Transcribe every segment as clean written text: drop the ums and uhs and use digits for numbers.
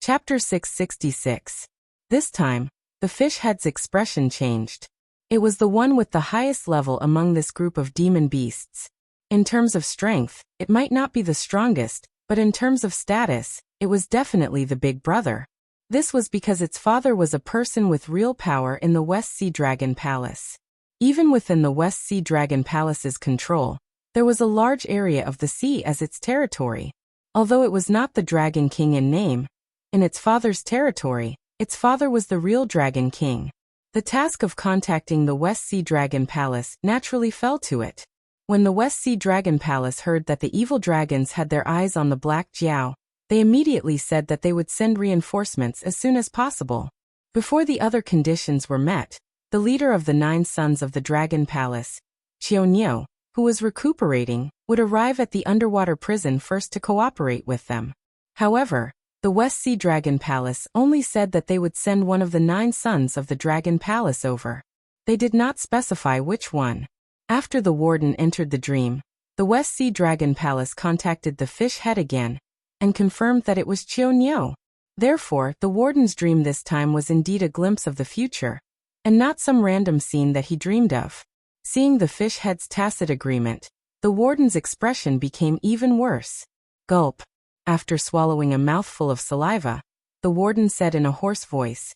Chapter 666. This time, the fish head's expression changed. It was the one with the highest level among this group of demon beasts. In terms of strength, it might not be the strongest, but in terms of status, it was definitely the big brother. This was because its father was a person with real power in the West Sea Dragon Palace. Even within the West Sea Dragon Palace's control, there was a large area of the sea as its territory. Although it was not the Dragon King in name, in its father's territory, its father was the real Dragon King. The task of contacting the West Sea Dragon Palace naturally fell to it. When the West Sea Dragon Palace heard that the evil dragons had their eyes on the Black Jiao, they immediately said that they would send reinforcements as soon as possible. Before the other conditions were met, the leader of the 9 sons of the Dragon Palace, Qiu, who was recuperating, would arrive at the underwater prison first to cooperate with them. However, the West Sea Dragon Palace only said that they would send one of the 9 sons of the Dragon Palace over. They did not specify which one. After the warden entered the dream, the West Sea Dragon Palace contacted the fish head again, and confirmed that it was Qiu. Therefore, the warden's dream this time was indeed a glimpse of the future, and not some random scene that he dreamed of. Seeing the fish head's tacit agreement, the warden's expression became even worse. Gulp. After swallowing a mouthful of saliva, the warden said in a hoarse voice,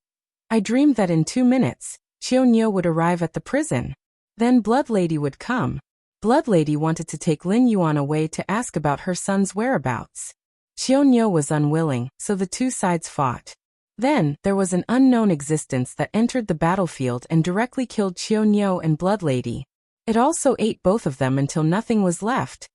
"I dreamed that in 2 minutes, Qiu would arrive at the prison. Then Blood Lady would come. Blood Lady wanted to take Lin Yuan away to ask about her son's whereabouts. Qiu was unwilling, so the 2 sides fought. Then, there was an unknown existence that entered the battlefield and directly killed Qiu and Blood Lady. It also ate both of them until nothing was left."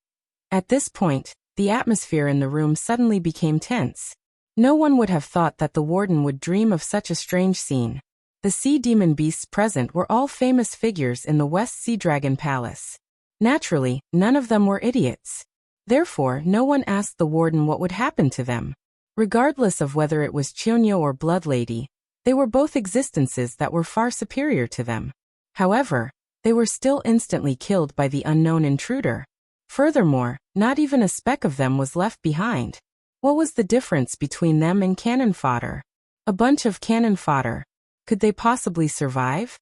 At this point, the atmosphere in the room suddenly became tense. No one would have thought that the warden would dream of such a strange scene. The sea demon beasts present were all famous figures in the West Sea Dragon Palace. Naturally, none of them were idiots. Therefore, no one asked the warden what would happen to them. Regardless of whether it was Qiu or Blood Lady, they were both existences that were far superior to them. However, they were still instantly killed by the unknown intruder. Furthermore, not even a speck of them was left behind. What was the difference between them and cannon fodder? A bunch of cannon fodder. Could they possibly survive?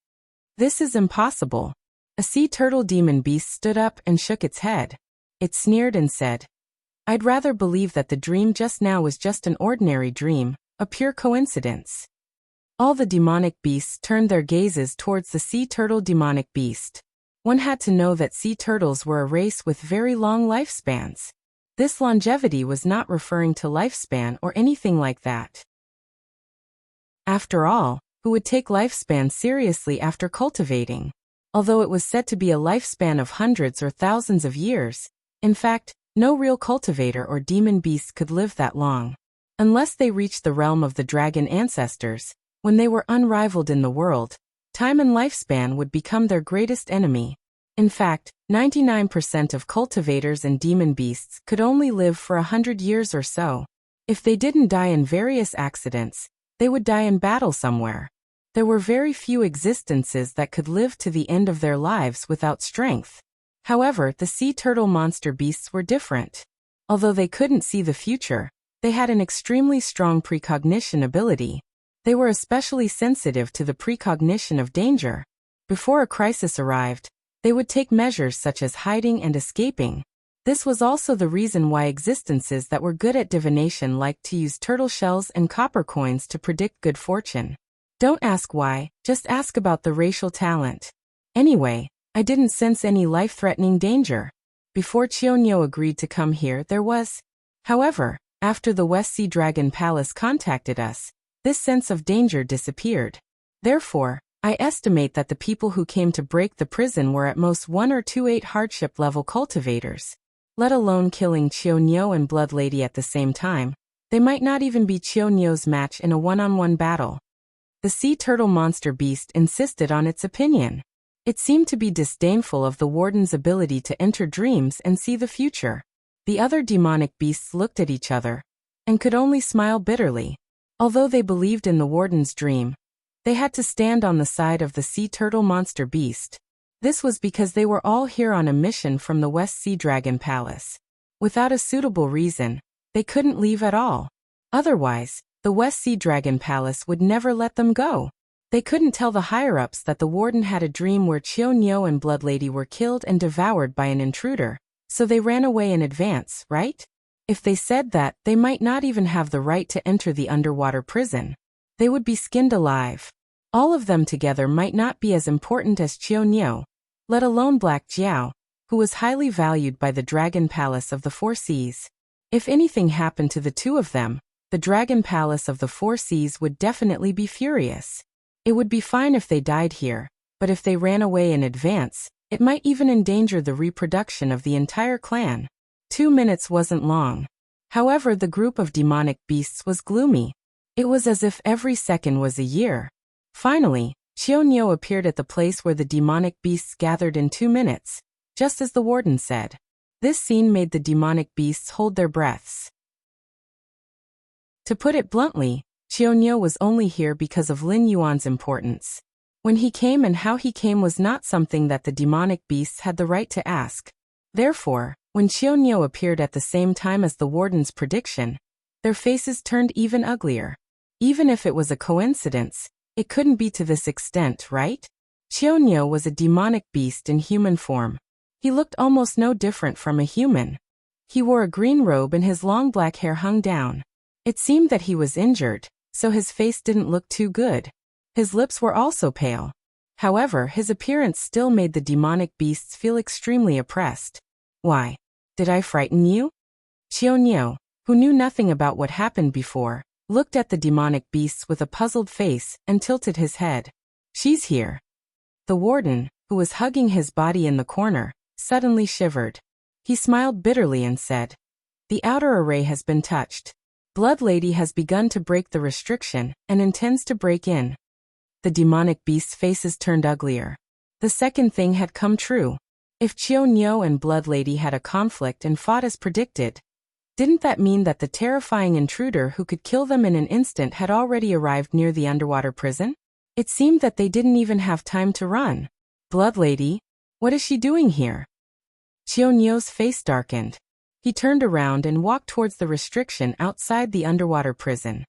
This is impossible. A sea turtle demon beast stood up and shook its head. It sneered and said, "I'd rather believe that the dream just now was just an ordinary dream, a pure coincidence." All the demonic beasts turned their gazes towards the sea turtle demonic beast. One had to know that sea turtles were a race with very long lifespans. This longevity was not referring to lifespan or anything like that. After all, who would take lifespan seriously after cultivating? Although it was said to be a lifespan of hundreds or thousands of years, in fact, no real cultivator or demon beast could live that long. Unless they reached the realm of the dragon ancestors, when they were unrivaled in the world, time and lifespan would become their greatest enemy. In fact, 99% of cultivators and demon beasts could only live for 100 years or so. If they didn't die in various accidents, they would die in battle somewhere. There were very few existences that could live to the end of their lives without strength. However, the sea turtle monster beasts were different. Although they couldn't see the future, they had an extremely strong precognition ability. They were especially sensitive to the precognition of danger. Before a crisis arrived, they would take measures such as hiding and escaping. This was also the reason why existences that were good at divination liked to use turtle shells and copper coins to predict good fortune. Don't ask why, just ask about the racial talent. Anyway, I didn't sense any life-threatening danger. Before Qiu agreed to come here, there was. However, after the West Sea Dragon Palace contacted us, this sense of danger disappeared. Therefore, I estimate that the people who came to break the prison were at most 1 or 2 8 hardship level cultivators. Let alone killing Qiu and Blood Lady at the same time, they might not even be Qiu's match in a one-on-one battle. The sea turtle monster beast insisted on its opinion. It seemed to be disdainful of the warden's ability to enter dreams and see the future. The other demonic beasts looked at each other, and could only smile bitterly. Although they believed in the warden's dream, they had to stand on the side of the sea turtle monster beast. This was because they were all here on a mission from the West Sea Dragon Palace. Without a suitable reason, they couldn't leave at all. Otherwise, the West Sea Dragon Palace would never let them go. They couldn't tell the higher-ups that the warden had a dream where Chiao Nio and Blood Lady were killed and devoured by an intruder, so they ran away in advance, right? If they said that, they might not even have the right to enter the underwater prison. They would be skinned alive. All of them together might not be as important as Chiao Nio, let alone Black Jiao, who was highly valued by the Dragon Palace of the Four Seas. If anything happened to the two of them, the Dragon Palace of the Four Seas would definitely be furious. It would be fine if they died here, but if they ran away in advance, it might even endanger the reproduction of the entire clan. 2 minutes wasn't long. However, the group of demonic beasts was gloomy. It was as if every second was a year. Finally, Chiao Nio appeared at the place where the demonic beasts gathered in 2 minutes, just as the warden said. This scene made the demonic beasts hold their breaths. To put it bluntly, Chiao Nio was only here because of Lin Yuan's importance. When he came and how he came was not something that the demonic beasts had the right to ask. Therefore, when Chiao Nio appeared at the same time as the warden's prediction, their faces turned even uglier. Even if it was a coincidence, it couldn't be to this extent, right? Chiao Nio was a demonic beast in human form. He looked almost no different from a human. He wore a green robe and his long black hair hung down. It seemed that he was injured, so his face didn't look too good. His lips were also pale. However, his appearance still made the demonic beasts feel extremely oppressed. Why? Did I frighten you? Chiao Nio, who knew nothing about what happened before, looked at the demonic beasts with a puzzled face and tilted his head. She's here. The warden, who was hugging his body in the corner, suddenly shivered. He smiled bitterly and said, "The outer array has been touched. Blood Lady has begun to break the restriction and intends to break in." The demonic beasts' faces turned uglier. The second thing had come true. If Chiao Nio and Blood Lady had a conflict and fought as predicted, didn't that mean that the terrifying intruder who could kill them in an instant had already arrived near the underwater prison? It seemed that they didn't even have time to run. Blood Lady? What is she doing here? Chiao Nio's face darkened. He turned around and walked towards the restriction outside the underwater prison.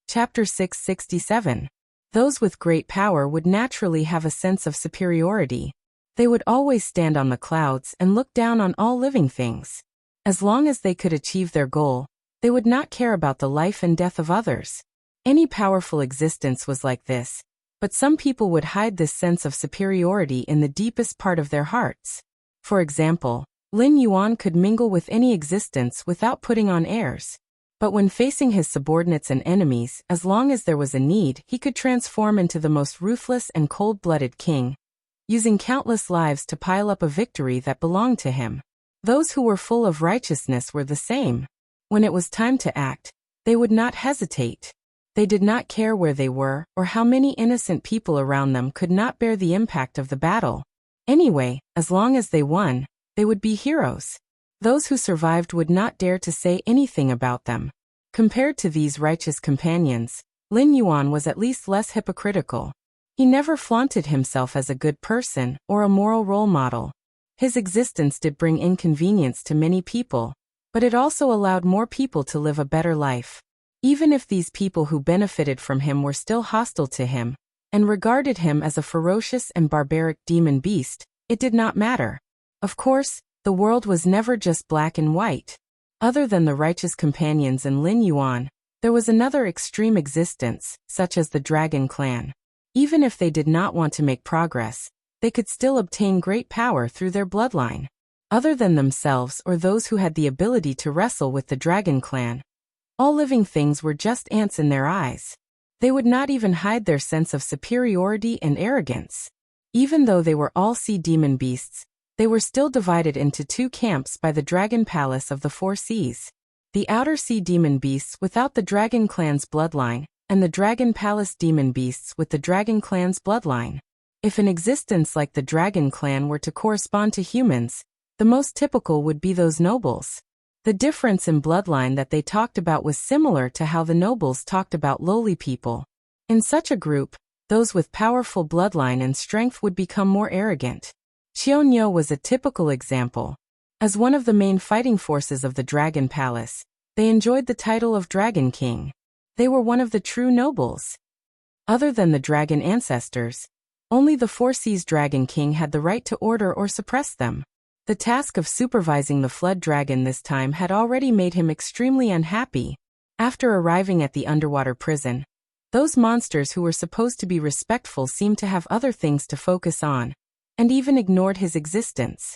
Chapter 667. Those with great power would naturally have a sense of superiority. They would always stand on the clouds and look down on all living things. As long as they could achieve their goal, they would not care about the life and death of others. Any powerful existence was like this, but some people would hide this sense of superiority in the deepest part of their hearts. For example, Lin Yuan could mingle with any existence without putting on airs. But when facing his subordinates and enemies, as long as there was a need, he could transform into the most ruthless and cold-blooded king, using countless lives to pile up a victory that belonged to him. Those who were full of righteousness were the same. When it was time to act, they would not hesitate. They did not care where they were or how many innocent people around them could not bear the impact of the battle. Anyway, as long as they won, they would be heroes. Those who survived would not dare to say anything about them. Compared to these righteous companions, Lin Yuan was at least less hypocritical. He never flaunted himself as a good person or a moral role model. His existence did bring inconvenience to many people, but it also allowed more people to live a better life. Even if these people who benefited from him were still hostile to him, and regarded him as a ferocious and barbaric demon beast, it did not matter. Of course, the world was never just black and white. Other than the righteous companions and Lin Yuan, there was another extreme existence, such as the Dragon Clan. Even if they did not want to make progress, they could still obtain great power through their bloodline. Other than themselves or those who had the ability to wrestle with the Dragon Clan, all living things were just ants in their eyes. They would not even hide their sense of superiority and arrogance. Even though they were all sea demon beasts, they were still divided into two camps by the Dragon Palace of the Four Seas. The outer sea demon beasts without the Dragon Clan's bloodline, and the Dragon Palace demon beasts with the Dragon Clan's bloodline. If an existence like the Dragon Clan were to correspond to humans, the most typical would be those nobles. The difference in bloodline that they talked about was similar to how the nobles talked about lowly people. In such a group, those with powerful bloodline and strength would become more arrogant. Chiao Nio was a typical example. As one of the main fighting forces of the Dragon Palace, they enjoyed the title of Dragon King. They were one of the true nobles. Other than the dragon ancestors, only the Four Seas Dragon King had the right to order or suppress them. The task of supervising the flood dragon this time had already made him extremely unhappy. After arriving at the underwater prison, those monsters who were supposed to be respectful seemed to have other things to focus on, and even ignored his existence.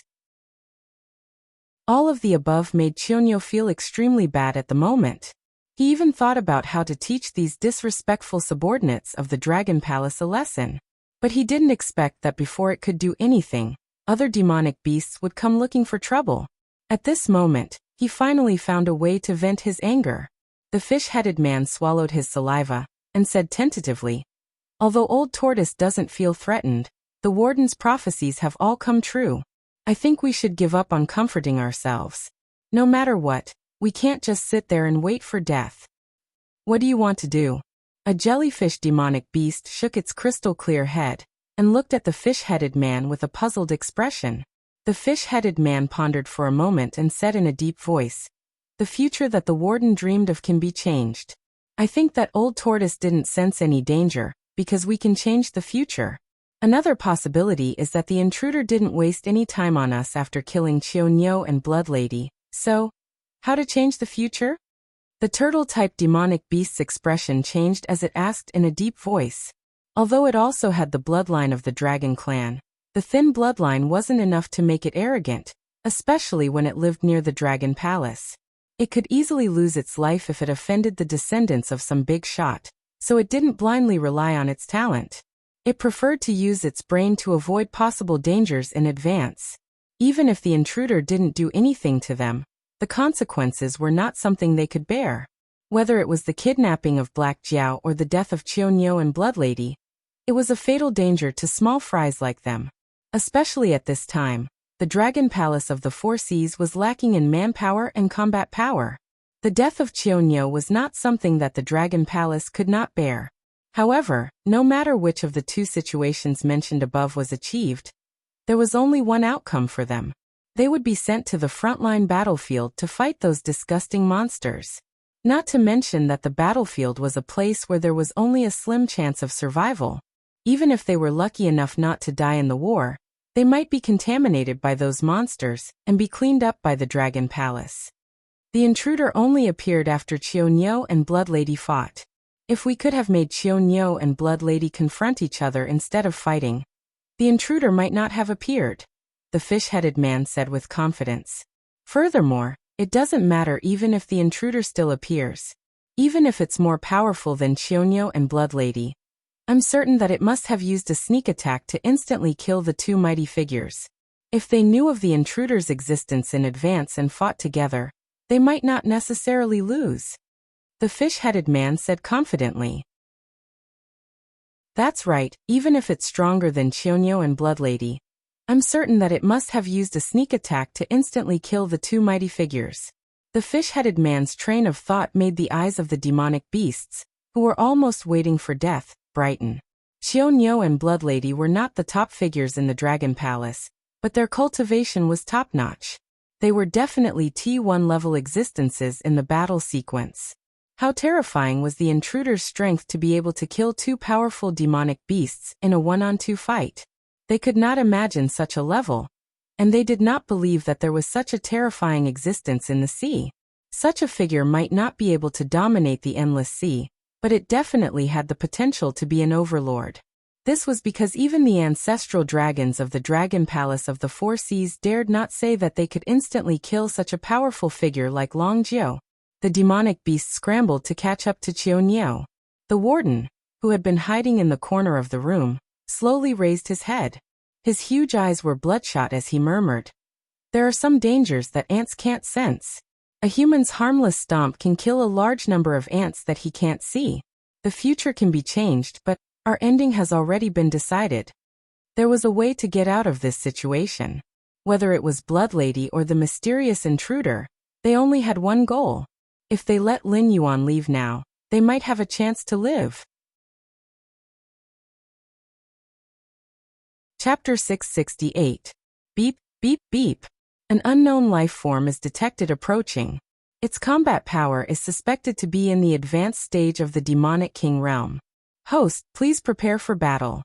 All of the above made Chionyo feel extremely bad at the moment. He even thought about how to teach these disrespectful subordinates of the Dragon Palace a lesson. But he didn't expect that before it could do anything, other demonic beasts would come looking for trouble. At this moment, he finally found a way to vent his anger. The fish-headed man swallowed his saliva and said tentatively, "Although Old Tortoise doesn't feel threatened, the warden's prophecies have all come true. I think we should give up on comforting ourselves. No matter what, we can't just sit there and wait for death. What do you want to do?" A jellyfish demonic beast shook its crystal-clear head and looked at the fish-headed man with a puzzled expression. The fish-headed man pondered for a moment and said in a deep voice, "The future that the warden dreamed of can be changed. I think that Old Tortoise didn't sense any danger, because we can change the future. Another possibility is that the intruder didn't waste any time on us after killing Chionyo and Blood Lady. So, how to change the future?" The turtle-type demonic beast's expression changed as it asked in a deep voice. Although it also had the bloodline of the dragon clan, the thin bloodline wasn't enough to make it arrogant, especially when it lived near the Dragon Palace. It could easily lose its life if it offended the descendants of some big shot, so it didn't blindly rely on its talent. It preferred to use its brain to avoid possible dangers in advance. Even if the intruder didn't do anything to them, the consequences were not something they could bear. Whether it was the kidnapping of Black Jiao or the death of Chionyo and Blood Lady, it was a fatal danger to small fries like them. Especially at this time, the Dragon Palace of the Four Seas was lacking in manpower and combat power. The death of Chionyo was not something that the Dragon Palace could not bear. However, no matter which of the two situations mentioned above was achieved, there was only one outcome for them. They would be sent to the frontline battlefield to fight those disgusting monsters. Not to mention that the battlefield was a place where there was only a slim chance of survival. Even if they were lucky enough not to die in the war, they might be contaminated by those monsters and be cleaned up by the Dragon Palace. The intruder only appeared after Chionyo and Blood Lady fought. If we could have made Chionyo and Blood Lady confront each other instead of fighting, the intruder might not have appeared, the fish-headed man said with confidence. Furthermore, it doesn't matter even if the intruder still appears. Even if it's more powerful than Chionyo and Blood Lady, I'm certain that it must have used a sneak attack to instantly kill the two mighty figures. If they knew of the intruder's existence in advance and fought together, they might not necessarily lose. The fish-headed man said confidently. That's right, even if it's stronger than Chionyo and Blood Lady, I'm certain that it must have used a sneak attack to instantly kill the two mighty figures. The fish-headed man's train of thought made the eyes of the demonic beasts, who were almost waiting for death, brighten. Chionyo and Blood Lady were not the top figures in the Dragon Palace, but their cultivation was top-notch. They were definitely T1 level existences in the battle sequence. How terrifying was the intruder's strength to be able to kill two powerful demonic beasts in a one-on-two fight. They could not imagine such a level, and they did not believe that there was such a terrifying existence in the sea. Such a figure might not be able to dominate the endless sea, but it definitely had the potential to be an overlord. This was because even the ancestral dragons of the Dragon Palace of the Four Seas dared not say that they could instantly kill such a powerful figure like Long Jiao. The demonic beast scrambled to catch up to Chionyo. The warden, who had been hiding in the corner of the room, slowly raised his head. His huge eyes were bloodshot as he murmured, "There are some dangers that ants can't sense. A human's harmless stomp can kill a large number of ants that he can't see. The future can be changed, but our ending has already been decided." There was a way to get out of this situation. Whether it was Blood Lady or the mysterious intruder, they only had one goal. If they let Lin Yuan leave now, they might have a chance to live. Chapter 668. Beep, beep, beep. An unknown life form is detected approaching. Its combat power is suspected to be in the advanced stage of the demonic king realm. Host, please prepare for battle.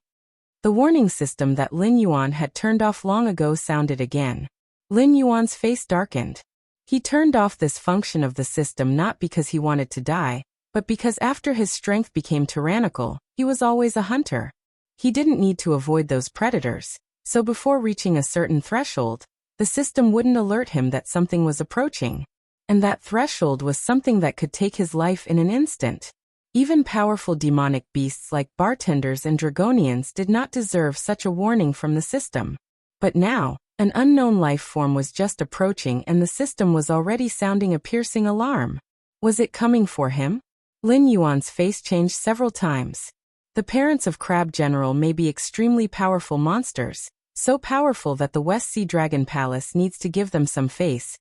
The warning system that Lin Yuan had turned off long ago sounded again. Lin Yuan's face darkened. He turned off this function of the system not because he wanted to die, but because after his strength became tyrannical, he was always a hunter. He didn't need to avoid those predators, so before reaching a certain threshold, the system wouldn't alert him that something was approaching. And that threshold was something that could take his life in an instant. Even powerful demonic beasts like bartenders and dragonians did not deserve such a warning from the system. But now, an unknown life form was just approaching and the system was already sounding a piercing alarm. Was it coming for him? Lin Yuan's face changed several times. The parents of Crab General may be extremely powerful monsters, so powerful that the West Sea Dragon Palace needs to give them some face.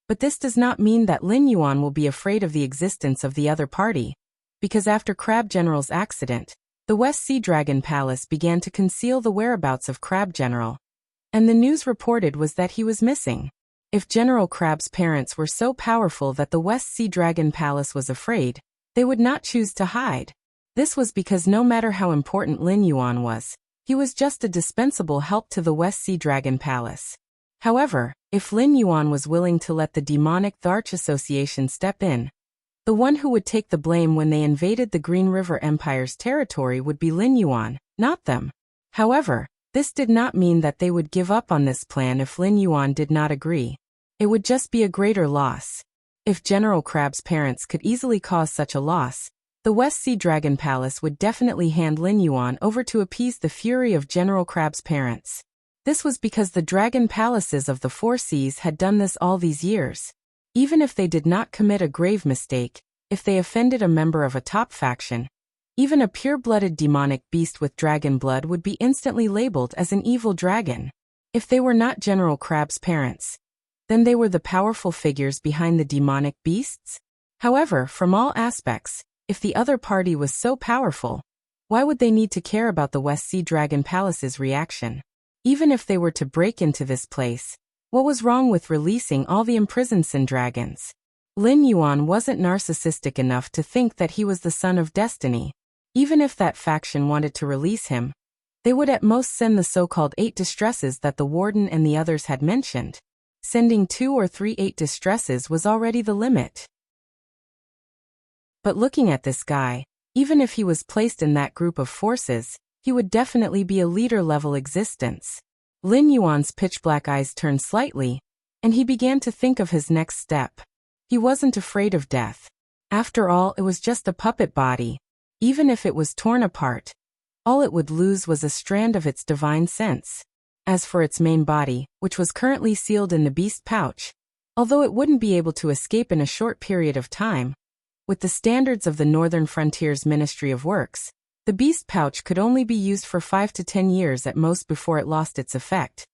But this does not mean that Lin Yuan will be afraid of the existence of the other party, because after Crab General's accident, the West Sea Dragon Palace began to conceal the whereabouts of Crab General. And the news reported was that he was missing. If General Crab's parents were so powerful that the West Sea Dragon Palace was afraid, they would not choose to hide. This was because no matter how important Lin Yuan was, he was just a dispensable help to the West Sea Dragon Palace. However, if Lin Yuan was willing to let the demonic Tharch Association step in, the one who would take the blame when they invaded the Green River Empire's territory would be Lin Yuan, not them. However, this did not mean that they would give up on this plan if Lin Yuan did not agree. It would just be a greater loss. If General Crab's parents could easily cause such a loss, the West Sea Dragon Palace would definitely hand Lin Yuan over to appease the fury of General Crab's parents. This was because the dragon palaces of the Four Seas had done this all these years. Even if they did not commit a grave mistake, if they offended a member of a top faction, even a pure-blooded demonic beast with dragon blood would be instantly labeled as an evil dragon. If they were not General Crab's parents, then they were the powerful figures behind the demonic beasts? However, from all aspects, if the other party was so powerful, why would they need to care about the West Sea Dragon Palace's reaction? Even if they were to break into this place, what was wrong with releasing all the imprisoned Sin dragons? Lin Yuan wasn't narcissistic enough to think that he was the son of destiny. Even if that faction wanted to release him, they would at most send the so-called 8 distresses that the warden and the others had mentioned. Sending 2 or 3 8 distresses was already the limit. But looking at this guy, even if he was placed in that group of forces, he would definitely be a leader-level existence. Lin Yuan's pitch-black eyes turned slightly, and he began to think of his next step. He wasn't afraid of death. After all, it was just a puppet body. Even if it was torn apart, all it would lose was a strand of its divine sense. As for its main body, which was currently sealed in the beast pouch, although it wouldn't be able to escape in a short period of time, with the standards of the Northern Frontiers Ministry of Works, the beast pouch could only be used for 5 to 10 years at most before it lost its effect,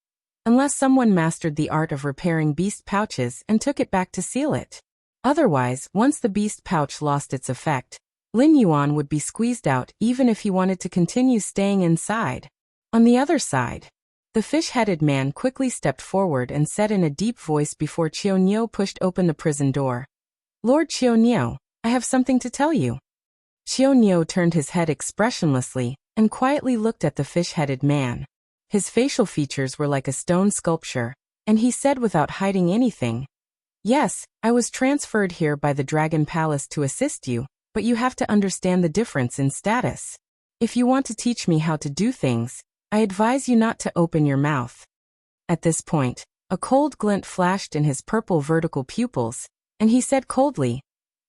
unless someone mastered the art of repairing beast pouches and took it back to seal it. Otherwise, once the beast pouch lost its effect, Lin Yuan would be squeezed out even if he wanted to continue staying inside. On the other side, the fish-headed man quickly stepped forward and said in a deep voice before Qiu pushed open the prison door, "Lord Qiu, I have something to tell you." Qiu turned his head expressionlessly and quietly looked at the fish-headed man. His facial features were like a stone sculpture, and he said without hiding anything, "Yes, I was transferred here by the Dragon Palace to assist you, but you have to understand the difference in status. If you want to teach me how to do things, I advise you not to open your mouth." At this point, a cold glint flashed in his purple vertical pupils, and he said coldly,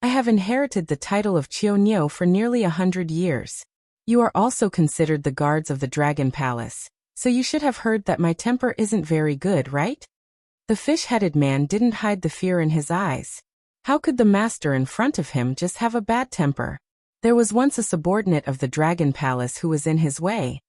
"I have inherited the title of Qiu for nearly 100 years. You are also considered the guards of the Dragon Palace, so you should have heard that my temper isn't very good, right?" The fish-headed man didn't hide the fear in his eyes. How could the master in front of him just have a bad temper? There was once a subordinate of the Dragon Palace who was in his way,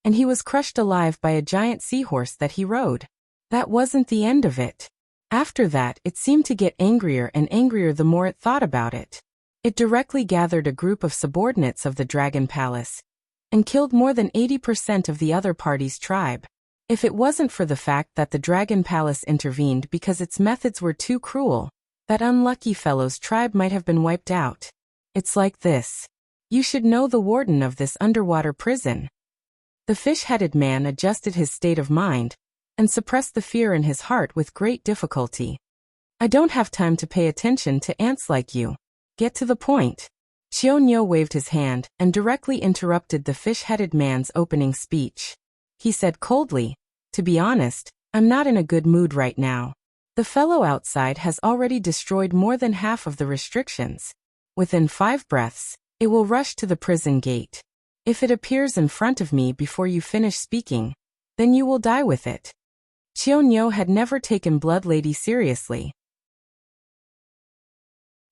and he was crushed alive by a giant seahorse that he rode. That wasn't the end of it. After that, it seemed to get angrier and angrier the more it thought about it. It directly gathered a group of subordinates of the Dragon Palace and killed more than 80% of the other party's tribe. If it wasn't for the fact that the Dragon Palace intervened because its methods were too cruel, that unlucky fellow's tribe might have been wiped out. It's like this. You should know the warden of this underwater prison. The fish-headed man adjusted his state of mind and suppressed the fear in his heart with great difficulty. I don't have time to pay attention to ants like you. Get to the point. Xiao waved his hand and directly interrupted the fish-headed man's opening speech. He said coldly, "To be honest, I'm not in a good mood right now. The fellow outside has already destroyed more than half of the restrictions. Within 5 breaths, it will rush to the prison gate. If it appears in front of me before you finish speaking, then you will die with it." Xiao had never taken Blood Lady seriously.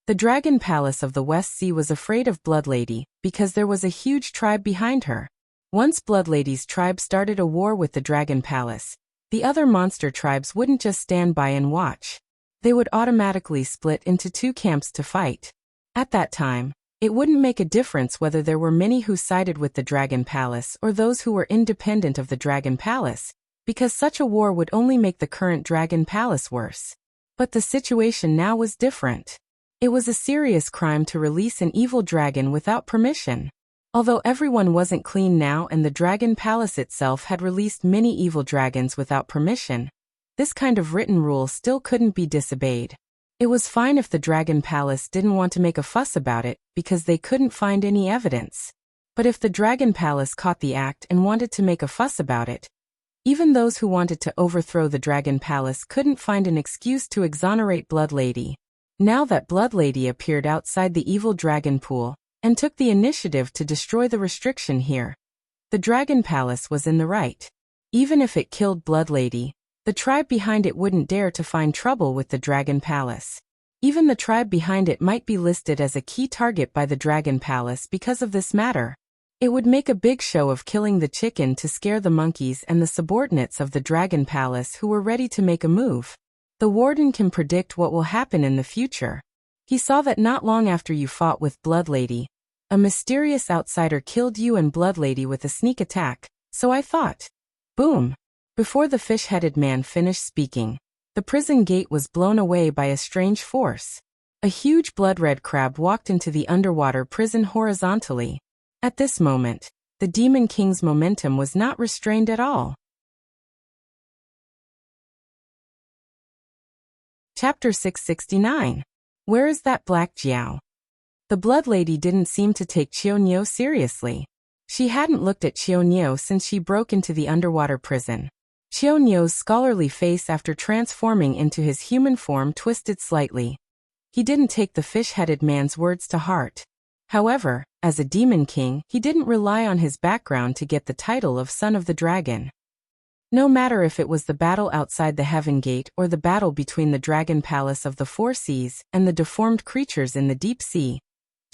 The Dragon Palace of the West Sea was afraid of Blood Lady because there was a huge tribe behind her. Once Blood Lady's tribe started a war with the Dragon Palace, the other monster tribes wouldn't just stand by and watch. They would automatically split into 2 camps to fight. At that time, it wouldn't make a difference whether there were many who sided with the Dragon Palace or those who were independent of the Dragon Palace, because such a war would only make the current Dragon Palace worse. But the situation now was different. It was a serious crime to release an evil dragon without permission. Although everyone wasn't clean now and the Dragon Palace itself had released many evil dragons without permission, this kind of written rule still couldn't be disobeyed. It was fine if the Dragon Palace didn't want to make a fuss about it because they couldn't find any evidence. But if the Dragon Palace caught the act and wanted to make a fuss about it, even those who wanted to overthrow the Dragon Palace couldn't find an excuse to exonerate Blood Lady. Now that Blood Lady appeared outside the evil dragon pool and took the initiative to destroy the restriction here, the Dragon Palace was in the right. Even if it killed Blood Lady, the tribe behind it wouldn't dare to find trouble with the Dragon Palace. Even the tribe behind it might be listed as a key target by the Dragon Palace because of this matter. It would make a big show of killing the chicken to scare the monkeys and the subordinates of the Dragon Palace who were ready to make a move. The warden can predict what will happen in the future. He saw that not long after you fought with Blood Lady, a mysterious outsider killed you and Blood Lady with a sneak attack, so I thought. Boom! Before the fish-headed man finished speaking, the prison gate was blown away by a strange force. A huge blood-red crab walked into the underwater prison horizontally. At this moment, the Demon King's momentum was not restrained at all. Chapter 669. Where is that black Jiao? The Blood Lady didn't seem to take Qiao seriously. She hadn't looked at Qiao since she broke into the underwater prison. Qiao's scholarly face after transforming into his human form twisted slightly. He didn't take the fish-headed man's words to heart. However, as a demon king, he didn't rely on his background to get the title of Son of the Dragon. No matter if it was the battle outside the Heaven Gate or the battle between the Dragon Palace of the Four Seas and the deformed creatures in the deep sea,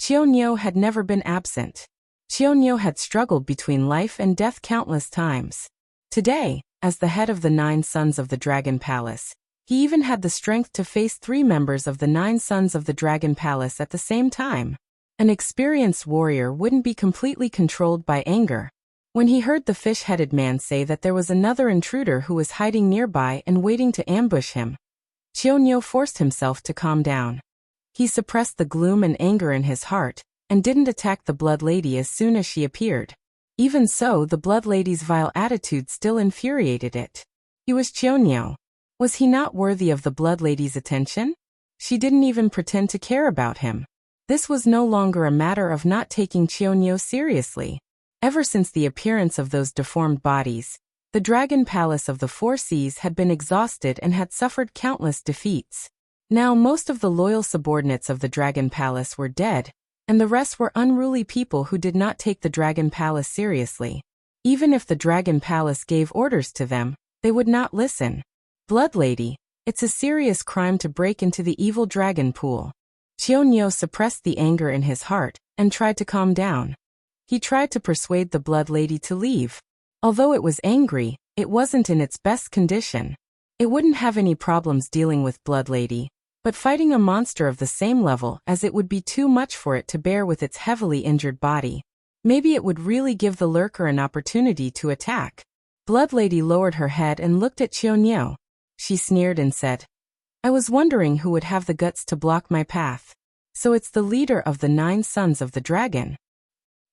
Qiao had never been absent. Qiao had struggled between life and death countless times. Today, as the head of the 9 sons of the Dragon Palace, he even had the strength to face 3 members of the 9 sons of the Dragon Palace at the same time. An experienced warrior wouldn't be completely controlled by anger. When he heard the fish-headed man say that there was another intruder who was hiding nearby and waiting to ambush him, Qiao forced himself to calm down. He suppressed the gloom and anger in his heart, and didn't attack the Blood Lady as soon as she appeared. Even so, the Blood Lady's vile attitude still infuriated it. He was Qiao. Was he not worthy of the Blood Lady's attention? She didn't even pretend to care about him. This was no longer a matter of not taking Qiao seriously. Ever since the appearance of those deformed bodies, the Dragon Palace of the Four Seas had been exhausted and had suffered countless defeats. Now most of the loyal subordinates of the Dragon Palace were dead, and the rest were unruly people who did not take the Dragon Palace seriously. Even if the Dragon Palace gave orders to them, they would not listen. Blood Lady, it's a serious crime to break into the evil dragon pool. Qiao suppressed the anger in his heart and tried to calm down. He tried to persuade the Blood Lady to leave. Although it was angry, it wasn't in its best condition. It wouldn't have any problems dealing with Blood Lady, but fighting a monster of the same level as it would be too much for it to bear with its heavily injured body. Maybe it would really give the lurker an opportunity to attack. Blood Lady lowered her head and looked at Qiao. She sneered and said, I was wondering who would have the guts to block my path. So it's the leader of the 9 sons of the dragon.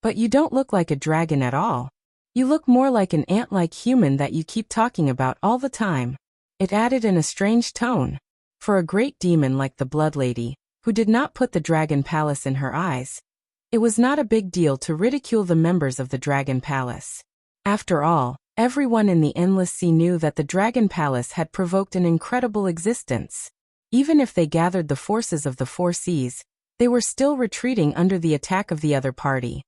But you don't look like a dragon at all. You look more like an ant-like human that you keep talking about all the time. It added in a strange tone. For a great demon like the Blood Lady, who did not put the Dragon Palace in her eyes, it was not a big deal to ridicule the members of the Dragon Palace. After all, everyone in the Endless Sea knew that the Dragon Palace had provoked an incredible existence. Even if they gathered the forces of the 4 seas, they were still retreating under the attack of the other party.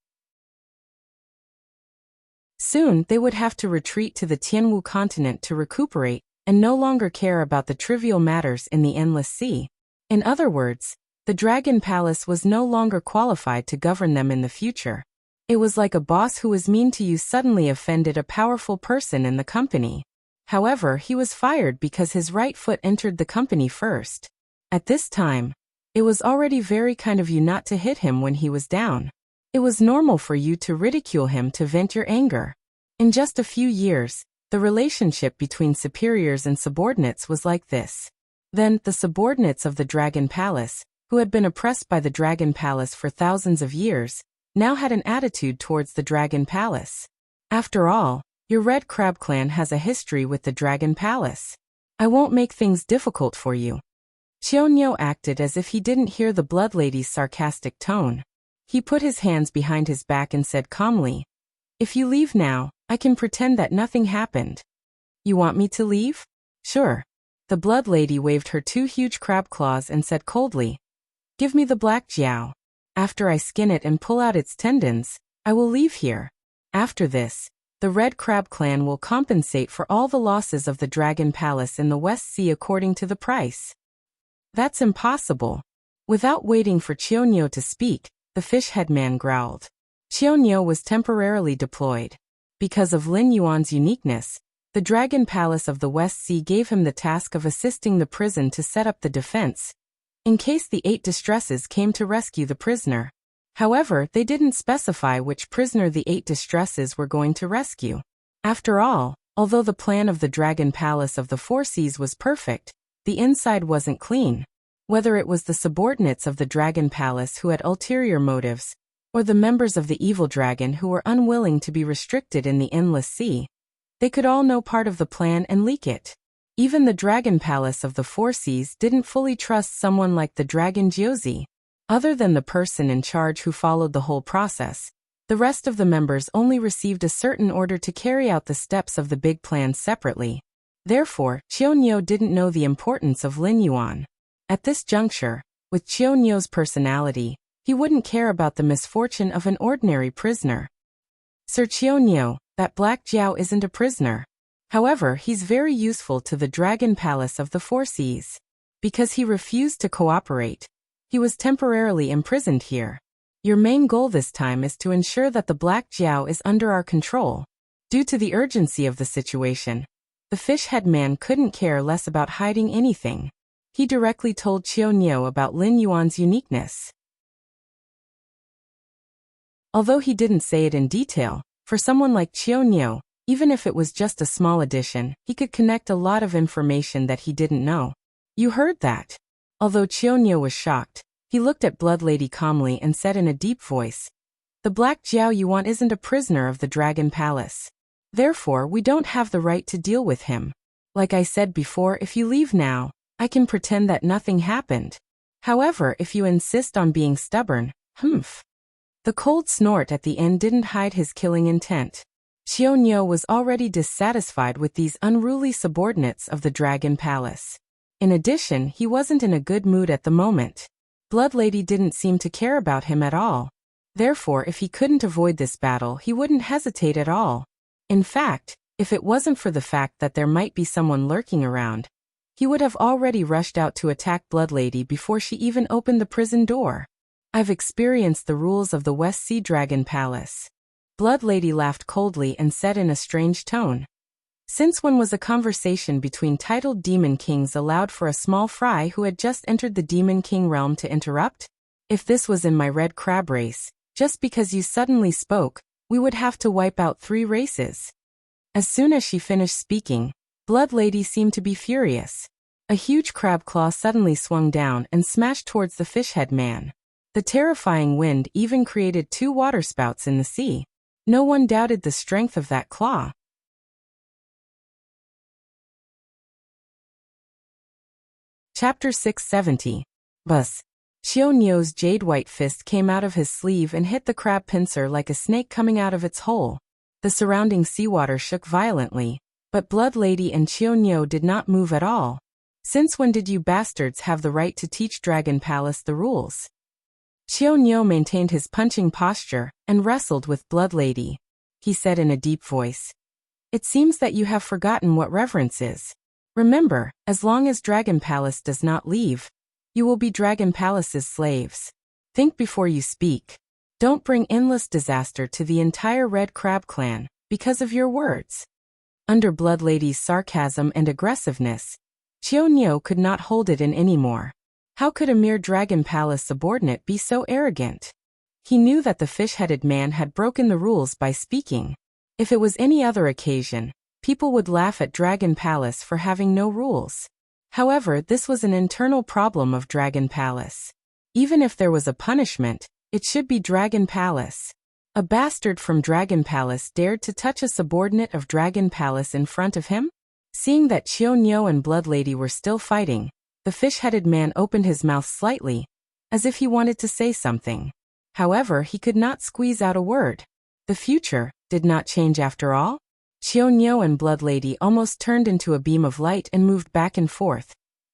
Soon, they would have to retreat to the Tianwu continent to recuperate and no longer care about the trivial matters in the Endless Sea. In other words, the Dragon Palace was no longer qualified to govern them in the future. It was like a boss who was mean to you suddenly offended a powerful person in the company. However, he was fired because his right foot entered the company first. At this time, it was already very kind of you not to hit him when he was down. It was normal for you to ridicule him to vent your anger. In just a few years, the relationship between superiors and subordinates was like this. Then, the subordinates of the Dragon Palace, who had been oppressed by the Dragon Palace for thousands of years, now had an attitude towards the Dragon Palace. After all, your Red Crab clan has a history with the Dragon Palace. I won't make things difficult for you. Qiao acted as if he didn't hear the Blood Lady's sarcastic tone. He put his hands behind his back and said calmly, If you leave now, I can pretend that nothing happened. You want me to leave? Sure. The Blood Lady waved her 2 huge crab claws and said coldly, Give me the black jiao. After I skin it and pull out its tendons, I will leave here. After this, the Red Crab clan will compensate for all the losses of the Dragon Palace in the West Sea according to the price. That's impossible. Without waiting for Qiao to speak, the fish head man growled. Qiao was temporarily deployed. Because of Lin Yuan's uniqueness, the Dragon Palace of the West Sea gave him the task of assisting the prison to set up the defense, in case the 8 distresses came to rescue the prisoner. However, they didn't specify which prisoner the 8 distresses were going to rescue. After all, although the plan of the Dragon Palace of the 4 seas was perfect, the inside wasn't clean. Whether it was the subordinates of the Dragon Palace who had ulterior motives, or the members of the evil dragon who were unwilling to be restricted in the Endless Sea, they could all know part of the plan and leak it. Even the Dragon Palace of the 4 seas didn't fully trust someone like the Dragon Jiuzi. Other than the person in charge who followed the whole process, the rest of the members only received a certain order to carry out the steps of the big plan separately. Therefore, Qiao didn't know the importance of Lin Yuan. At this juncture, with Qiao's personality, he wouldn't care about the misfortune of an ordinary prisoner. Sir Qiao, that Black Jiao isn't a prisoner. However, he's very useful to the Dragon Palace of the 4 seas. Because he refused to cooperate, he was temporarily imprisoned here. Your main goal this time is to ensure that the Black Jiao is under our control. Due to the urgency of the situation, the fish head man couldn't care less about hiding anything. He directly told Qiao about Lin Yuan's uniqueness. Although he didn't say it in detail, for someone like Qiao, even if it was just a small addition, he could connect a lot of information that he didn't know. You heard that? Although Qiao was shocked, he looked at Blood Lady calmly and said in a deep voice, The Black Jiao you want isn't a prisoner of the Dragon Palace. Therefore, we don't have the right to deal with him. Like I said before, if you leave now, I can pretend that nothing happened. However, if you insist on being stubborn, humph. The cold snort at the end didn't hide his killing intent. Qiao was already dissatisfied with these unruly subordinates of the Dragon Palace. In addition, he wasn't in a good mood at the moment. Blood Lady didn't seem to care about him at all. Therefore, if he couldn't avoid this battle, he wouldn't hesitate at all. In fact, if it wasn't for the fact that there might be someone lurking around, he would have already rushed out to attack Blood Lady before she even opened the prison door. I've experienced the rules of the West Sea Dragon Palace. Blood Lady laughed coldly and said in a strange tone. Since when was a conversation between titled demon kings allowed for a small fry who had just entered the demon king realm to interrupt? If this was in my red crab race, just because you suddenly spoke, we would have to wipe out 3 races. As soon as she finished speaking, Blood Lady seemed to be furious. A huge crab claw suddenly swung down and smashed towards the fishhead man. The terrifying wind even created 2 waterspouts in the sea. No one doubted the strength of that claw. Chapter 670. Buzz. Xiao Niu's jade-white fist came out of his sleeve and hit the crab pincer like a snake coming out of its hole. The surrounding seawater shook violently, but Blood Lady and Xiao Niu did not move at all. Since when did you bastards have the right to teach Dragon Palace the rules? Xiao Niu maintained his punching posture and wrestled with Blood Lady. He said in a deep voice, "It seems that you have forgotten what reverence is. Remember, as long as Dragon Palace does not leave, you will be Dragon Palace's slaves. Think before you speak. Don't bring endless disaster to the entire Red Crab clan because of your words." Under Blood Lady's sarcasm and aggressiveness, Xiao Niu could not hold it in anymore. How could a mere Dragon Palace subordinate be so arrogant? He knew that the fish-headed man had broken the rules by speaking. If it was any other occasion, people would laugh at Dragon Palace for having no rules. However, this was an internal problem of Dragon Palace. Even if there was a punishment, it should be Dragon Palace. A bastard from Dragon Palace dared to touch a subordinate of Dragon Palace in front of him? Seeing that Xiao Niu and Blood Lady were still fighting, the fish-headed man opened his mouth slightly, as if he wanted to say something. However, he could not squeeze out a word. The future did not change after all. Xiao Niu and Blood Lady almost turned into a beam of light and moved back and forth,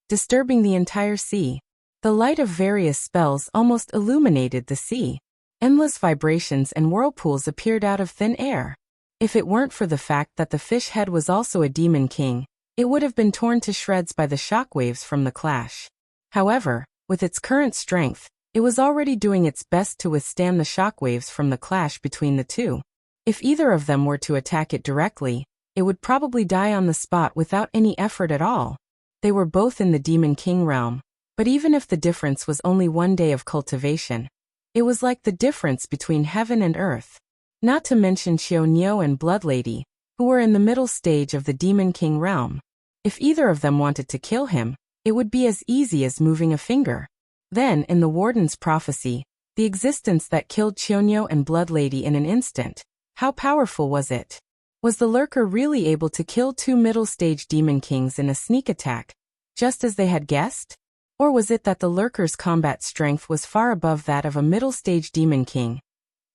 disturbing the entire sea. The light of various spells almost illuminated the sea. Endless vibrations and whirlpools appeared out of thin air. If it weren't for the fact that the fish head was also a demon king, it would have been torn to shreds by the shockwaves from the clash. However, with its current strength, it was already doing its best to withstand the shockwaves from the clash between the two. If either of them were to attack it directly, it would probably die on the spot without any effort at all. They were both in the Demon King realm, but even if the difference was only 1 day of cultivation, it was like the difference between heaven and earth. Not to mention Xiao Niu and Blood Lady, who were in the middle stage of the Demon King realm. If either of them wanted to kill him, it would be as easy as moving a finger. Then, in the Warden's prophecy, the existence that killed Xiao Niu and Blood Lady in an instant, how powerful was it? Was the lurker really able to kill 2 middle-stage demon kings in a sneak attack, just as they had guessed? Or was it that the lurker's combat strength was far above that of a middle-stage demon king?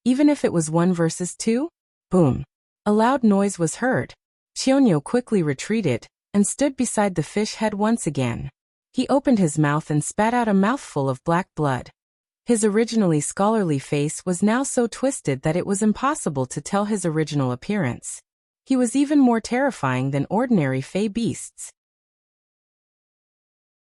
Even if it was 1 versus 2? Boom. A loud noise was heard. Xiao Niu quickly retreated and stood beside the fish head once again. He opened his mouth and spat out a mouthful of black blood. His originally scholarly face was now so twisted that it was impossible to tell his original appearance. He was even more terrifying than ordinary fey beasts.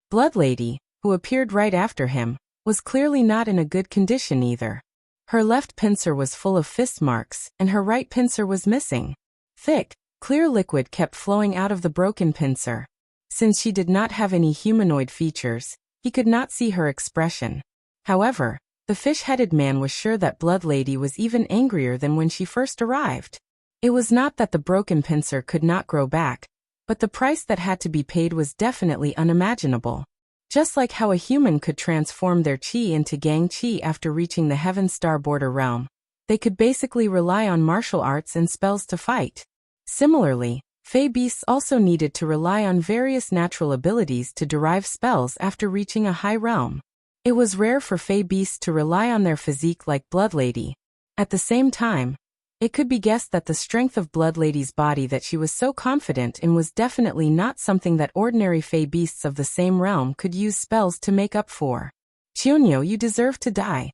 Blood Lady, who appeared right after him, was clearly not in a good condition either. Her left pincer was full of fist marks, and her right pincer was missing. Thick, clear liquid kept flowing out of the broken pincer. Since she did not have any humanoid features, he could not see her expression. However, the fish-headed man was sure that Blood Lady was even angrier than when she first arrived. It was not that the broken pincer could not grow back, but the price that had to be paid was definitely unimaginable. Just like how a human could transform their chi into gang chi after reaching the Heaven Star border realm, they could basically rely on martial arts and spells to fight. Similarly, fey beasts also needed to rely on various natural abilities to derive spells after reaching a high realm. It was rare for fey beasts to rely on their physique like Blood Lady. At the same time, it could be guessed that the strength of Blood Lady's body that she was so confident in was definitely not something that ordinary fey beasts of the same realm could use spells to make up for. Xiao Niu, you deserve to die.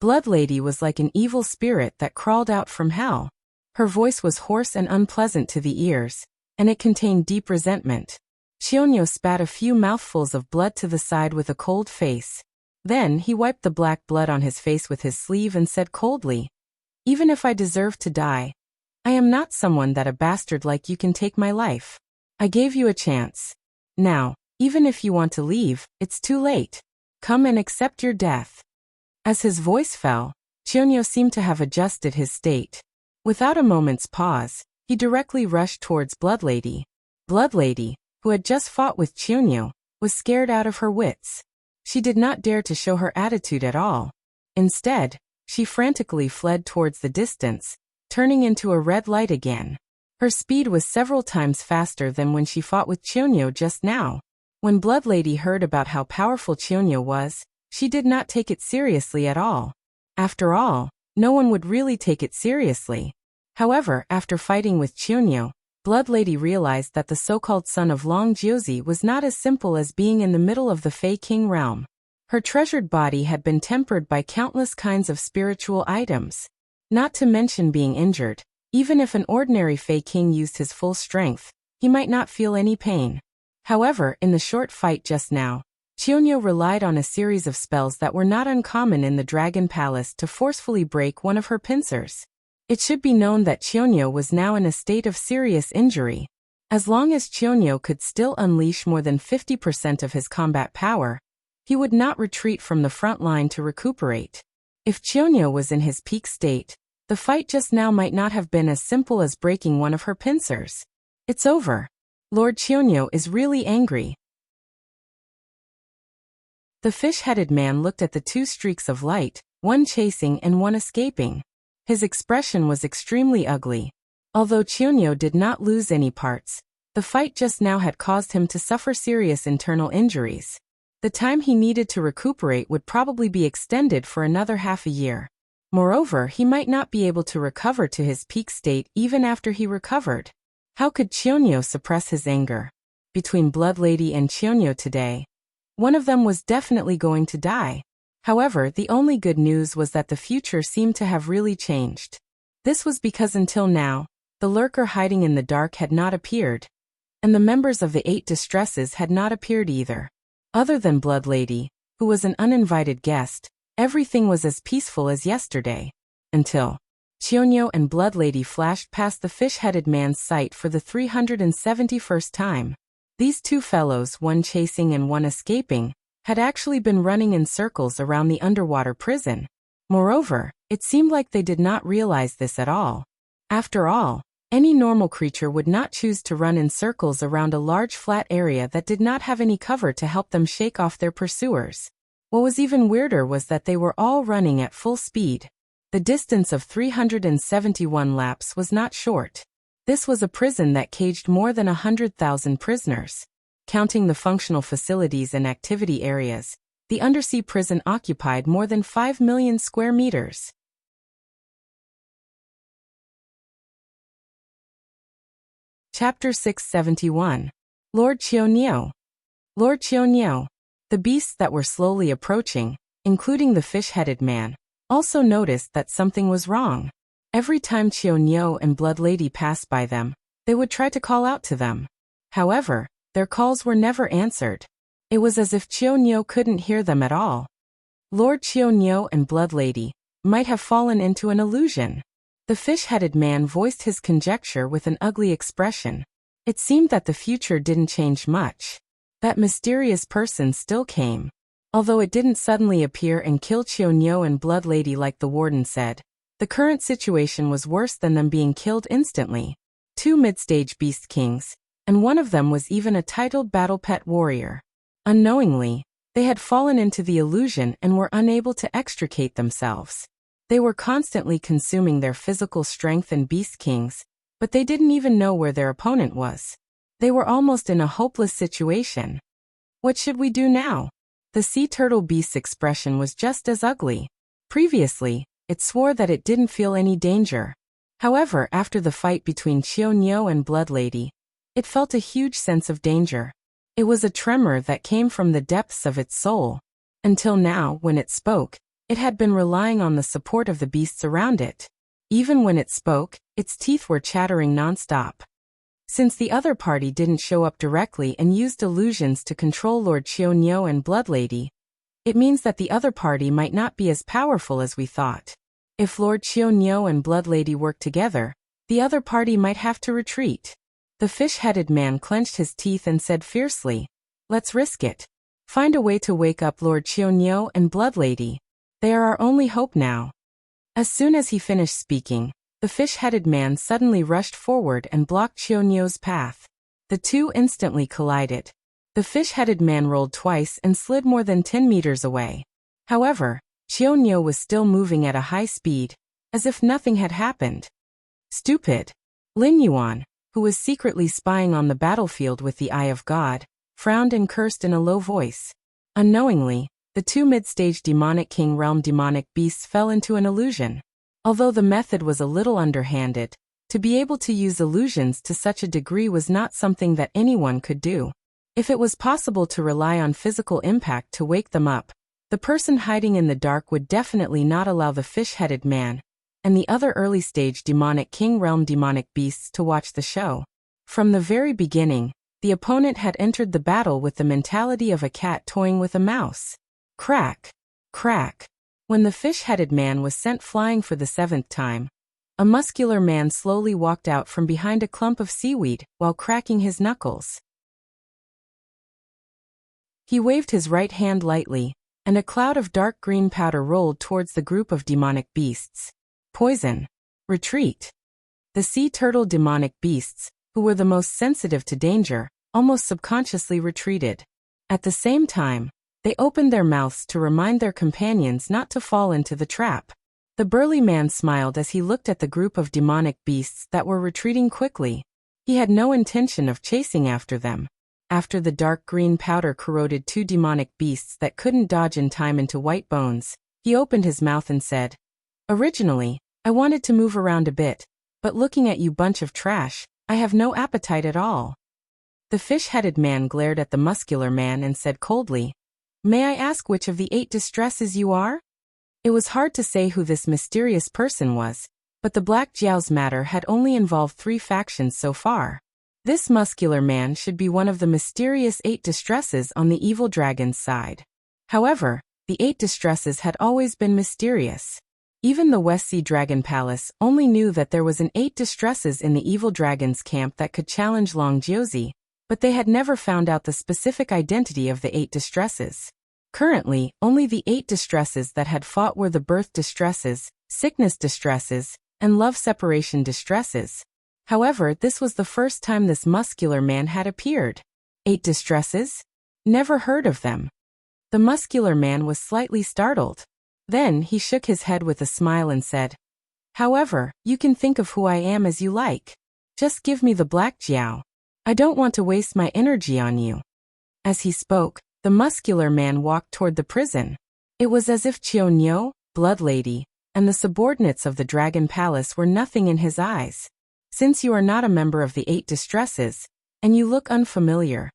Blood Lady was like an evil spirit that crawled out from hell. Her voice was hoarse and unpleasant to the ears, and it contained deep resentment. Xiao Niu spat a few mouthfuls of blood to the side with a cold face. Then he wiped the black blood on his face with his sleeve and said coldly, "Even if I deserve to die, I am not someone that a bastard like you can take my life. I gave you a chance. Now, even if you want to leave, it's too late. Come and accept your death." As his voice fell, Xiao Niu seemed to have adjusted his state. Without a moment's pause, He directly rushed towards Blood Lady. Blood Lady, who had just fought with Chunyo, was scared out of her wits. She did not dare to show her attitude at all. Instead, she frantically fled towards the distance, turning into a red light again. Her speed was several times faster than when she fought with Chunyo just now. When Blood Lady heard about how powerful Chunyo was, she did not take it seriously at all. After all, no one would really take it seriously. However, after fighting with Chunyo, Blood Lady realized that the so-called son of Long Jiuzi was not as simple as being in the middle of the Fey King realm. Her treasured body had been tempered by countless kinds of spiritual items. Not to mention being injured, even if an ordinary Fey King used his full strength, he might not feel any pain. However, in the short fight just now, Chunyo relied on a series of spells that were not uncommon in the Dragon Palace to forcefully break one of her pincers. It should be known that Chunyo was now in a state of serious injury. As long as Chunyo could still unleash more than 50% of his combat power, he would not retreat from the front line to recuperate. If Chunyo was in his peak state, the fight just now might not have been as simple as breaking one of her pincers. It's over. Lord Chunyo is really angry. The fish-headed man looked at the two streaks of light, one chasing and one escaping. His expression was extremely ugly. Although Chunyo did not lose any parts, the fight just now had caused him to suffer serious internal injuries. The time he needed to recuperate would probably be extended for another half a year. Moreover, he might not be able to recover to his peak state even after he recovered. How could Chunyo suppress his anger? Between Blood Lady and Chunyo today, one of them was definitely going to die. However, the only good news was that the future seemed to have really changed. This was because until now, the lurker hiding in the dark had not appeared, and the members of the 8 Distresses had not appeared either. Other than Blood Lady, who was an uninvited guest, everything was as peaceful as yesterday. Until Chunyo and Blood Lady flashed past the fish-headed man's sight for the 371st time. These two fellows, one chasing and one escaping, had actually been running in circles around the underwater prison. Moreover, it seemed like they did not realize this at all. After all, any normal creature would not choose to run in circles around a large flat area that did not have any cover to help them shake off their pursuers. What was even weirder was that they were all running at full speed. The distance of 371 laps was not short. This was a prison that caged more than 100,000 prisoners. Counting the functional facilities and activity areas, the undersea prison occupied more than 5 million square meters. Chapter 671. Lord Chunyo. Lord Chunyo. The beasts that were slowly approaching, including the fish-headed man, also noticed that something was wrong. Every time Chunyo and Blood Lady passed by them, they would try to call out to them. However, their calls were never answered. It was as if Chunyo couldn't hear them at all. Lord Chunyo and Blood Lady might have fallen into an illusion. The fish-headed man voiced his conjecture with an ugly expression. It seemed that the future didn't change much. That mysterious person still came. Although it didn't suddenly appear and kill Chunyo and Blood Lady like the warden said, the current situation was worse than them being killed instantly. 2 mid-stage beast kings, and one of them was even a titled battle pet warrior. Unknowingly, they had fallen into the illusion and were unable to extricate themselves. They were constantly consuming their physical strength and beast kings, but they didn't even know where their opponent was. They were almost in a hopeless situation. What should we do now? The sea turtle beast's expression was just as ugly. Previously, it swore that it didn't feel any danger. However, after the fight between Chunyo and Blood Lady, it felt a huge sense of danger. It was a tremor that came from the depths of its soul. Until now, when it spoke, it had been relying on the support of the beasts around it. Even when it spoke, its teeth were chattering non-stop. Since the other party didn't show up directly and used illusions to control Lord Chunyo and Blood Lady, it means that the other party might not be as powerful as we thought. If Lord Chunyo and Blood Lady work together, the other party might have to retreat. The fish-headed man clenched his teeth and said fiercely, "Let's risk it. Find a way to wake up Lord Chunyo and Blood Lady. They are our only hope now." As soon as he finished speaking, The fish-headed man suddenly rushed forward and blocked Qiunyou's path. The two instantly collided. The fish-headed man rolled twice and slid more than 10 meters away. However, Qiunyou was still moving at a high speed, as if nothing had happened. Stupid! Lin Yuan, who was secretly spying on the battlefield with the eye of God, frowned and cursed in a low voice. Unknowingly, the two mid-stage demonic king realm demonic beasts fell into an illusion. Although the method was a little underhanded, to be able to use illusions to such a degree was not something that anyone could do. If it was possible to rely on physical impact to wake them up, the person hiding in the dark would definitely not allow the fish-headed man and the other early-stage demonic king realm demonic beasts to watch the show. From the very beginning, the opponent had entered the battle with the mentality of a cat toying with a mouse. Crack! Crack! When the fish-headed man was sent flying for the 7th time, a muscular man slowly walked out from behind a clump of seaweed while cracking his knuckles. He waved his right hand lightly, and a cloud of dark green powder rolled towards the group of demonic beasts. Poison! Retreat! The sea turtle demonic beasts, who were the most sensitive to danger, almost subconsciously retreated. At the same time, they opened their mouths to remind their companions not to fall into the trap. The burly man smiled as he looked at the group of demonic beasts that were retreating quickly. He had no intention of chasing after them. After the dark green powder corroded two demonic beasts that couldn't dodge in time into white bones, he opened his mouth and said, "Originally, I wanted to move around a bit, but looking at you bunch of trash, I have no appetite at all." The fish-headed man glared at the muscular man and said coldly, "May I ask which of the 8 distresses you are?" It was hard to say who this mysterious person was, but the Black Jiao's matter had only involved 3 factions so far. This muscular man should be one of the mysterious 8 distresses on the evil dragon's side. However, the 8 distresses had always been mysterious. Even the West Sea Dragon Palace only knew that there was an 8 distresses in the evil dragon's camp that could challenge Long Jiuzi, but they had never found out the specific identity of the 8 distresses. Currently, only the 8 distresses that had fought were the birth distresses, sickness distresses, and love separation distresses. However, this was the first time this muscular man had appeared. 8 distresses? Never heard of them. The muscular man was slightly startled. Then he shook his head with a smile and said, "However, you can think of who I am as you like. Just give me the Black Jiao. I don't want to waste my energy on you." As he spoke, the muscular man walked toward the prison. It was as if Qiunyou, Blood Lady, and the subordinates of the Dragon Palace were nothing in his eyes. "Since you are not a member of the 8 distresses, and you look unfamiliar,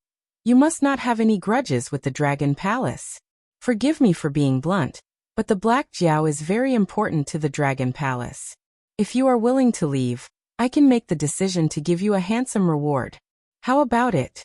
you must not have any grudges with the Dragon Palace. Forgive me for being blunt, but the Black Jiao is very important to the Dragon Palace. If you are willing to leave, I can make the decision to give you a handsome reward. How about it?"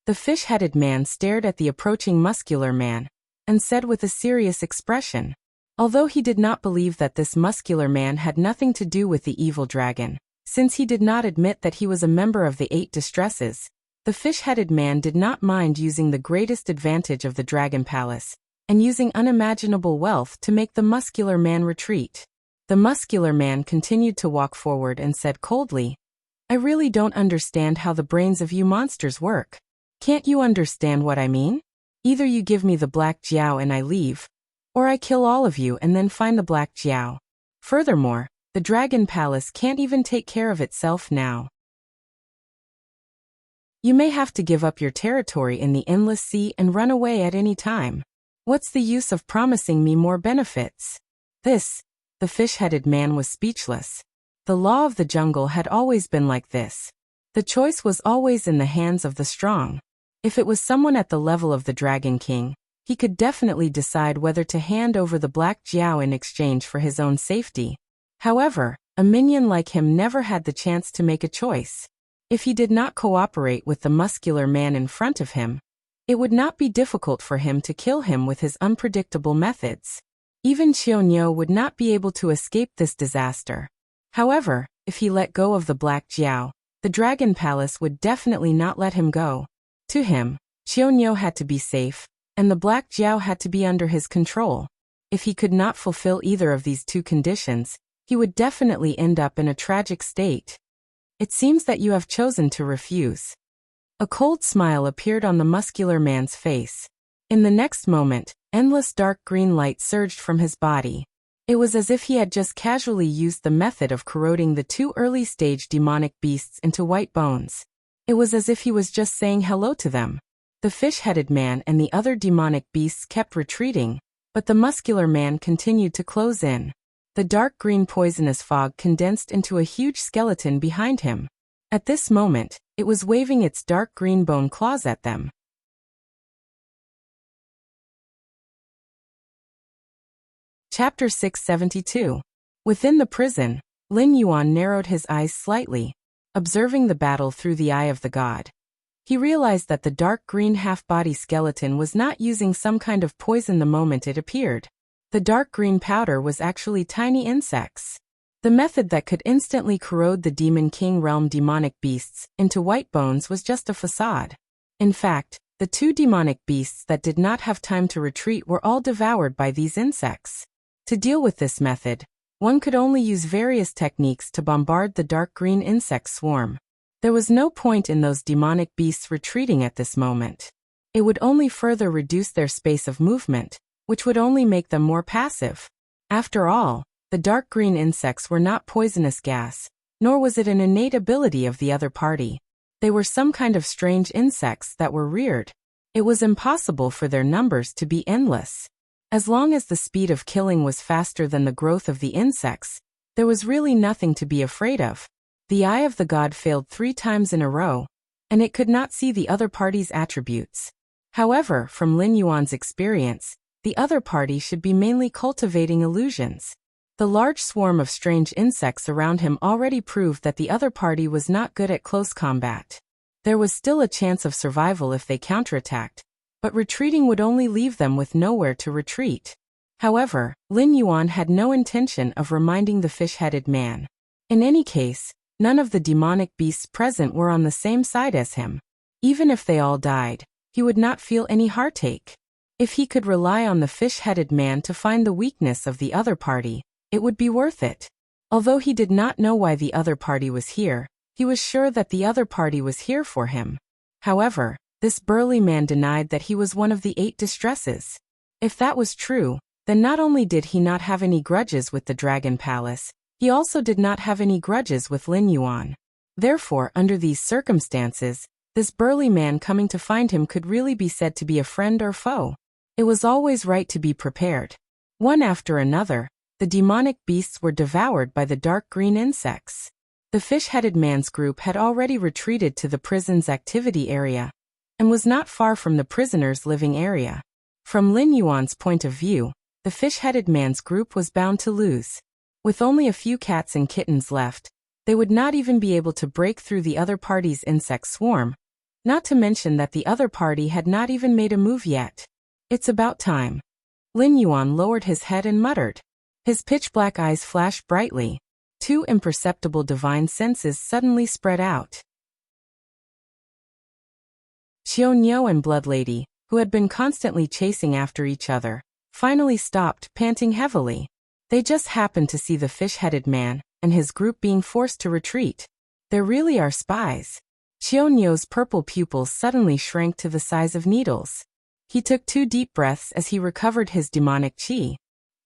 The fish-headed man stared at the approaching muscular man and said with a serious expression. Although he did not believe that this muscular man had nothing to do with the evil dragon, since he did not admit that he was a member of the 8 distresses, the fish-headed man did not mind using the greatest advantage of the Dragon Palace and using unimaginable wealth to make the muscular man retreat. The muscular man continued to walk forward and said coldly, "I really don't understand how the brains of you monsters work. Can't you understand what I mean? Either you give me the Black Jiao and I leave, or I kill all of you and then find the Black Jiao. Furthermore, the Dragon Palace can't even take care of itself now. You may have to give up your territory in the endless sea and run away at any time. What's the use of promising me more benefits?" The fish-headed man was speechless. The law of the jungle had always been like this. The choice was always in the hands of the strong. If it was someone at the level of the Dragon King, he could definitely decide whether to hand over the Black Jiao in exchange for his own safety. However, a minion like him never had the chance to make a choice. If he did not cooperate with the muscular man in front of him, it would not be difficult for him to kill him with his unpredictable methods. Even Qiunyou would not be able to escape this disaster. However, if he let go of the Black Jiao, the Dragon Palace would definitely not let him go. To him, Qiunyou had to be safe, and the Black Jiao had to be under his control. If he could not fulfill either of these 2 conditions, he would definitely end up in a tragic state. It seems that you have chosen to refuse. A cold smile appeared on the muscular man's face. In the next moment, endless dark green light surged from his body. It was as if he had just casually used the method of corroding the two early-stage demonic beasts into white bones. It was as if he was just saying hello to them. The fish-headed man and the other demonic beasts kept retreating, but the muscular man continued to close in. The dark green poisonous fog condensed into a huge skeleton behind him. At this moment, it was waving its dark green bone claws at them. Chapter 672. Within the prison, Lin Yuan narrowed his eyes slightly, observing the battle through the eye of the god. He realized that the dark green half-body skeleton was not using some kind of poison the moment it appeared. The dark green powder was actually tiny insects. The method that could instantly corrode the Demon King realm demonic beasts into white bones was just a facade. In fact, the two demonic beasts that did not have time to retreat were all devoured by these insects. To deal with this method, one could only use various techniques to bombard the dark green insect swarm. There was no point in those demonic beasts retreating at this moment. It would only further reduce their space of movement, which would only make them more passive. After all, the dark green insects were not poisonous gas, nor was it an innate ability of the other party. They were some kind of strange insects that were reared. It was impossible for their numbers to be endless. As long as the speed of killing was faster than the growth of the insects, there was really nothing to be afraid of. The eye of the god failed 3 times in a row, and it could not see the other party's attributes. However, from Lin Yuan's experience, the other party should be mainly cultivating illusions. The large swarm of strange insects around him already proved that the other party was not good at close combat. There was still a chance of survival if they counterattacked, but retreating would only leave them with nowhere to retreat. However, Lin Yuan had no intention of reminding the fish-headed man. In any case, none of the demonic beasts present were on the same side as him. Even if they all died, he would not feel any heartache. If he could rely on the fish-headed man to find the weakness of the other party, it would be worth it. Although he did not know why the other party was here, he was sure that the other party was here for him. However, this burly man denied that he was one of the 8 distresses. If that was true, then not only did he not have any grudges with the Dragon Palace, he also did not have any grudges with Lin Yuan. Therefore, under these circumstances, this burly man coming to find him could really be said to be a friend or foe. It was always right to be prepared. One after another, the demonic beasts were devoured by the dark green insects. The fish-headed man's group had already retreated to the prison's activity area, and was not far from the prisoner's living area. From Lin Yuan's point of view, the fish-headed man's group was bound to lose. With only a few cats and kittens left, they would not even be able to break through the other party's insect swarm, not to mention that the other party had not even made a move yet. It's about time. Lin Yuan lowered his head and muttered. His pitch-black eyes flashed brightly. 2 imperceptible divine senses suddenly spread out. Xiaoniao and Blood Lady, who had been constantly chasing after each other, finally stopped, panting heavily. They just happened to see the fish-headed man and his group being forced to retreat. There really are spies. Xiaoniao's purple pupils suddenly shrank to the size of needles. He took 2 deep breaths as he recovered his demonic chi.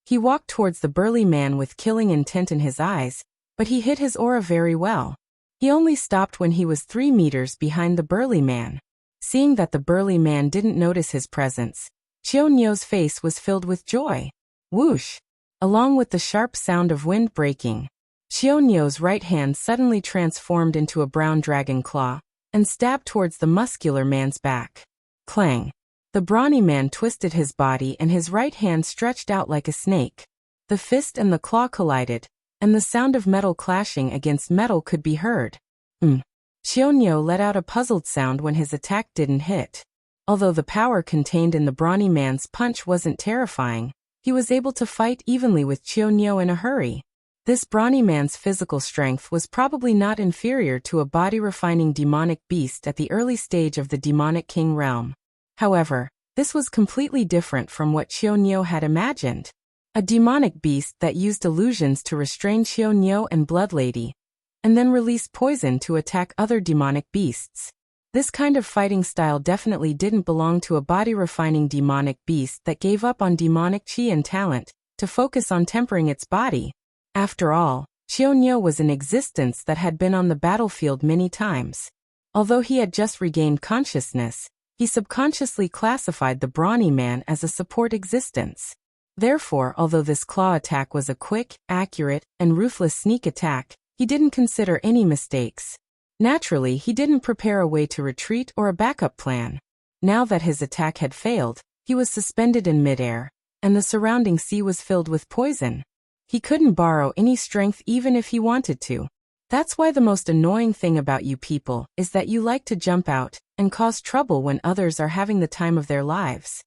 He walked towards the burly man with killing intent in his eyes, but he hid his aura very well. He only stopped when he was 3 meters behind the burly man. Seeing that the burly man didn't notice his presence, Xiaoniao's face was filled with joy. Whoosh! Along with the sharp sound of wind breaking, Xiaoniao's right hand suddenly transformed into a brown dragon claw, and stabbed towards the muscular man's back. Clang! The brawny man twisted his body and his right hand stretched out like a snake. The fist and the claw collided, and the sound of metal clashing against metal could be heard. Xiaoniao let out a puzzled sound when his attack didn't hit. Although the power contained in the brawny man's punch wasn't terrifying, he was able to fight evenly with Xiaoniao in a hurry. This brawny man's physical strength was probably not inferior to a body-refining demonic beast at the early stage of the demonic king realm. However, this was completely different from what Xiaoniao had imagined. a demonic beast that used illusions to restrain Xiao and Blood Lady, and then released poison to attack other demonic beasts. This kind of fighting style definitely didn't belong to a body-refining demonic beast that gave up on demonic qi and talent to focus on tempering its body. After all, Xiao was an existence that had been on the battlefield many times. Although he had just regained consciousness, he subconsciously classified the brawny man as a support existence. Therefore, although this claw attack was a quick, accurate, and ruthless sneak attack, he didn't consider any mistakes. Naturally, he didn't prepare a way to retreat or a backup plan. Now that his attack had failed, he was suspended in midair, and the surrounding sea was filled with poison. He couldn't borrow any strength even if he wanted to. That's why the most annoying thing about you people is that you like to jump out and cause trouble when others are having the time of their lives.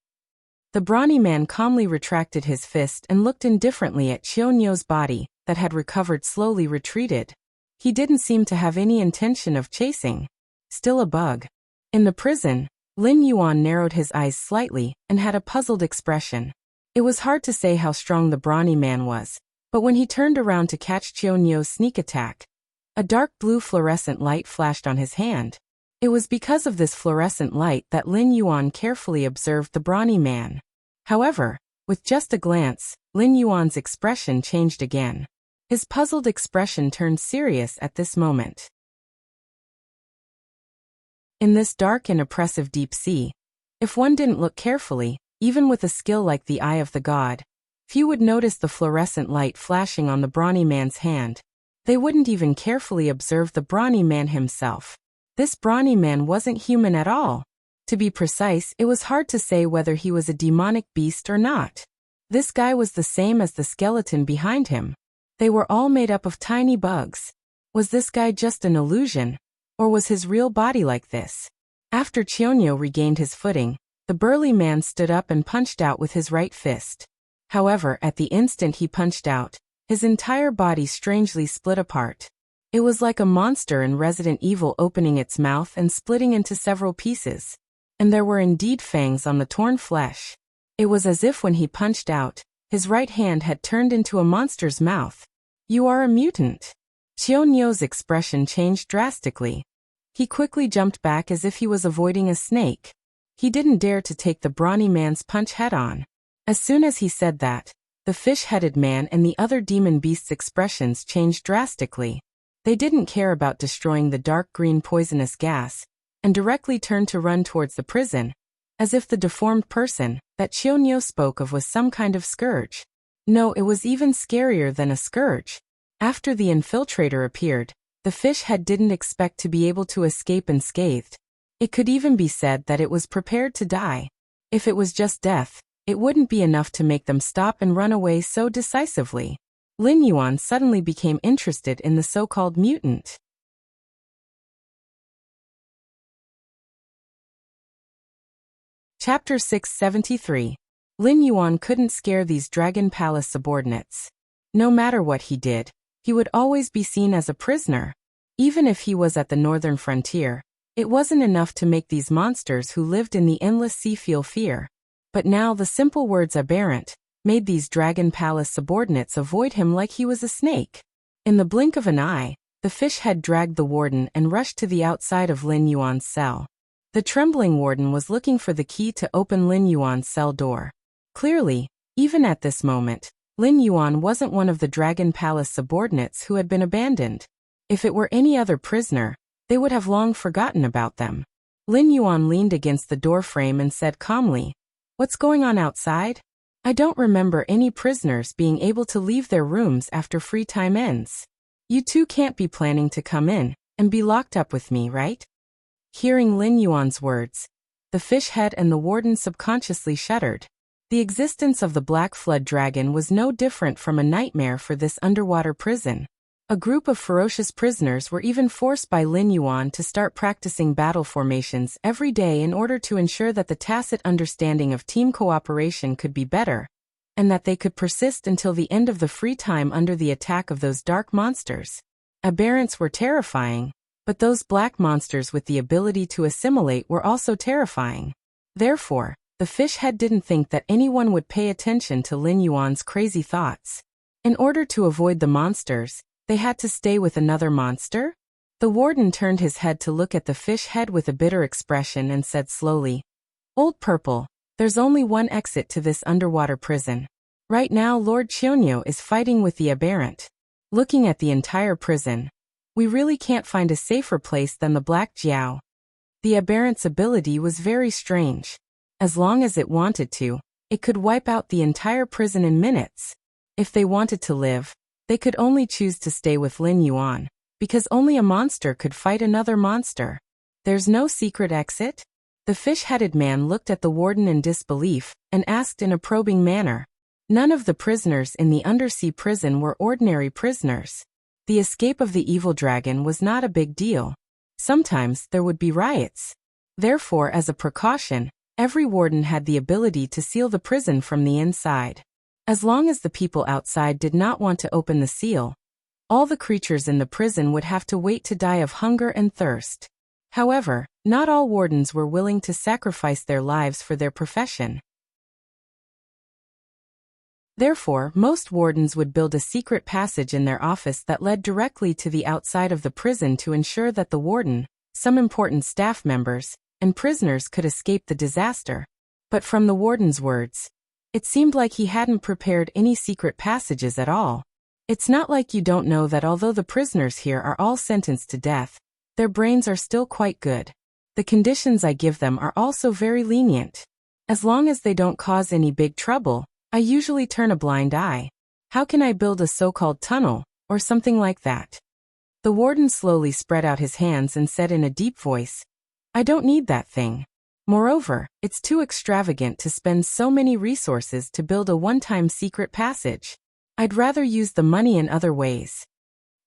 The brawny man calmly retracted his fist and looked indifferently at Xiao's body that had recovered slowly retreated. He didn't seem to have any intention of chasing. Still a bug. In the prison, Lin Yuan narrowed his eyes slightly and had a puzzled expression. It was hard to say how strong the brawny man was, but when he turned around to catch Xiao's sneak attack, a dark blue fluorescent light flashed on his hand. It was because of this fluorescent light that Lin Yuan carefully observed the brawny man. However, with just a glance, Lin Yuan's expression changed again. His puzzled expression turned serious at this moment. In this dark and oppressive deep sea, if one didn't look carefully, even with a skill like the Eye of the God, few would notice the fluorescent light flashing on the brawny man's hand. They wouldn't even carefully observe the brawny man himself. This brawny man wasn't human at all. To be precise, it was hard to say whether he was a demonic beast or not. This guy was the same as the skeleton behind him. They were all made up of tiny bugs. Was this guy just an illusion? Or was his real body like this? After Qianyo regained his footing, the burly man stood up and punched out with his right fist. However, at the instant he punched out, his entire body strangely split apart. It was like a monster in Resident Evil opening its mouth and splitting into several pieces. And there were indeed fangs on the torn flesh. It was as if when he punched out, his right hand had turned into a monster's mouth. You are a mutant. Qianyo's expression changed drastically. He quickly jumped back as if he was avoiding a snake. He didn't dare to take the brawny man's punch head-on. As soon as he said that, the fish-headed man and the other demon beast's expressions changed drastically. They didn't care about destroying the dark green poisonous gas, and directly turned to run towards the prison, as if the deformed person that Qianyo spoke of was some kind of scourge. No, it was even scarier than a scourge. After the infiltrator appeared, the fish head didn't expect to be able to escape unscathed. It could even be said that it was prepared to die. If it was just death, it wouldn't be enough to make them stop and run away so decisively. Lin Yuan suddenly became interested in the so-called mutant. Chapter 673. Lin Yuan couldn't scare these Dragon Palace subordinates. No matter what he did, he would always be seen as a prisoner. Even if he was at the northern frontier, it wasn't enough to make these monsters who lived in the endless sea feel fear. But now the simple words aberrant made these Dragon Palace subordinates avoid him like he was a snake. In the blink of an eye, the fish head dragged the warden and rushed to the outside of Lin Yuan's cell. The trembling warden was looking for the key to open Lin Yuan's cell door. Clearly, even at this moment, Lin Yuan wasn't one of the Dragon Palace subordinates who had been abandoned. If it were any other prisoner, they would have long forgotten about them. Lin Yuan leaned against the door frame and said calmly, "What's going on outside? I don't remember any prisoners being able to leave their rooms after free time ends. You two can't be planning to come in and be locked up with me, right?" Hearing Lin Yuan's words, the fish head and the warden subconsciously shuddered. The existence of the Black Flood Dragon was no different from a nightmare for this underwater prison. A group of ferocious prisoners were even forced by Lin Yuan to start practicing battle formations every day in order to ensure that the tacit understanding of team cooperation could be better, and that they could persist until the end of the free time under the attack of those dark monsters. Aberrants were terrifying, but those black monsters with the ability to assimilate were also terrifying. Therefore, the fish head didn't think that anyone would pay attention to Lin Yuan's crazy thoughts. In order to avoid the monsters, they had to stay with another monster? The warden turned his head to look at the fish head with a bitter expression and said slowly, "Old Purple, there's only one exit to this underwater prison. Right now Lord Chionyo is fighting with the aberrant. Looking at the entire prison, we really can't find a safer place than the Black Jiao." The aberrant's ability was very strange. As long as it wanted to, it could wipe out the entire prison in minutes. If they wanted to live, they could only choose to stay with Lin Yuan, because only a monster could fight another monster. There's no secret exit? The fish-headed man looked at the warden in disbelief and asked in a probing manner. None of the prisoners in the undersea prison were ordinary prisoners. The escape of the evil dragon was not a big deal. Sometimes there would be riots. Therefore, as a precaution, every warden had the ability to seal the prison from the inside. As long as the people outside did not want to open the seal, all the creatures in the prison would have to wait to die of hunger and thirst. However, not all wardens were willing to sacrifice their lives for their profession. Therefore, most wardens would build a secret passage in their office that led directly to the outside of the prison to ensure that the warden, some important staff members, and prisoners could escape the disaster. But from the warden's words, it seemed like he hadn't prepared any secret passages at all. It's not like you don't know that although the prisoners here are all sentenced to death, their brains are still quite good. The conditions I give them are also very lenient. As long as they don't cause any big trouble, I usually turn a blind eye. How can I build a so-called tunnel, or something like that? The warden slowly spread out his hands and said in a deep voice, "I don't need that thing. Moreover, it's too extravagant to spend so many resources to build a one-time secret passage. I'd rather use the money in other ways."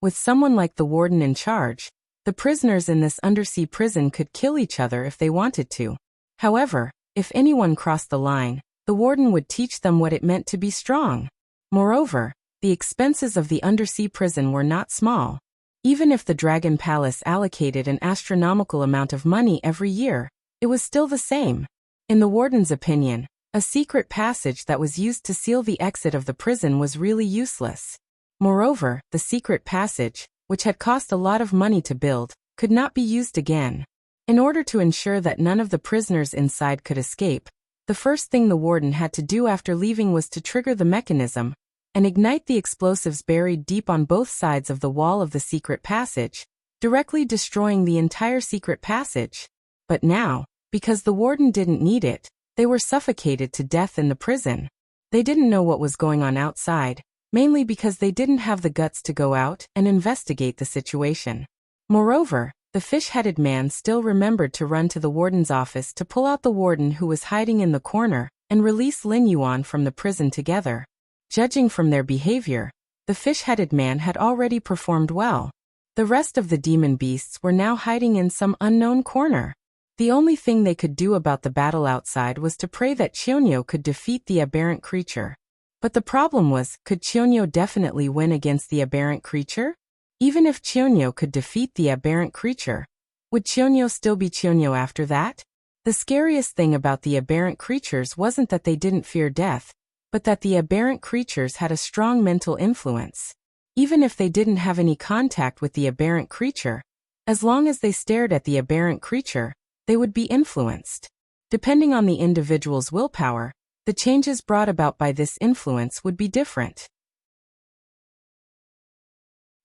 With someone like the warden in charge, the prisoners in this undersea prison could kill each other if they wanted to. However, if anyone crossed the line, the warden would teach them what it meant to be strong. Moreover, the expenses of the undersea prison were not small. Even if the Dragon Palace allocated an astronomical amount of money every year, it was still the same. In the warden's opinion, a secret passage that was used to seal the exit of the prison was really useless. Moreover, the secret passage, which had cost a lot of money to build, could not be used again. In order to ensure that none of the prisoners inside could escape, the first thing the warden had to do after leaving was to trigger the mechanism and ignite the explosives buried deep on both sides of the wall of the secret passage, directly destroying the entire secret passage. But now, because the warden didn't need it, they were suffocated to death in the prison. They didn't know what was going on outside, mainly because they didn't have the guts to go out and investigate the situation. Moreover, the fish-headed man still remembered to run to the warden's office to pull out the warden who was hiding in the corner and release Lin Yuan from the prison together. Judging from their behavior, the fish-headed man had already performed well. The rest of the demon beasts were now hiding in some unknown corner. The only thing they could do about the battle outside was to pray that Chionyo could defeat the aberrant creature. But the problem was, could Chionyo definitely win against the aberrant creature? Even if Chionyo could defeat the aberrant creature, would Chionyo still be Chionyo after that? The scariest thing about the aberrant creatures wasn't that they didn't fear death, but that the aberrant creatures had a strong mental influence. Even if they didn't have any contact with the aberrant creature, as long as they stared at the aberrant creature, they would be influenced. Depending on the individual's willpower, the changes brought about by this influence would be different.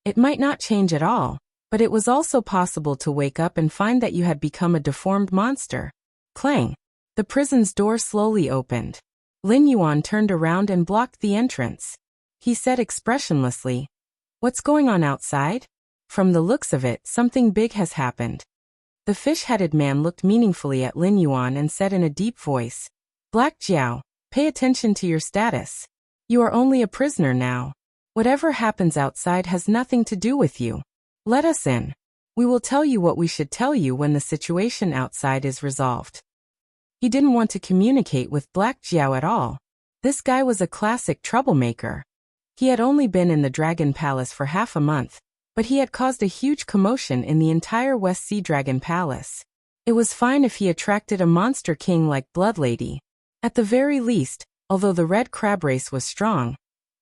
It might not change at all, but it was also possible to wake up and find that you had become a deformed monster. Clang! The prison's door slowly opened. Lin Yuan turned around and blocked the entrance. He said expressionlessly, "What's going on outside? From the looks of it, something big has happened." The fish-headed man looked meaningfully at Lin Yuan and said in a deep voice, "Black Jiao, pay attention to your status. You are only a prisoner now. Whatever happens outside has nothing to do with you. Let us in. We will tell you what we should tell you when the situation outside is resolved." He didn't want to communicate with Black Jiao at all. This guy was a classic troublemaker. He had only been in the Dragon Palace for half a month, but he had caused a huge commotion in the entire West Sea Dragon Palace. It was fine if he attracted a monster king like Blood Lady, At the very least, although the red crab race was strong,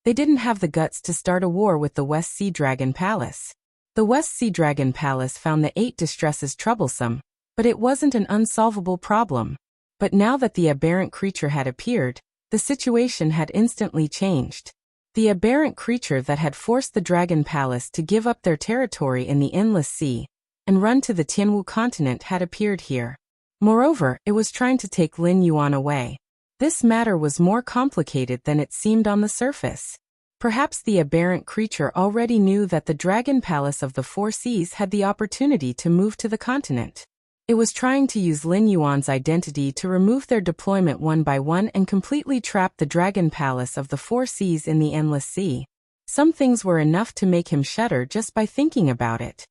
they didn't have the guts to start a war with the West Sea Dragon Palace. The West Sea Dragon Palace found the 8 distresses troublesome, but it wasn't an unsolvable problem. But now that the aberrant creature had appeared, the situation had instantly changed. The aberrant creature that had forced the Dragon Palace to give up their territory in the Endless Sea and run to the Tianwu continent had appeared here. Moreover, it was trying to take Lin Yuan away. This matter was more complicated than it seemed on the surface. Perhaps the aberrant creature already knew that the Dragon Palace of the Four Seas had the opportunity to move to the continent. It was trying to use Lin Yuan's identity to remove their deployment one by one and completely trap the Dragon Palace of the Four Seas in the Endless Sea. Some things were enough to make him shudder just by thinking about it.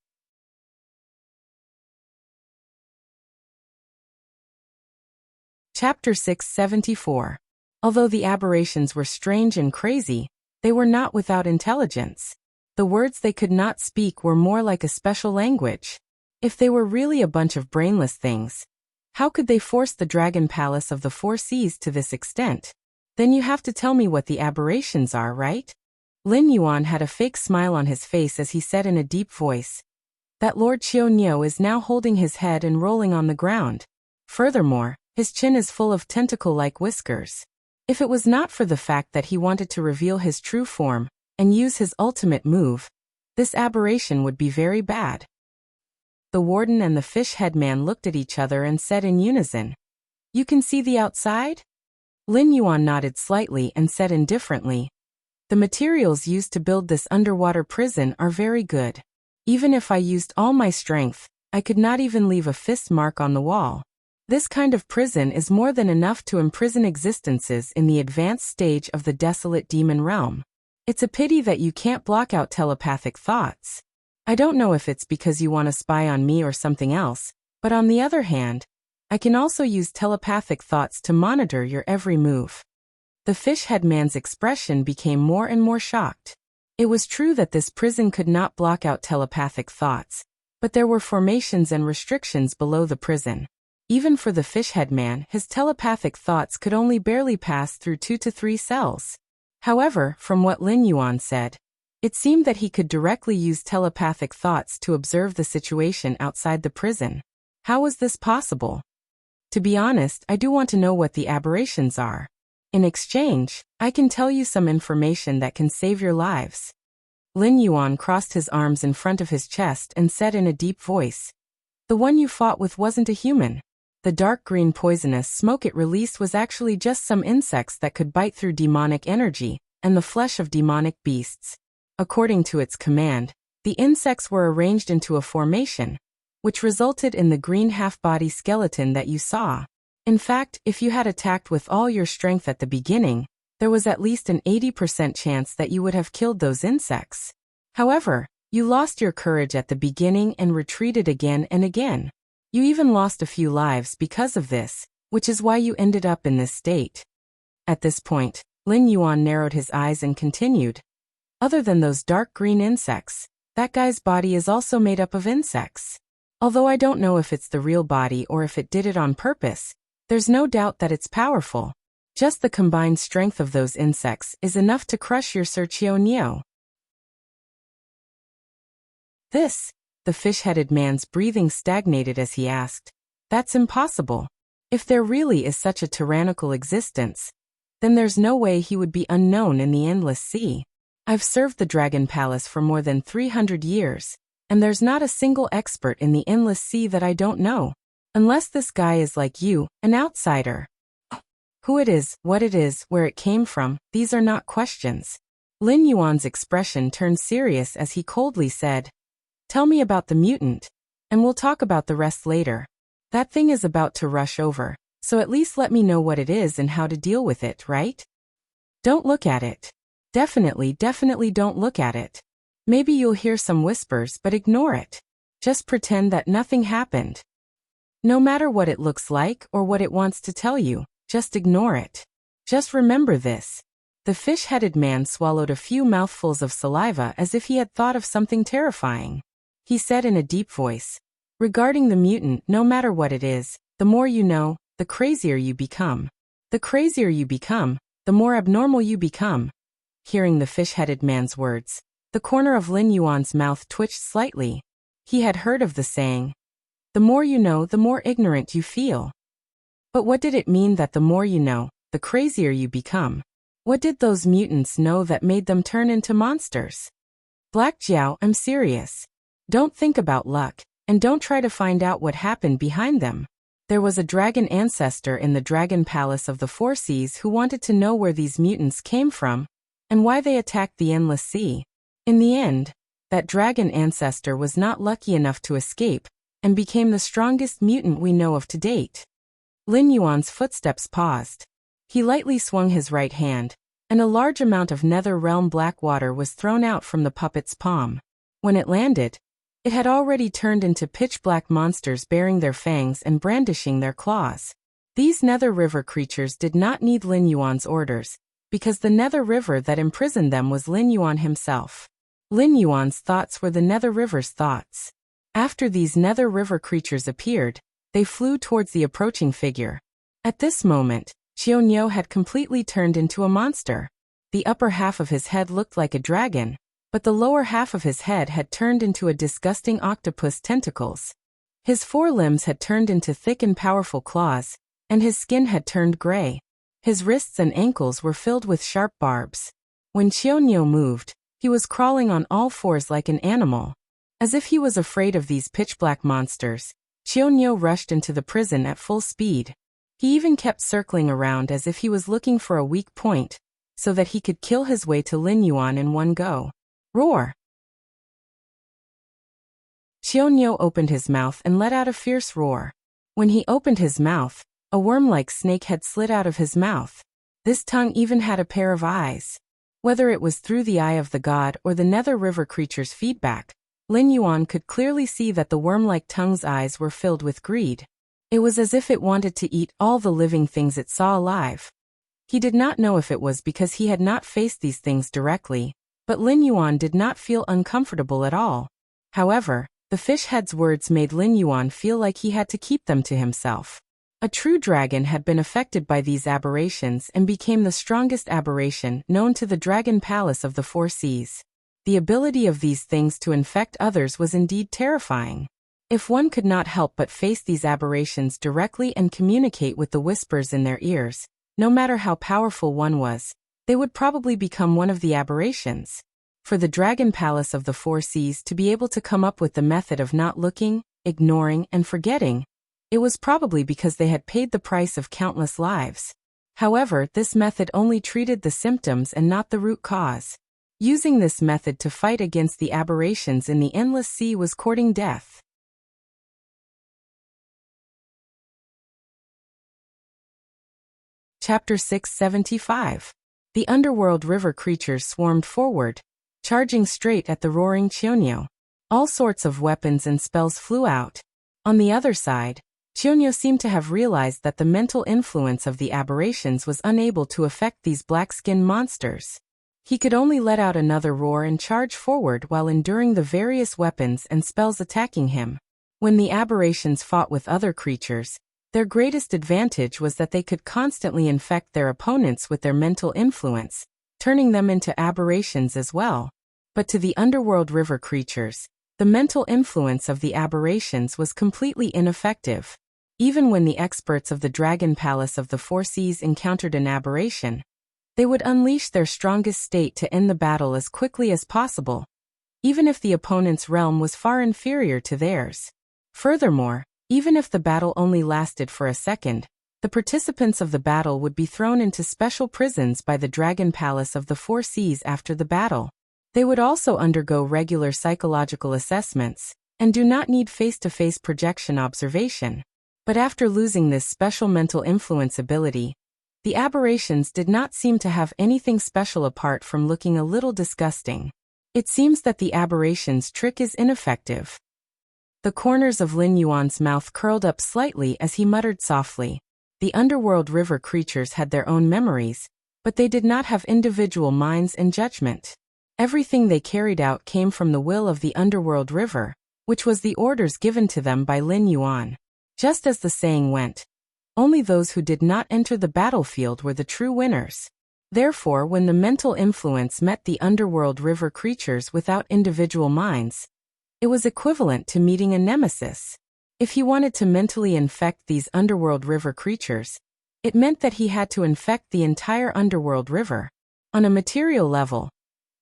Chapter 674. Although the aberrations were strange and crazy, they were not without intelligence. The words they could not speak were more like a special language. If they were really a bunch of brainless things, how could they force the Dragon Palace of the Four Seas to this extent? Then you have to tell me what the aberrations are, right? Lin Yuan had a fake smile on his face as he said in a deep voice that Lord Qiu is now holding his head and rolling on the ground. Furthermore, his chin is full of tentacle-like whiskers. If it was not for the fact that he wanted to reveal his true form and use his ultimate move, this aberration would be very bad. The warden and the fish-head man looked at each other and said in unison, "You can see the outside?" Lin Yuan nodded slightly and said indifferently, "The materials used to build this underwater prison are very good. Even if I used all my strength, I could not even leave a fist mark on the wall. This kind of prison is more than enough to imprison existences in the advanced stage of the desolate demon realm. It's a pity that you can't block out telepathic thoughts. I don't know if it's because you want to spy on me or something else, but on the other hand, I can also use telepathic thoughts to monitor your every move." The fish-head man's expression became more and more shocked. It was true that this prison could not block out telepathic thoughts, but there were formations and restrictions below the prison. Even for the fish-head man, his telepathic thoughts could only barely pass through 2 to 3 cells. However, from what Lin Yuan said, it seemed that he could directly use telepathic thoughts to observe the situation outside the prison. How was this possible? To be honest, I do want to know what the aberrations are. In exchange, I can tell you some information that can save your lives. Lin Yuan crossed his arms in front of his chest and said in a deep voice, "The one you fought with wasn't a human. The dark green poisonous smoke it released was actually just some insects that could bite through demonic energy and the flesh of demonic beasts. According to its command, the insects were arranged into a formation, which resulted in the green half-body skeleton that you saw. In fact, if you had attacked with all your strength at the beginning, there was at least an 80% chance that you would have killed those insects. However, you lost your courage at the beginning and retreated again and again. You even lost a few lives because of this, which is why you ended up in this state." At this point, Lin Yuan narrowed his eyes and continued, "Other than those dark green insects, that guy's body is also made up of insects. Although I don't know if it's the real body or if it did it on purpose, there's no doubt that it's powerful. Just the combined strength of those insects is enough to crush your Sir Qiu. This." The fish-headed man's breathing stagnated as he asked, "That's impossible. If there really is such a tyrannical existence, then there's no way he would be unknown in the Endless Sea. I've served the Dragon Palace for more than 300 years, and there's not a single expert in the Endless Sea that I don't know. Unless this guy is like you, an outsider. Who it is, what it is, where it came from, these are not questions." Lin Yuan's expression turned serious as he coldly said, "Tell me about the mutant, and we'll talk about the rest later. That thing is about to rush over, so at least let me know what it is and how to deal with it, right? Don't look at it. Definitely don't look at it. Maybe you'll hear some whispers, but ignore it. Just pretend that nothing happened. No matter what it looks like or what it wants to tell you, just ignore it. Just remember this." The fish-headed man swallowed a few mouthfuls of saliva as if he had thought of something terrifying. He said in a deep voice, "Regarding the mutant, no matter what it is, the more you know, the crazier you become. The crazier you become, the more abnormal you become. Hearing the fish-headed man's words, the corner of Lin Yuan's mouth twitched slightly. He had heard of the saying, "The more you know, the more ignorant you feel." But what did it mean that the more you know, the crazier you become? What did those mutants know that made them turn into monsters? Black Jiao, I'm serious. Don't think about luck, and don't try to find out what happened behind them. There was a dragon ancestor in the Dragon Palace of the Four Seas who wanted to know where these mutants came from, and why they attacked the Endless Sea. In the end, that dragon ancestor was not lucky enough to escape, and became the strongest mutant we know of to date. Lin Yuan's footsteps paused. He lightly swung his right hand, and a large amount of Nether Realm black water was thrown out from the puppet's palm. When it landed, it had already turned into pitch-black monsters baring their fangs and brandishing their claws. These Nether River creatures did not need Lin Yuan's orders, because the Nether River that imprisoned them was Lin Yuan himself. Lin Yuan's thoughts were the Nether River's thoughts. After these Nether River creatures appeared, they flew towards the approaching figure. At this moment, Qiao had completely turned into a monster. The upper half of his head looked like a dragon, but the lower half of his head had turned into a disgusting octopus tentacles. His forelimbs had turned into thick and powerful claws, and his skin had turned gray. His wrists and ankles were filled with sharp barbs. When Qiao moved, he was crawling on all fours like an animal. As if he was afraid of these pitch-black monsters, Qiao rushed into the prison at full speed. He even kept circling around as if he was looking for a weak point, so that he could kill his way to Lin Yuan in one go. Roar! Qiao opened his mouth and let out a fierce roar. When he opened his mouth, a worm-like snake had slid out of his mouth. This tongue even had a pair of eyes. Whether it was through the eye of the god or the Nether River creature's feedback, Lin Yuan could clearly see that the worm-like tongue's eyes were filled with greed. It was as if it wanted to eat all the living things it saw alive. He did not know if it was because he had not faced these things directly, but Lin Yuan did not feel uncomfortable at all. However, the fish head's words made Lin Yuan feel like he had to keep them to himself. A true dragon had been affected by these aberrations and became the strongest aberration known to the Dragon Palace of the Four Seas. The ability of these things to infect others was indeed terrifying. If one could not help but face these aberrations directly and communicate with the whispers in their ears, no matter how powerful one was, they would probably become one of the aberrations. For the Dragon Palace of the Four Seas to be able to come up with the method of not looking, ignoring, and forgetting, it was probably because they had paid the price of countless lives. However, this method only treated the symptoms and not the root cause. Using this method to fight against the aberrations in the Endless Sea was courting death. Chapter 675. The underworld river creatures swarmed forward, charging straight at the roaring Qiao. All sorts of weapons and spells flew out. On the other side, Qiao seemed to have realized that the mental influence of the aberrations was unable to affect these black-skinned monsters. He could only let out another roar and charge forward while enduring the various weapons and spells attacking him. When the aberrations fought with other creatures, their greatest advantage was that they could constantly infect their opponents with their mental influence, turning them into aberrations as well. But to the underworld river creatures, the mental influence of the aberrations was completely ineffective. Even when the experts of the Dragon Palace of the Four Seas encountered an aberration, they would unleash their strongest state to end the battle as quickly as possible, even if the opponent's realm was far inferior to theirs. Furthermore, even if the battle only lasted for a second, the participants of the battle would be thrown into special prisons by the Dragon Palace of the Four Seas after the battle. They would also undergo regular psychological assessments, and do not need face-to-face projection observation. But after losing this special mental influence ability, the aberrations did not seem to have anything special apart from looking a little disgusting. It seems that the aberration's trick is ineffective. The corners of Lin Yuan's mouth curled up slightly as he muttered softly. The underworld river creatures had their own memories, but they did not have individual minds and judgment. Everything they carried out came from the will of the underworld river, which was the orders given to them by Lin Yuan. Just as the saying went, Only those who did not enter the battlefield were the true winners. Therefore, when the mental influence met the underworld river creatures without individual minds, it was equivalent to meeting a nemesis. If he wanted to mentally infect these underworld river creatures, it meant that he had to infect the entire underworld river. On a material level,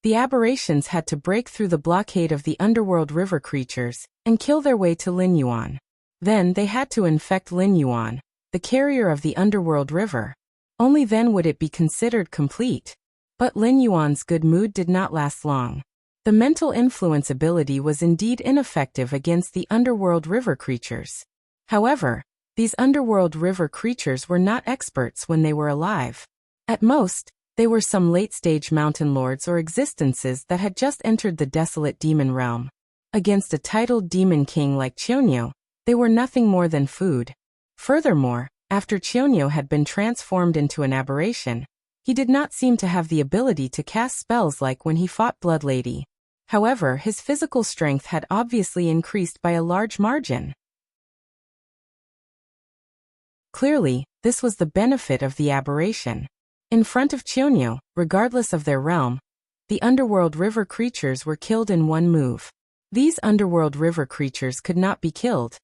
the aberrations had to break through the blockade of the underworld river creatures and kill their way to Lin Yuan. Then they had to infect Lin Yuan, the carrier of the underworld river. Only then would it be considered complete. But Lin Yuan's good mood did not last long. The mental influence ability was indeed ineffective against the underworld river creatures. However, these underworld river creatures were not experts when they were alive. At most, they were some late-stage mountain lords or existences that had just entered the desolate demon realm. Against a titled demon king like Chionyo, they were nothing more than food. Furthermore, after Chionyo had been transformed into an aberration, he did not seem to have the ability to cast spells like when he fought Blood Lady. However, his physical strength had obviously increased by a large margin. Clearly, this was the benefit of the aberration. In front of Chionyo, regardless of their realm, the underworld river creatures were killed in one move. These underworld river creatures could not be killed,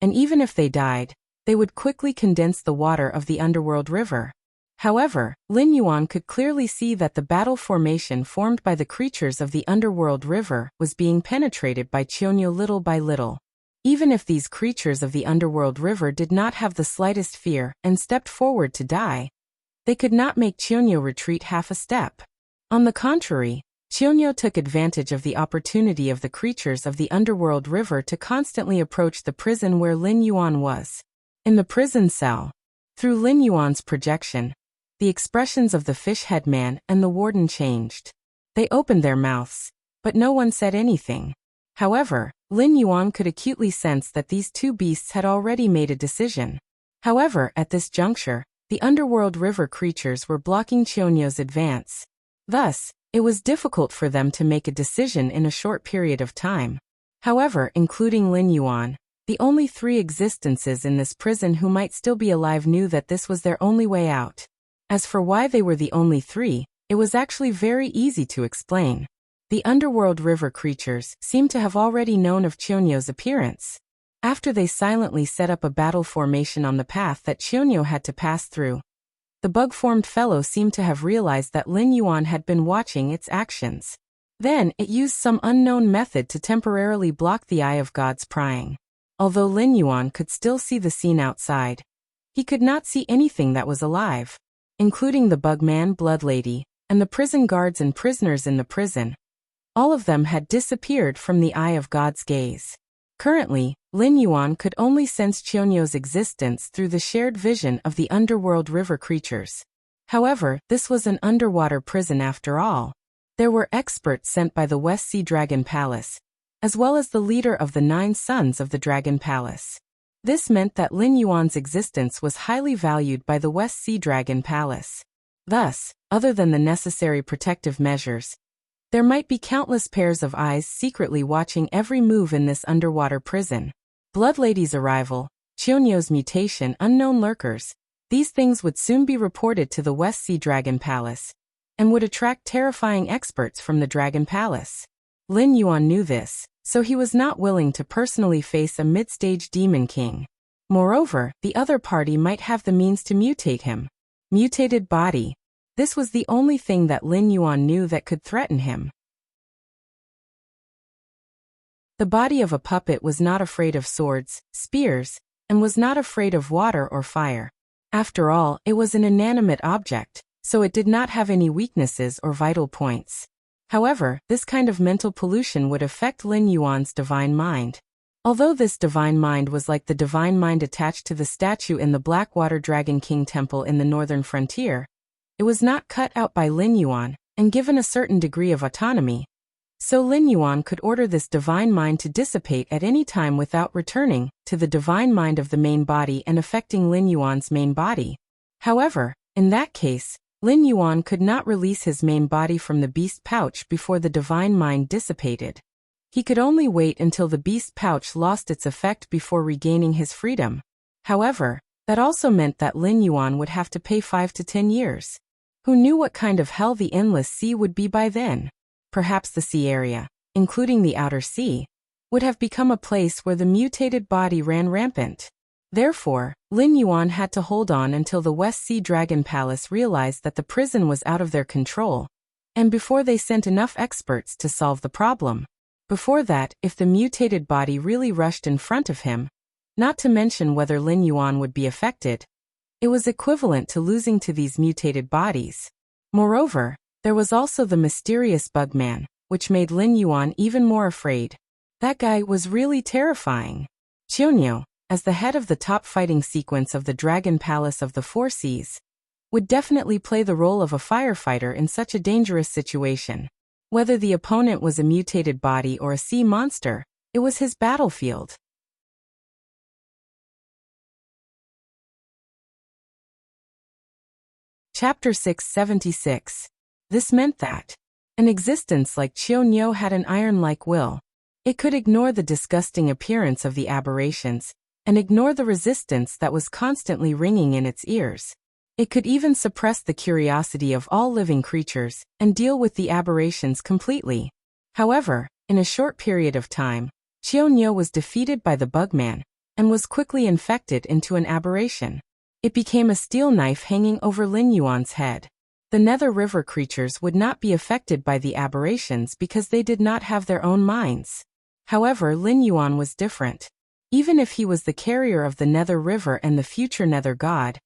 and even if they died, they would quickly condense the water of the underworld river. However, Lin Yuan could clearly see that the battle formation formed by the creatures of the underworld river was being penetrated by Chionyo little by little. Even if these creatures of the underworld river did not have the slightest fear and stepped forward to die, they could not make Chionyo retreat half a step. On the contrary, Chionyo took advantage of the opportunity of the creatures of the underworld river to constantly approach the prison where Lin Yuan was. In the prison cell, through Lin Yuan's projection, the expressions of the fish-head man and the warden changed. They opened their mouths, but no one said anything. However, Lin Yuan could acutely sense that these two beasts had already made a decision. However, at this juncture, the underworld river creatures were blocking Chionyo's advance. Thus, it was difficult for them to make a decision in a short period of time. However, including Lin Yuan, the only three existences in this prison who might still be alive knew that this was their only way out. As for why they were the only three, it was actually very easy to explain. The underworld river creatures seemed to have already known of Chionyo's appearance. After they silently set up a battle formation on the path that Chionyo had to pass through, the bug-formed fellow seemed to have realized that Lin Yuan had been watching its actions. Then, it used some unknown method to temporarily block the eye of God's prying. Although Lin Yuan could still see the scene outside, he could not see anything that was alive, including the bugman Blood Lady, and the prison guards and prisoners in the prison. All of them had disappeared from the eye of God's gaze. Currently, Lin Yuan could only sense Chionyo's existence through the shared vision of the underworld river creatures. However, this was an underwater prison after all. There were experts sent by the West Sea Dragon Palace, as well as the leader of the 9 sons of the Dragon Palace. This meant that Lin Yuan's existence was highly valued by the West Sea Dragon Palace. Thus, other than the necessary protective measures, there might be countless pairs of eyes secretly watching every move in this underwater prison. Blood Lady's arrival, Chionyo's mutation, unknown lurkers, these things would soon be reported to the West Sea Dragon Palace, and would attract terrifying experts from the Dragon Palace. Lin Yuan knew this, so he was not willing to personally face a mid-stage demon king. Moreover, the other party might have the means to mutate him. Mutated body. This was the only thing that Lin Yuan knew that could threaten him. The body of a puppet was not afraid of swords, spears, and was not afraid of water or fire. After all, it was an inanimate object, so it did not have any weaknesses or vital points. However, this kind of mental pollution would affect Lin Yuan's divine mind. Although this divine mind was like the divine mind attached to the statue in the Blackwater Dragon King Temple in the northern frontier, it was not cut out by Lin Yuan and given a certain degree of autonomy. So Lin Yuan could order this divine mind to dissipate at any time without returning to the divine mind of the main body and affecting Lin Yuan's main body. However, in that case, Lin Yuan could not release his main body from the beast pouch before the divine mind dissipated. He could only wait until the beast pouch lost its effect before regaining his freedom. However, That also meant that Lin Yuan would have to pay 5 to 10 years. Who knew what kind of hell the endless sea would be by then? Perhaps the sea area, including the outer sea, would have become a place where the mutated body ran rampant. Therefore, Lin Yuan had to hold on until the West Sea Dragon Palace realized that the prison was out of their control, and before they sent enough experts to solve the problem. Before that, if the mutated body really rushed in front of him, not to mention whether Lin Yuan would be affected, it was equivalent to losing to these mutated bodies. Moreover, there was also the mysterious Bugman, which made Lin Yuan even more afraid. That guy was really terrifying. Qiunyou, as the head of the top fighting sequence of the Dragon Palace of the Four Seas, would definitely play the role of a firefighter in such a dangerous situation. Whether the opponent was a mutated body or a sea monster, it was his battlefield. Chapter 676. This meant that an existence like Qiunyou had an iron-like will. It could ignore the disgusting appearance of the aberrations, and ignore the resistance that was constantly ringing in its ears. It could even suppress the curiosity of all living creatures, and deal with the aberrations completely. However, in a short period of time, Qiunyou was defeated by the Bugman, and was quickly infected into an aberration. It became a steel knife hanging over Lin Yuan's head. The Nether River creatures would not be affected by the aberrations because they did not have their own minds. However, Lin Yuan was different. Even if he was the carrier of the Nether River and the future Nether God,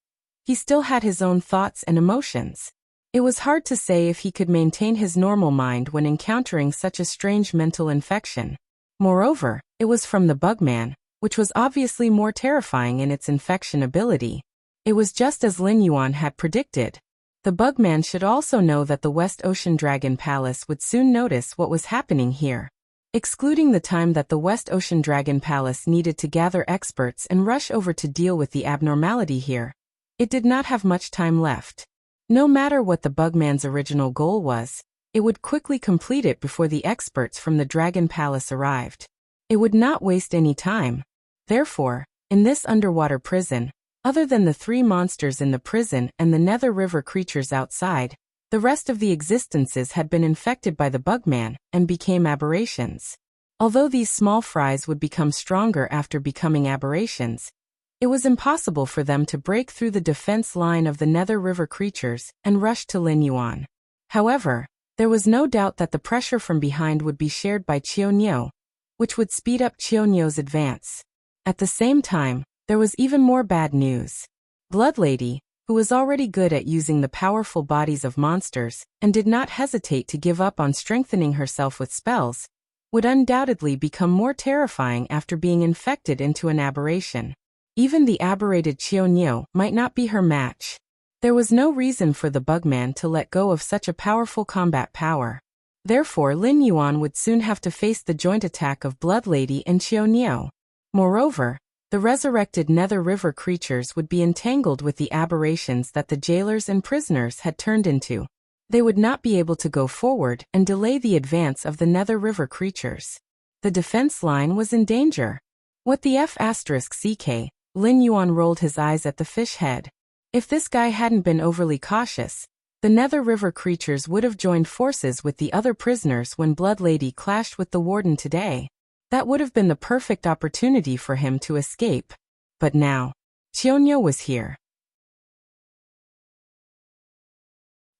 he still had his own thoughts and emotions. It was hard to say if he could maintain his normal mind when encountering such a strange mental infection. Moreover, it was from the Bugman, which was obviously more terrifying in its infection ability. It was just as Lin Yuan had predicted. The Bugman should also know that the West Ocean Dragon Palace would soon notice what was happening here. Excluding the time that the West Ocean Dragon Palace needed to gather experts and rush over to deal with the abnormality here, it did not have much time left. No matter what the Bugman's original goal was, it would quickly complete it before the experts from the Dragon Palace arrived. It would not waste any time. Therefore, in this underwater prison, other than the 3 monsters in the prison and the Nether River creatures outside, the rest of the existences had been infected by the Bugman and became aberrations. Although these small fries would become stronger after becoming aberrations, it was impossible for them to break through the defense line of the Nether River creatures and rush to Lin Yuan. However, there was no doubt that the pressure from behind would be shared by Qiunyou, which would speed up Qiunyou's advance. At the same time, there was even more bad news. Blood Lady, who was already good at using the powerful bodies of monsters and did not hesitate to give up on strengthening herself with spells, would undoubtedly become more terrifying after being infected into an aberration. Even the aberrated Qiunyou might not be her match. There was no reason for the Bugman to let go of such a powerful combat power. Therefore, Lin Yuan would soon have to face the joint attack of Blood Lady and Qiunyou. Moreover, the resurrected Nether River creatures would be entangled with the aberrations that the jailers and prisoners had turned into. They would not be able to go forward and delay the advance of the Nether River creatures. The defense line was in danger. What the F***CK? Lin Yuan rolled his eyes at the fish head. If this guy hadn't been overly cautious, the Nether River creatures would have joined forces with the other prisoners when Blood Lady clashed with the warden today. That would have been the perfect opportunity for him to escape. But now, Qiunyou was here.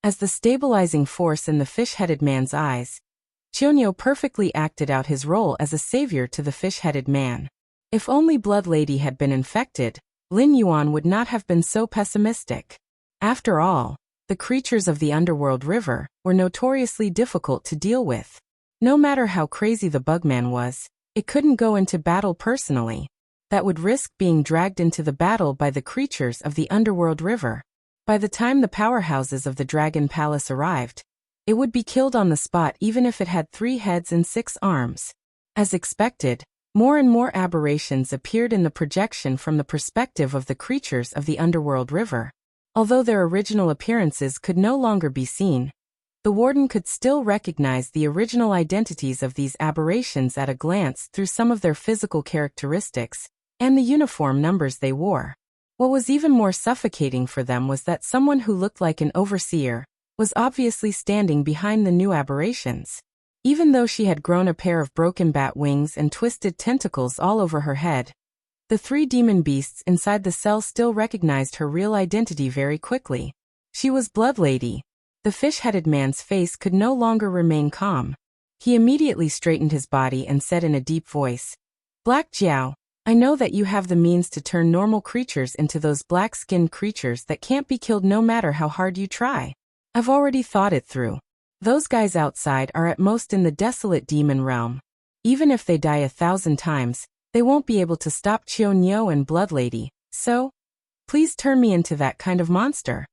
As the stabilizing force in the fish-headed man's eyes, Qiunyou perfectly acted out his role as a savior to the fish-headed man. If only Blood Lady had been infected, Lin Yuan would not have been so pessimistic. After all, the creatures of the underworld river were notoriously difficult to deal with. No matter how crazy the Bugman was, it couldn't go into battle personally. That would risk being dragged into the battle by the creatures of the underworld river. By the time the powerhouses of the Dragon Palace arrived, it would be killed on the spot even if it had 3 heads and 6 arms. As expected, more and more aberrations appeared in the projection from the perspective of the creatures of the underworld river. Although their original appearances could no longer be seen, the warden could still recognize the original identities of these aberrations at a glance through some of their physical characteristics and the uniform numbers they wore. What was even more suffocating for them was that someone who looked like an overseer was obviously standing behind the new aberrations. Even though she had grown a pair of broken bat wings and twisted tentacles all over her head, the three demon beasts inside the cell still recognized her real identity very quickly. She was Blood Lady. The fish-headed man's face could no longer remain calm. He immediately straightened his body and said in a deep voice, "Black Jiao, I know that you have the means to turn normal creatures into those black-skinned creatures that can't be killed no matter how hard you try. I've already thought it through. Those guys outside are at most in the desolate demon realm. Even if they die 1,000 times, they won't be able to stop Chionyo and Blood Lady, so please turn me into that kind of monster."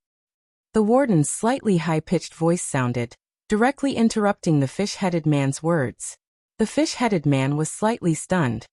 The warden's slightly high-pitched voice sounded, directly interrupting the fish-headed man's words. The fish-headed man was slightly stunned.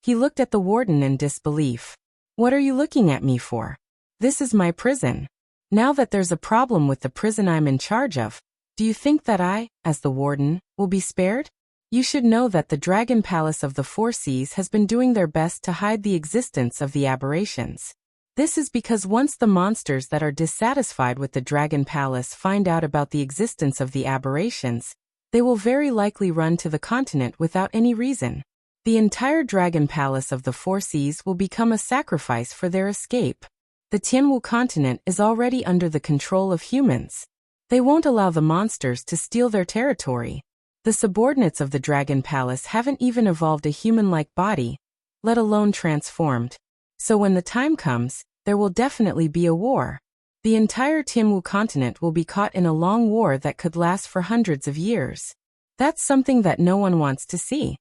He looked at the warden in disbelief. "What are you looking at me for? This is my prison. Now that there's a problem with the prison I'm in charge of, do you think that I, as the warden, will be spared? You should know that the Dragon Palace of the Four Seas has been doing their best to hide the existence of the aberrations. This is because once the monsters that are dissatisfied with the Dragon Palace find out about the existence of the aberrations, they will very likely run to the continent without any reason. The entire Dragon Palace of the Four Seas will become a sacrifice for their escape. The Tianwu continent is already under the control of humans. They won't allow the monsters to steal their territory. The subordinates of the Dragon Palace haven't even evolved a human-like body, let alone transformed. So when the time comes, there will definitely be a war. The entire Tianwu continent will be caught in a long war that could last for hundreds of years. That's something that no one wants to see.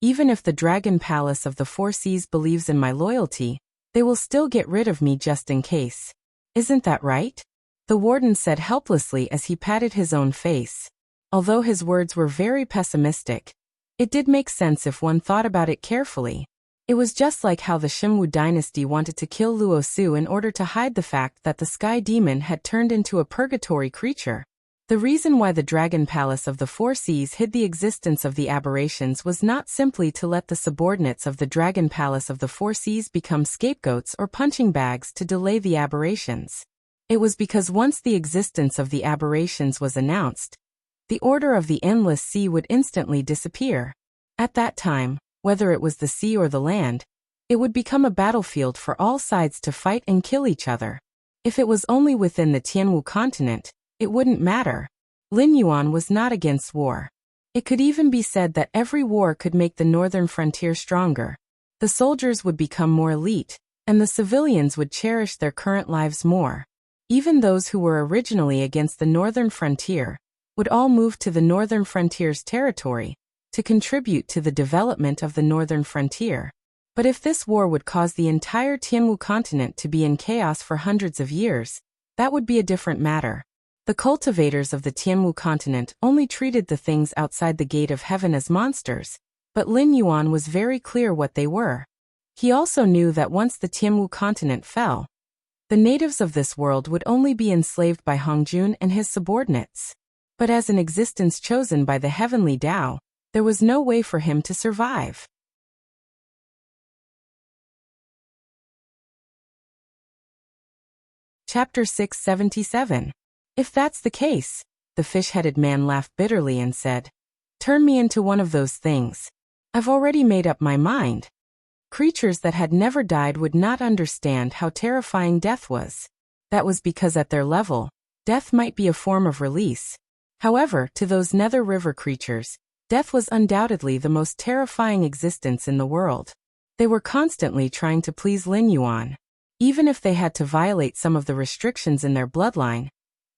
Even if the Dragon Palace of the Four Seas believes in my loyalty, they will still get rid of me just in case. Isn't that right?" The warden said helplessly as he patted his own face. Although his words were very pessimistic, it did make sense if one thought about it carefully. It was just like how the Shimwu dynasty wanted to kill Luo Su in order to hide the fact that the sky demon had turned into a purgatory creature. The reason why the Dragon Palace of the Four Seas hid the existence of the aberrations was not simply to let the subordinates of the Dragon Palace of the Four Seas become scapegoats or punching bags to delay the aberrations. It was because once the existence of the aberrations was announced, the order of the endless sea would instantly disappear. At that time, whether it was the sea or the land, it would become a battlefield for all sides to fight and kill each other. If it was only within the Tianwu continent, it wouldn't matter. Lin Yuan was not against war. It could even be said that every war could make the northern frontier stronger. The soldiers would become more elite, and the civilians would cherish their current lives more. Even those who were originally against the northern frontier would all move to the northern frontier's territory to contribute to the development of the northern frontier. But if this war would cause the entire Tianwu continent to be in chaos for hundreds of years, that would be a different matter. The cultivators of the Tianwu continent only treated the things outside the gate of heaven as monsters, but Lin Yuan was very clear what they were. He also knew that once the Tianwu continent fell, the natives of this world would only be enslaved by Hongjun and his subordinates. But as an existence chosen by the heavenly Tao, there was no way for him to survive. Chapter 677. If that's the case, the fish-headed man laughed bitterly and said, "Turn me into one of those things. I've already made up my mind." Creatures that had never died would not understand how terrifying death was. That was because at their level, death might be a form of release. However, to those Nether River creatures, death was undoubtedly the most terrifying existence in the world. They were constantly trying to please Lin Yuan. Even if they had to violate some of the restrictions in their bloodline,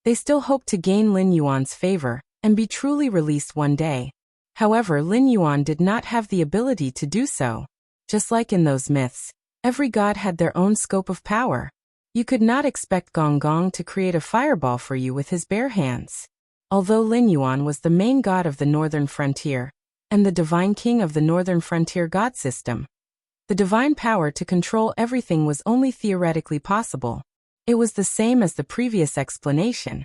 they still hoped to gain Lin Yuan's favor and be truly released one day. However, Lin Yuan did not have the ability to do so. Just like in those myths, every god had their own scope of power. You could not expect Gong Gong to create a fireball for you with his bare hands. Although Lin Yuan was the main god of the northern frontier, and the divine king of the northern frontier god system, the divine power to control everything was only theoretically possible. It was the same as the previous explanation.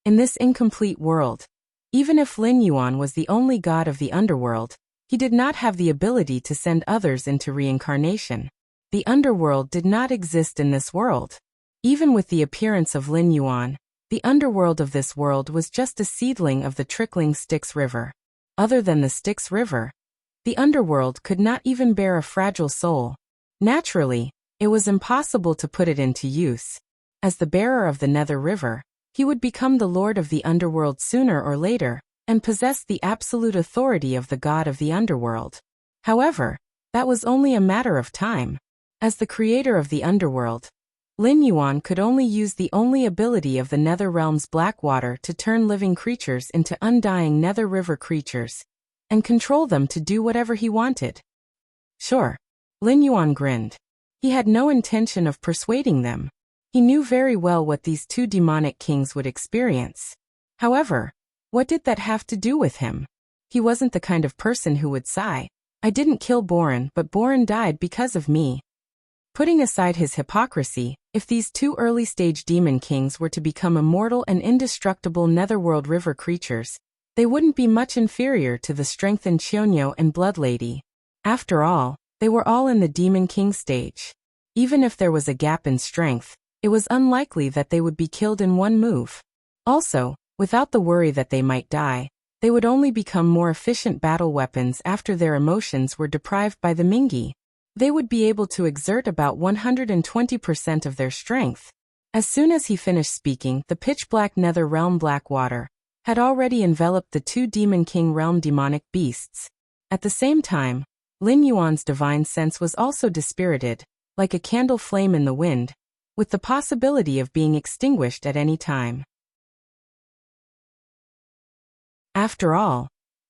In this incomplete world, even if Lin Yuan was the only god of the underworld, he did not have the ability to send others into reincarnation. The underworld did not exist in this world. Even with the appearance of Lin Yuan, the underworld of this world was just a seedling of the trickling Styx River. Other than the Styx River, the underworld could not even bear a fragile soul. Naturally, it was impossible to put it into use. As the bearer of the Nether River, he would become the lord of the underworld sooner or later, and possess the absolute authority of the god of the underworld. However, that was only a matter of time. As the creator of the underworld, Lin Yuan could only use the only ability of the Nether Realm's black water to turn living creatures into undying Nether River creatures, and control them to do whatever he wanted. Sure, Lin Yuan grinned. He had no intention of persuading them. He knew very well what these two demonic kings would experience. However, what did that have to do with him? He wasn't the kind of person who would sigh, "I didn't kill Boren, but Boren died because of me." Putting aside his hypocrisy, if these two early-stage demon kings were to become immortal and indestructible Netherworld River creatures, they wouldn't be much inferior to the strengthened Xionyou and Blood Lady. After all, they were all in the Demon King stage. Even if there was a gap in strength, it was unlikely that they would be killed in one move. Also, without the worry that they might die, they would only become more efficient battle weapons after their emotions were deprived by the Mingi. They would be able to exert about 120% of their strength. As soon as he finished speaking, the pitch-black Nether Realm black water had already enveloped the two Demon King realm demonic beasts. At the same time, Lin Yuan's divine sense was also dispirited, like a candle flame in the wind, with the possibility of being extinguished at any time. After all,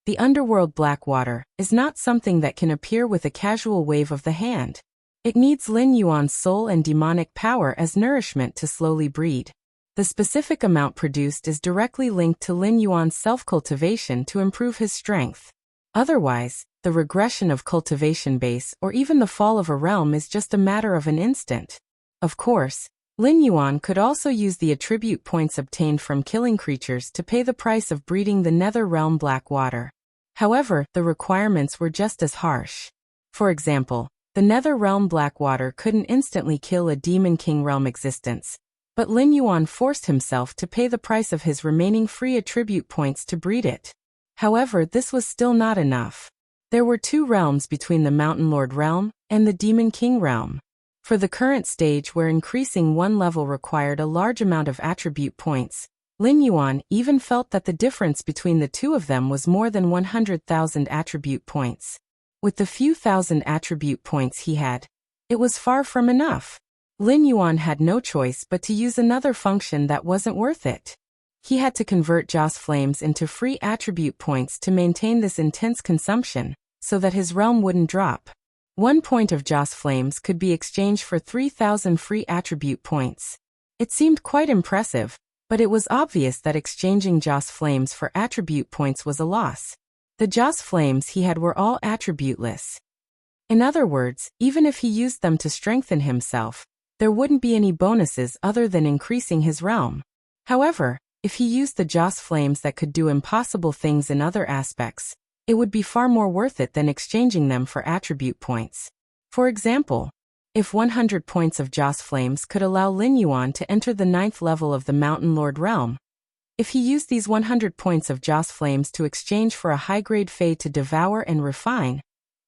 the underworld black water is not something that can appear with a casual wave of the hand. It needs Lin Yuan's soul and demonic power as nourishment to slowly breed. The specific amount produced is directly linked to Lin Yuan's self-cultivation to improve his strength. Otherwise, the regression of cultivation base or even the fall of a realm is just a matter of an instant. Of course, Lin Yuan could also use the attribute points obtained from killing creatures to pay the price of breeding the Nether Realm black water. However, the requirements were just as harsh. For example, the Nether Realm black water couldn't instantly kill a Demon King realm existence, but Lin Yuan forced himself to pay the price of his remaining free attribute points to breed it. However, this was still not enough. There were two realms between the Mountain Lord realm and the Demon King realm. For the current stage where increasing one level required a large amount of attribute points, Lin Yuan even felt that the difference between the two of them was more than 100,000 attribute points. With the few thousand attribute points he had, it was far from enough. Lin Yuan had no choice but to use another function that wasn't worth it. He had to convert Joss Flames into free attribute points to maintain this intense consumption, so that his realm wouldn't drop. 1 point of Joss Flames could be exchanged for 3,000 free attribute points. It seemed quite impressive, but it was obvious that exchanging Joss Flames for attribute points was a loss. The Joss Flames he had were all attributeless. In other words, even if he used them to strengthen himself, there wouldn't be any bonuses other than increasing his realm. However, if he used the Joss Flames that could do impossible things in other aspects, it would be far more worth it than exchanging them for attribute points. For example, if 100 points of Joss Flames could allow Lin Yuan to enter the 9th level of the Mountain Lord realm, if he used these 100 points of Joss Flames to exchange for a high-grade Fey to devour and refine,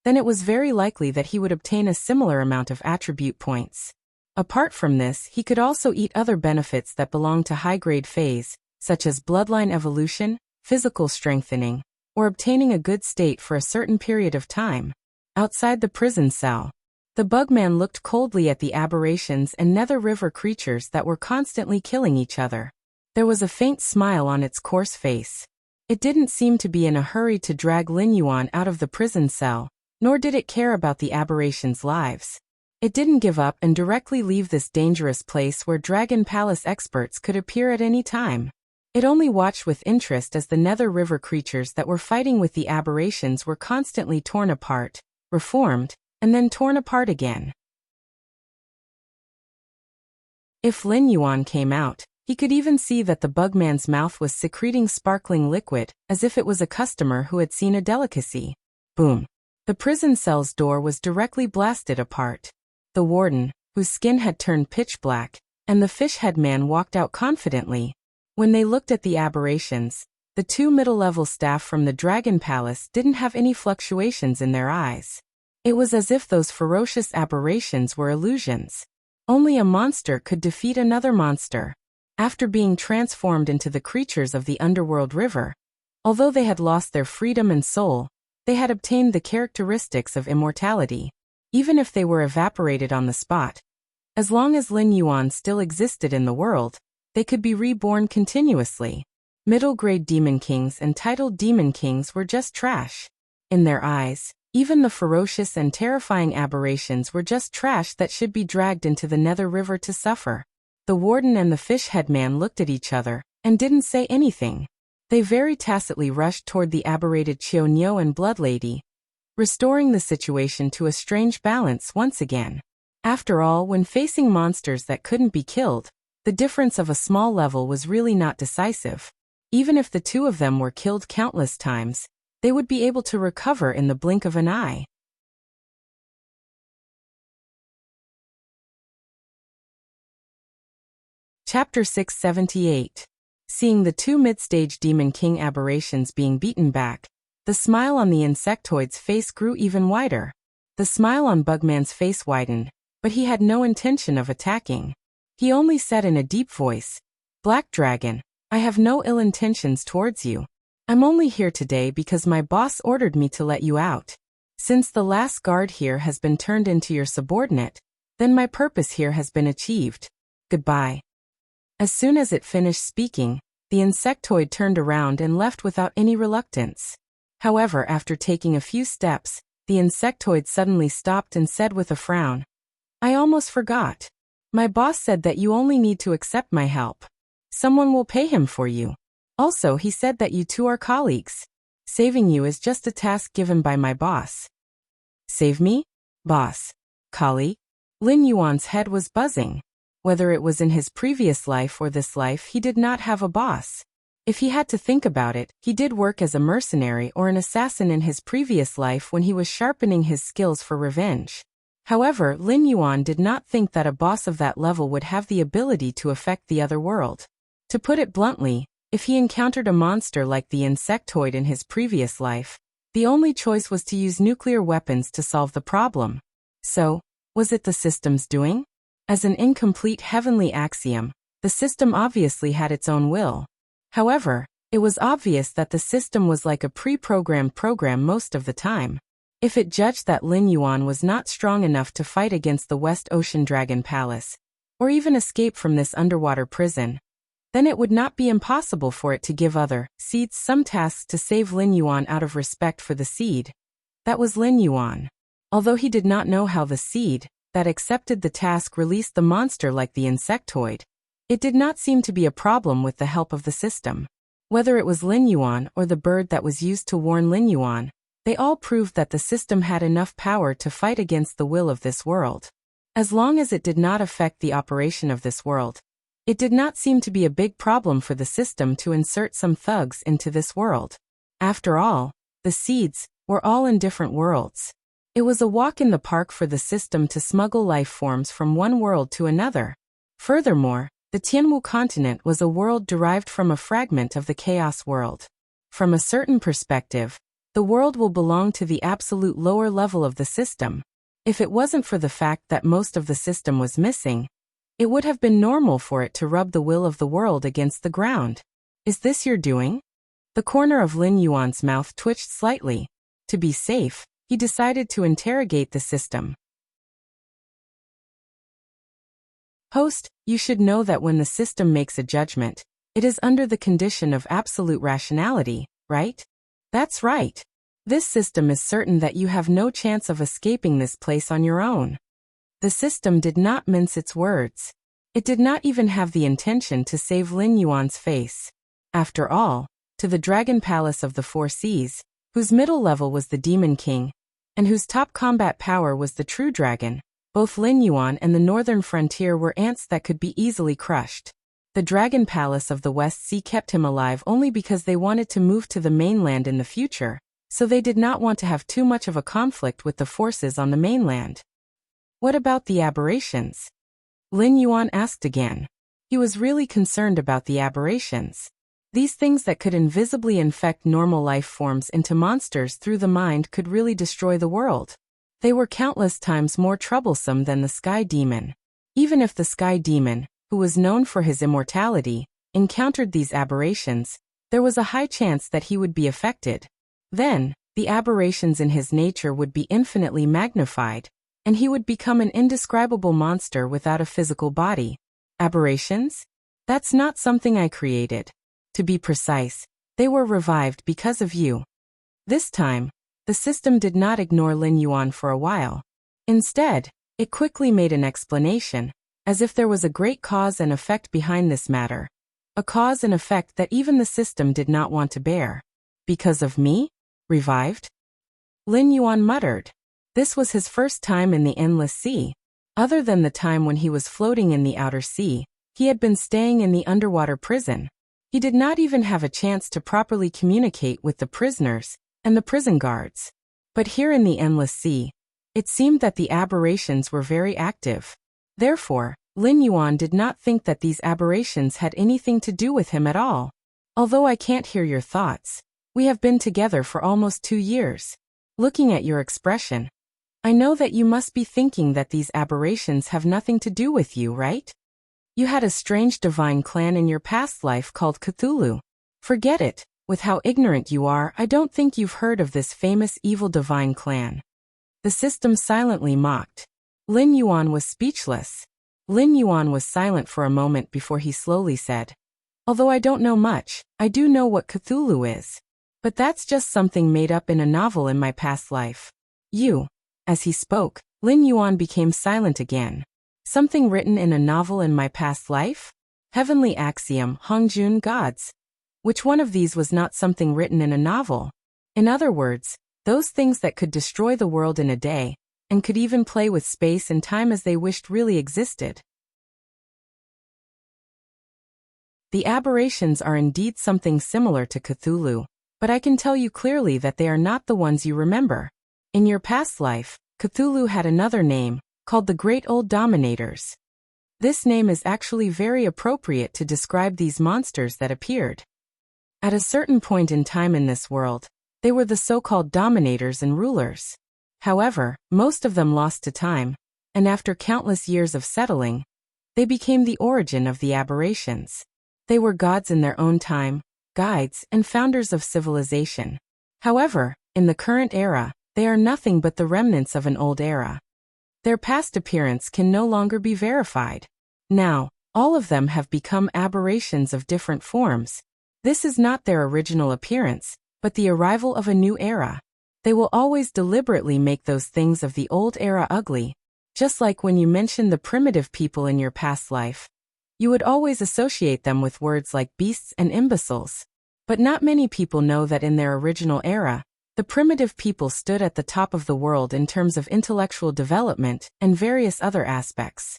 then it was very likely that he would obtain a similar amount of attribute points. Apart from this, he could also eat other benefits that belong to high-grade Feys, such as bloodline evolution, physical strengthening, or obtaining a good state for a certain period of time. Outside the prison cell, the Bugman looked coldly at the aberrations and Nether River creatures that were constantly killing each other. There was a faint smile on its coarse face. It didn't seem to be in a hurry to drag Lin Yuan out of the prison cell, nor did it care about the aberrations' lives. It didn't give up and directly leave this dangerous place where Dragon Palace experts could appear at any time. It only watched with interest as the Nether River creatures that were fighting with the aberrations were constantly torn apart, reformed, and then torn apart again. If Lin Yuan came out, he could even see that the Bugman's mouth was secreting sparkling liquid, as if it was a customer who had seen a delicacy. Boom! The prison cell's door was directly blasted apart. the warden, whose skin had turned pitch black, and the fish-head man walked out confidently. When they looked at the aberrations, the two middle-level staff from the Dragon Palace didn't have any fluctuations in their eyes. It was as if those ferocious aberrations were illusions. Only a monster could defeat another monster. After being transformed into the creatures of the underworld river, although they had lost their freedom and soul, they had obtained the characteristics of immortality. Even if they were evaporated on the spot, as long as Lin Yuan still existed in the world, they could be reborn continuously. Middle-grade demon kings and titled demon kings were just trash. In their eyes, even the ferocious and terrifying aberrations were just trash that should be dragged into the Nether River to suffer. The warden and the fish-head man looked at each other and didn't say anything. They very tacitly rushed toward the aberrated Qiu and Blood Lady, restoring the situation to a strange balance once again. After all, when facing monsters that couldn't be killed, the difference of a small level was really not decisive. Even if the two of them were killed countless times, they would be able to recover in the blink of an eye. Chapter 678. Seeing the two mid-stage Demon King aberrations being beaten back, the smile on the insectoid's face grew even wider. The smile on Bugman's face widened, but he had no intention of attacking. He only said in a deep voice, "Black Dragon, I have no ill intentions towards you. I'm only here today because my boss ordered me to let you out. Since the last guard here has been turned into your subordinate, then my purpose here has been achieved. Goodbye." As soon as it finished speaking, the insectoid turned around and left without any reluctance. However, after taking a few steps, the insectoid suddenly stopped and said with a frown, "I almost forgot. My boss said that you only need to accept my help. Someone will pay him for you. Also, he said that you two are colleagues. Saving you is just a task given by my boss." Save me? Boss? Colleague? Lin Yuan's head was buzzing. Whether it was in his previous life or this life, he did not have a boss. If he had to think about it, he did work as a mercenary or an assassin in his previous life when he was sharpening his skills for revenge. However, Lin Yuan did not think that a boss of that level would have the ability to affect the other world. To put it bluntly, if he encountered a monster like the insectoid in his previous life, the only choice was to use nuclear weapons to solve the problem. So, was it the system's doing? As an incomplete heavenly axiom, the system obviously had its own will. However, it was obvious that the system was like a pre-programmed program most of the time. If it judged that Lin Yuan was not strong enough to fight against the West Ocean Dragon Palace, or even escape from this underwater prison, then it would not be impossible for it to give other seeds some tasks to save Lin Yuan out of respect for the seed. That was Lin Yuan. Although he did not know how the seed that accepted the task released the monster like the insectoid, it did not seem to be a problem with the help of the system. Whether it was Lin Yuan or the bird that was used to warn Lin Yuan, they all proved that the system had enough power to fight against the will of this world. As long as it did not affect the operation of this world, it did not seem to be a big problem for the system to insert some thugs into this world. After all, the seeds were all in different worlds. It was a walk in the park for the system to smuggle life forms from one world to another. Furthermore, the Tianwu continent was a world derived from a fragment of the Chaos world. From a certain perspective, the world will belong to the absolute lower level of the system. If it wasn't for the fact that most of the system was missing, it would have been normal for it to rub the will of the world against the ground. "Is this your doing?" The corner of Lin Yuan's mouth twitched slightly. To be safe, he decided to interrogate the system. "Host, you should know that when the system makes a judgment, it is under the condition of absolute rationality, right?" "That's right. This system is certain that you have no chance of escaping this place on your own." The system did not mince its words. It did not even have the intention to save Lin Yuan's face. After all, to the Dragon Palace of the Four Seas, whose middle level was the Demon King, and whose top combat power was the True Dragon, both Lin Yuan and the northern frontier were ants that could be easily crushed. The Dragon Palace of the West Sea kept him alive only because they wanted to move to the mainland in the future, so they did not want to have too much of a conflict with the forces on the mainland. What about the aberrations? Lin Yuan asked again. He was really concerned about the aberrations. These things that could invisibly infect normal life forms into monsters through the mind could really destroy the world. They were countless times more troublesome than the Sky Demon. Even if the Sky Demon, who was known for his immortality, encountered these aberrations, there was a high chance that he would be affected. Then, the aberrations in his nature would be infinitely magnified, and he would become an indescribable monster without a physical body. Aberrations? That's not something I created. To be precise, they were revived because of you. This time, the system did not ignore Lin Yuan for a while. Instead, it quickly made an explanation, as if there was a great cause and effect behind this matter. A cause and effect that even the system did not want to bear. Because of me? Revived? Lin Yuan muttered. This was his first time in the Endless Sea. Other than the time when he was floating in the outer sea, he had been staying in the underwater prison. He did not even have a chance to properly communicate with the prisoners and the prison guards. But here in the Endless Sea, it seemed that the aberrations were very active. Therefore, Lin Yuan did not think that these aberrations had anything to do with him at all. Although I can't hear your thoughts, we have been together for almost 2 years. Looking at your expression, I know that you must be thinking that these aberrations have nothing to do with you, right? You had a strange divine clan in your past life called Cthulhu. Forget it. With how ignorant you are, I don't think you've heard of this famous evil divine clan. The system silently mocked. Lin Yuan was speechless. Lin Yuan was silent for a moment before he slowly said, although I don't know much, I do know what Cthulhu is. But that's just something made up in a novel in my past life. As he spoke, Lin Yuan became silent again. Something written in a novel in my past life? Heavenly axiom, Hongjun gods. Which one of these was not something written in a novel? In other words, those things that could destroy the world in a day, and could even play with space and time as they wished really existed. The aberrations are indeed something similar to Cthulhu, but I can tell you clearly that they are not the ones you remember. In your past life, Cthulhu had another name, called the Great Old Dominators. This name is actually very appropriate to describe these monsters that appeared. At a certain point in time in this world, they were the so-called dominators and rulers. However, most of them lost to time, and after countless years of settling, they became the origin of the aberrations. They were gods in their own time, guides and founders of civilization. However, in the current era, they are nothing but the remnants of an old era. Their past appearance can no longer be verified. Now, all of them have become aberrations of different forms. This is not their original appearance, but the arrival of a new era. They will always deliberately make those things of the old era ugly. Just like when you mention the primitive people in your past life, you would always associate them with words like beasts and imbeciles. But not many people know that in their original era, the primitive people stood at the top of the world in terms of intellectual development and various other aspects.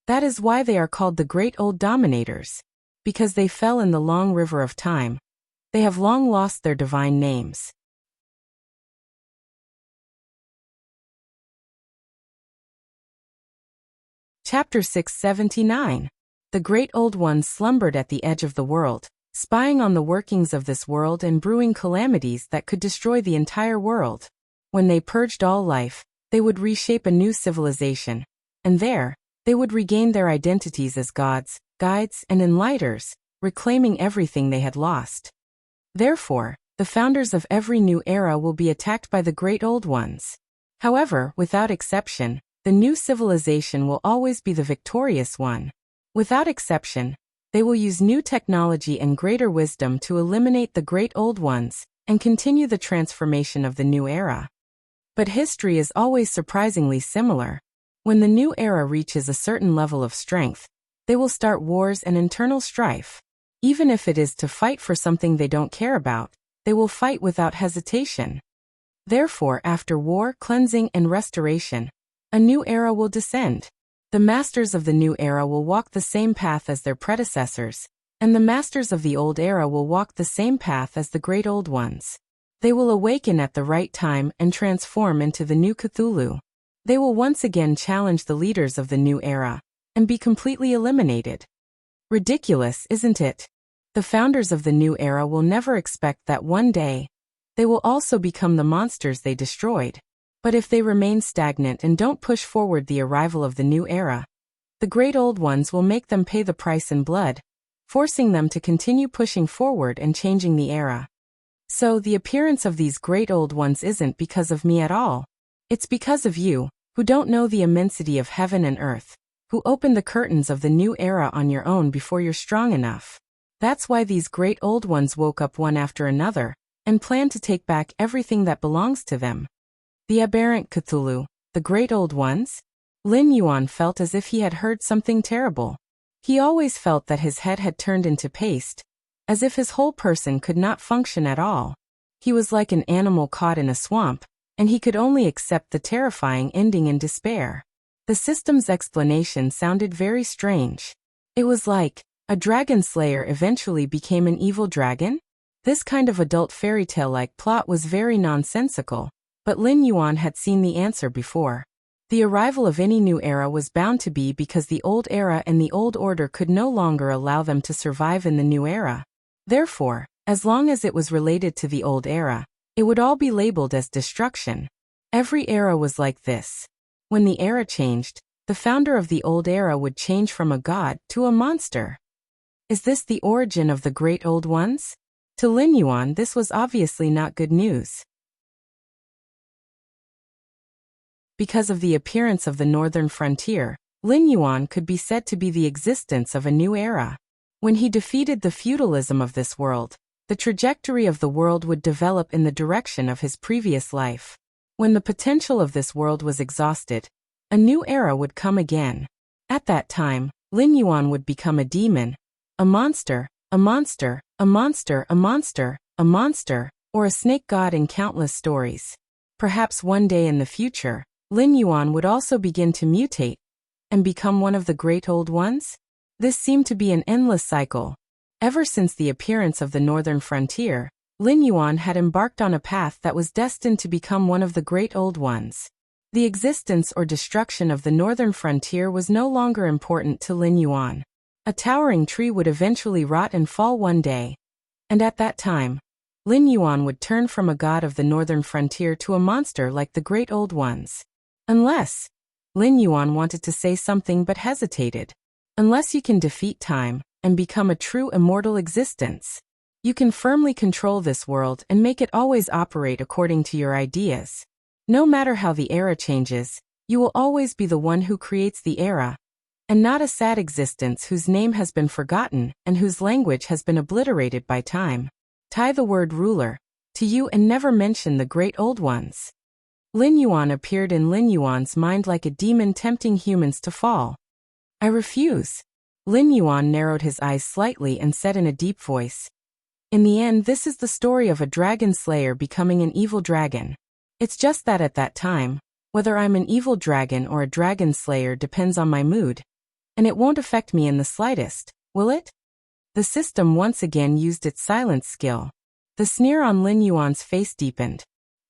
That is why they are called the Great Old Dominators. Because they fell in the long river of time. They have long lost their divine names. Chapter 679. The Great Old Ones slumbered at the edge of the world, spying on the workings of this world and brewing calamities that could destroy the entire world. When they purged all life, they would reshape a new civilization, and there, they would regain their identities as gods, guides, and enlighters, reclaiming everything they had lost. Therefore, the founders of every new era will be attacked by the Great Old Ones. However, without exception, the new civilization will always be the victorious one. Without exception, they will use new technology and greater wisdom to eliminate the Great Old Ones and continue the transformation of the new era. But history is always surprisingly similar. When the new era reaches a certain level of strength, they will start wars and internal strife. Even if it is to fight for something they don't care about, they will fight without hesitation. Therefore, after war, cleansing, and restoration, a new era will descend. The masters of the new era will walk the same path as their predecessors, and the masters of the old era will walk the same path as the Great Old Ones. They will awaken at the right time and transform into the new Cthulhu. They will once again challenge the leaders of the new era and be completely eliminated. Ridiculous, isn't it? The founders of the new era will never expect that one day they will also become the monsters they destroyed. But if they remain stagnant and don't push forward the arrival of the new era, the great old ones will make them pay the price in blood, forcing them to continue pushing forward and changing the era. So the appearance of these great old ones isn't because of me at all. It's because of you, who don't know the immensity of heaven and earth, who open the curtains of the new era on your own before you're strong enough. That's why these great old ones woke up one after another and planned to take back everything that belongs to them. The aberrant Cthulhu, the great old ones? Lin Yuan felt as if he had heard something terrible. He always felt that his head had turned into paste, as if his whole person could not function at all. He was like an animal caught in a swamp, and he could only accept the terrifying ending in despair. The system's explanation sounded very strange. It was like, a dragon slayer eventually became an evil dragon? This kind of adult fairy tale-like plot was very nonsensical, but Lin Yuan had seen the answer before. The arrival of any new era was bound to be because the old era and the old order could no longer allow them to survive in the new era. Therefore, as long as it was related to the old era, it would all be labeled as destruction. Every era was like this. When the era changed, the founder of the old era would change from a god to a monster. Is this the origin of the great old ones? To Lin Yuan, this was obviously not good news. Because of the appearance of the northern frontier, Lin Yuan could be said to be the existence of a new era. When he defeated the feudalism of this world, the trajectory of the world would develop in the direction of his previous life. When the potential of this world was exhausted, a new era would come again. At that time, Lin Yuan would become a demon, a monster, a monster, a monster, a monster, a monster, or a snake god in countless stories. Perhaps one day in the future, Lin Yuan would also begin to mutate and become one of the great old ones? This seemed to be an endless cycle. Ever since the appearance of the northern frontier, Lin Yuan had embarked on a path that was destined to become one of the great old ones. The existence or destruction of the northern frontier was no longer important to Lin Yuan. A towering tree would eventually rot and fall one day. And at that time, Lin Yuan would turn from a god of the northern frontier to a monster like the great old ones. Unless, Lin Yuan wanted to say something but hesitated. Unless you can defeat time and become a true immortal existence, you can firmly control this world and make it always operate according to your ideas. No matter how the era changes, you will always be the one who creates the era, and not a sad existence whose name has been forgotten and whose language has been obliterated by time. Tie the word ruler to you and never mention the great old ones. Lin Yuan appeared in Lin Yuan's mind like a demon tempting humans to fall. I refuse. Lin Yuan narrowed his eyes slightly and said in a deep voice, in the end, this is the story of a dragon slayer becoming an evil dragon. It's just that at that time, whether I'm an evil dragon or a dragon slayer depends on my mood, and it won't affect me in the slightest, will it? The system once again used its silence skill. The sneer on Lin Yuan's face deepened.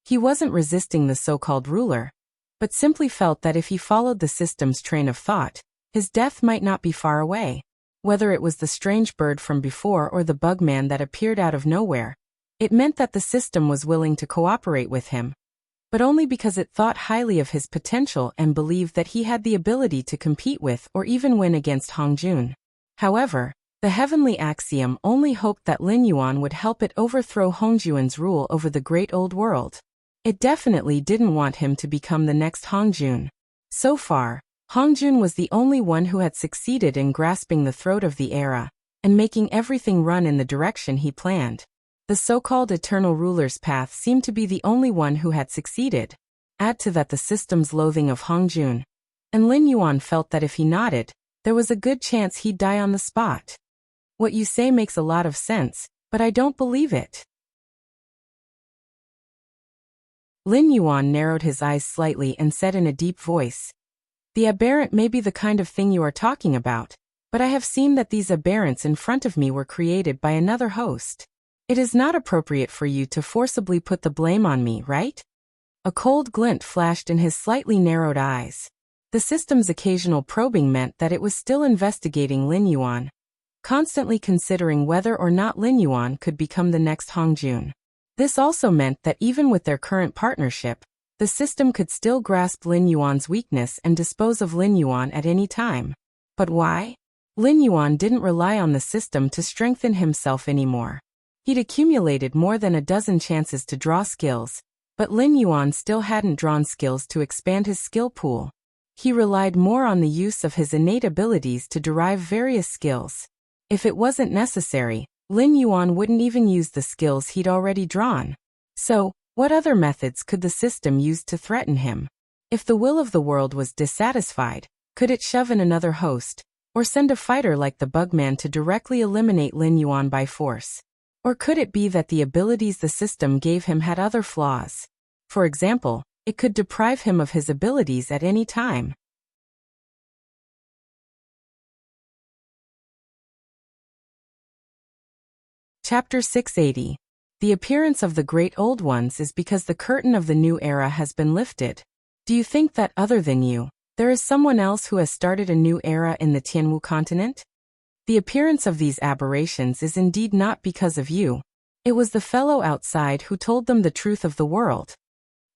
He wasn't resisting the so-called ruler, but simply felt that if he followed the system's train of thought, his death might not be far away. Whether it was the strange bird from before or the bugman that appeared out of nowhere, it meant that the system was willing to cooperate with him, but only because it thought highly of his potential and believed that he had the ability to compete with or even win against Hongjun. However, the heavenly axiom only hoped that Lin Yuan would help it overthrow Hongjun's rule over the great old world. It definitely didn't want him to become the next Hongjun. So far, Hongjun was the only one who had succeeded in grasping the throat of the era and making everything run in the direction he planned. The so-called eternal ruler's path seemed to be the only one who had succeeded. Add to that the system's loathing of Hongjun, and Lin Yuan felt that if he nodded, there was a good chance he'd die on the spot. What you say makes a lot of sense, but I don't believe it. Lin Yuan narrowed his eyes slightly and said in a deep voice, the aberrant may be the kind of thing you are talking about, but I have seen that these aberrants in front of me were created by another host. It is not appropriate for you to forcibly put the blame on me, right? A cold glint flashed in his slightly narrowed eyes. The system's occasional probing meant that it was still investigating Lin Yuan, constantly considering whether or not Lin Yuan could become the next Hongjun. This also meant that even with their current partnership, the system could still grasp Lin Yuan's weakness and dispose of Lin Yuan at any time. But why? Lin Yuan didn't rely on the system to strengthen himself anymore. He'd accumulated more than a dozen chances to draw skills, but Lin Yuan still hadn't drawn skills to expand his skill pool. He relied more on the use of his innate abilities to derive various skills. If it wasn't necessary, Lin Yuan wouldn't even use the skills he'd already drawn. So, what other methods could the system use to threaten him? If the will of the world was dissatisfied, could it shove in another host, or send a fighter like the Bugman to directly eliminate Lin Yuan by force? Or could it be that the abilities the system gave him had other flaws? For example, it could deprive him of his abilities at any time. Chapter 680. The appearance of the Great Old Ones is because the curtain of the new era has been lifted. Do you think that other than you, there is someone else who has started a new era in the Tianwu continent? The appearance of these aberrations is indeed not because of you. It was the fellow outside who told them the truth of the world.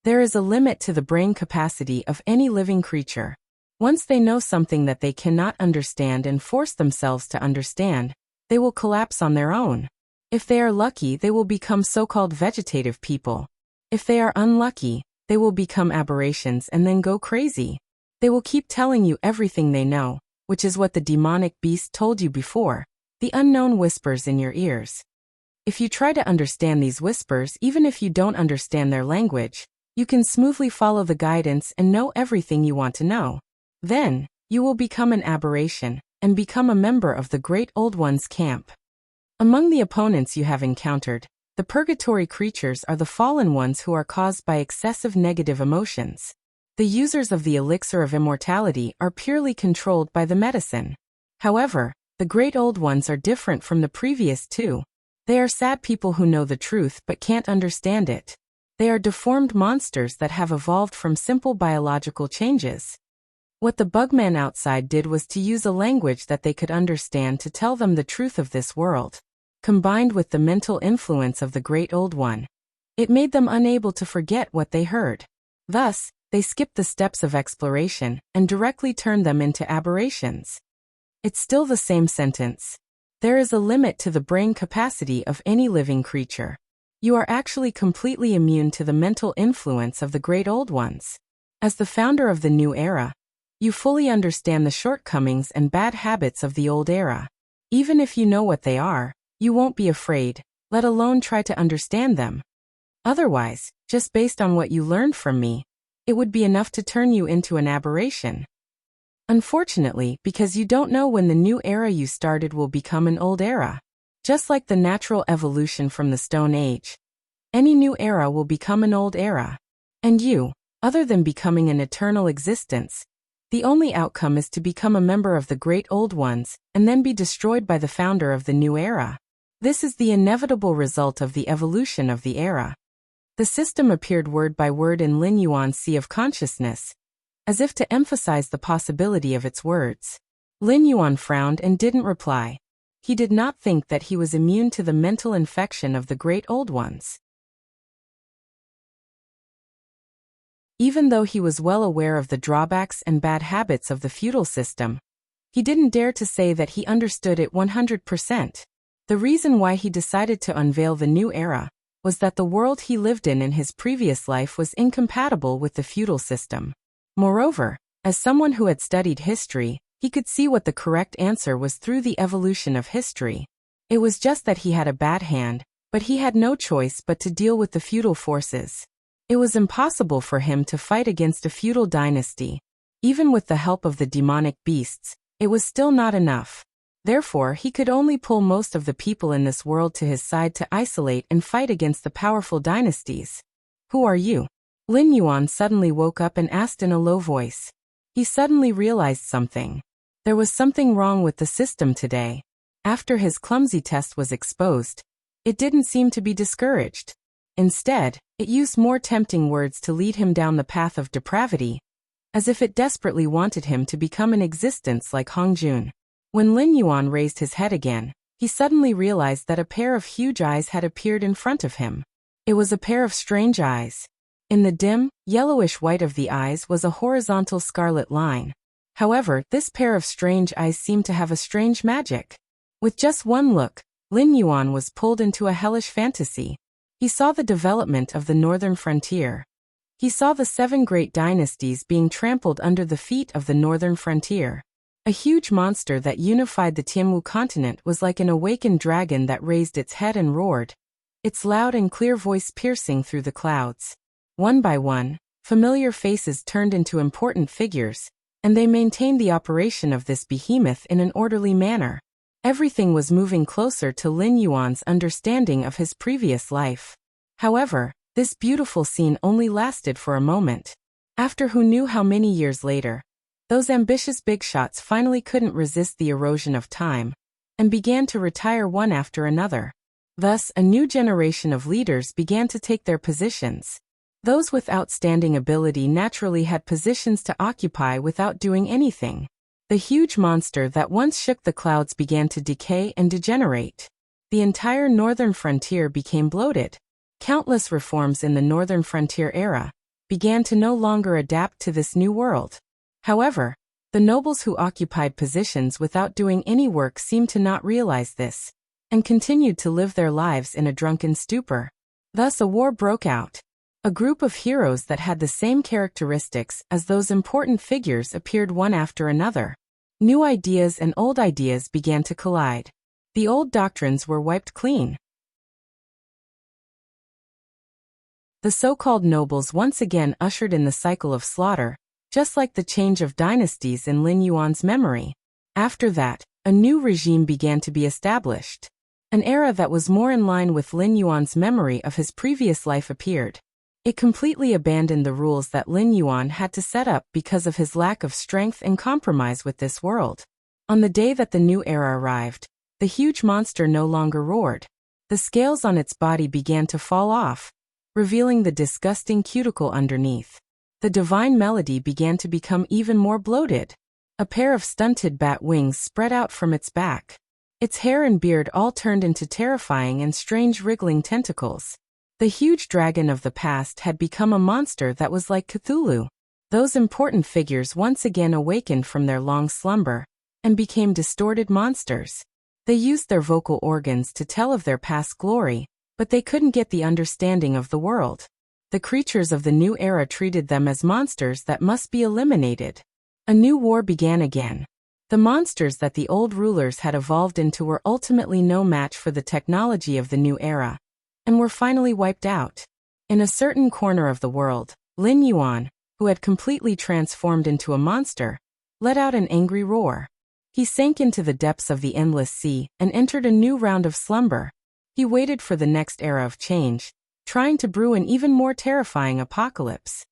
There is a limit to the brain capacity of any living creature. Once they know something that they cannot understand and force themselves to understand, they will collapse on their own. If they are lucky, they will become so-called vegetative people. If they are unlucky, they will become aberrations and then go crazy. They will keep telling you everything they know, which is what the demonic beast told you before. The unknown whispers in your ears. If you try to understand these whispers, even if you don't understand their language, you can smoothly follow the guidance and know everything you want to know. Then, you will become an aberration, and become a member of the Great Old One's camp. Among the opponents you have encountered, the purgatory creatures are the fallen ones who are caused by excessive negative emotions. The users of the elixir of immortality are purely controlled by the medicine. However, the Great Old Ones are different from the previous two. They are sad people who know the truth but can't understand it. They are deformed monsters that have evolved from simple biological changes. What the Bugman outside did was to use a language that they could understand to tell them the truth of this world. Combined with the mental influence of the Great Old One, it made them unable to forget what they heard. Thus, they skipped the steps of exploration and directly turned them into aberrations. It's still the same sentence. There is a limit to the brain capacity of any living creature. You are actually completely immune to the mental influence of the Great Old Ones. As the founder of the new era, you fully understand the shortcomings and bad habits of the old era. Even if you know what they are, you won't be afraid, let alone try to understand them. Otherwise, just based on what you learned from me, it would be enough to turn you into an aberration. Unfortunately, because you don't know when the new era you started will become an old era. Just like the natural evolution from the Stone Age, any new era will become an old era. And you, other than becoming an eternal existence, the only outcome is to become a member of the Great Old Ones, and then be destroyed by the founder of the new era. This is the inevitable result of the evolution of the era. The system appeared word by word in Lin Yuan's sea of consciousness, as if to emphasize the possibility of its words. Lin Yuan frowned and didn't reply. He did not think that he was immune to the mental infection of the Great Old Ones. Even though he was well aware of the drawbacks and bad habits of the feudal system, he didn't dare to say that he understood it 100%. The reason why he decided to unveil the new era was that the world he lived in his previous life was incompatible with the feudal system. Moreover, as someone who had studied history, he could see what the correct answer was through the evolution of history. It was just that he had a bad hand, but he had no choice but to deal with the feudal forces. It was impossible for him to fight against a feudal dynasty. Even with the help of the demonic beasts, it was still not enough. Therefore, he could only pull most of the people in this world to his side to isolate and fight against the powerful dynasties. Who are you? Lin Yuan suddenly woke up and asked in a low voice. He suddenly realized something. There was something wrong with the system today. After his clumsy test was exposed, it didn't seem to be discouraged. Instead, it used more tempting words to lead him down the path of depravity, as if it desperately wanted him to become an existence like Hongjun. When Lin Yuan raised his head again, he suddenly realized that a pair of huge eyes had appeared in front of him. It was a pair of strange eyes. In the dim, yellowish white of the eyes was a horizontal scarlet line. However, this pair of strange eyes seemed to have a strange magic. With just one look, Lin Yuan was pulled into a hellish fantasy. He saw the development of the northern frontier. He saw the 7 great dynasties being trampled under the feet of the northern frontier. A huge monster that unified the Tianwu continent was like an awakened dragon that raised its head and roared, its loud and clear voice piercing through the clouds. One by one, familiar faces turned into important figures, and they maintained the operation of this behemoth in an orderly manner. Everything was moving closer to Lin Yuan's understanding of his previous life. However, this beautiful scene only lasted for a moment. After who knew how many years later, those ambitious big shots finally couldn't resist the erosion of time, and began to retire one after another. Thus, a new generation of leaders began to take their positions. Those with outstanding ability naturally had positions to occupy without doing anything. The huge monster that once shook the clouds began to decay and degenerate. The entire northern frontier became bloated. Countless reforms in the northern frontier era began to no longer adapt to this new world. However, the nobles who occupied positions without doing any work seemed to not realize this, and continued to live their lives in a drunken stupor. Thus a war broke out. A group of heroes that had the same characteristics as those important figures appeared one after another. New ideas and old ideas began to collide. The old doctrines were wiped clean. The so-called nobles once again ushered in the cycle of slaughter, just like the change of dynasties in Lin Yuan's memory. After that, a new regime began to be established. An era that was more in line with Lin Yuan's memory of his previous life appeared. It completely abandoned the rules that Lin Yuan had to set up because of his lack of strength and compromise with this world. On the day that the new era arrived, the huge monster no longer roared. The scales on its body began to fall off, revealing the disgusting cuticle underneath. The divine melody began to become even more bloated. A pair of stunted bat wings spread out from its back. Its hair and beard all turned into terrifying and strange wriggling tentacles. The huge dragon of the past had become a monster that was like Cthulhu. Those important figures once again awakened from their long slumber, and became distorted monsters. They used their vocal organs to tell of their past glory, but they couldn't get the understanding of the world. The creatures of the new era treated them as monsters that must be eliminated. A new war began again. The monsters that the old rulers had evolved into were ultimately no match for the technology of the new era, and were finally wiped out. In a certain corner of the world, Lin Yuan, who had completely transformed into a monster, let out an angry roar. He sank into the depths of the endless sea and entered a new round of slumber. He waited for the next era of change, trying to brew an even more terrifying apocalypse.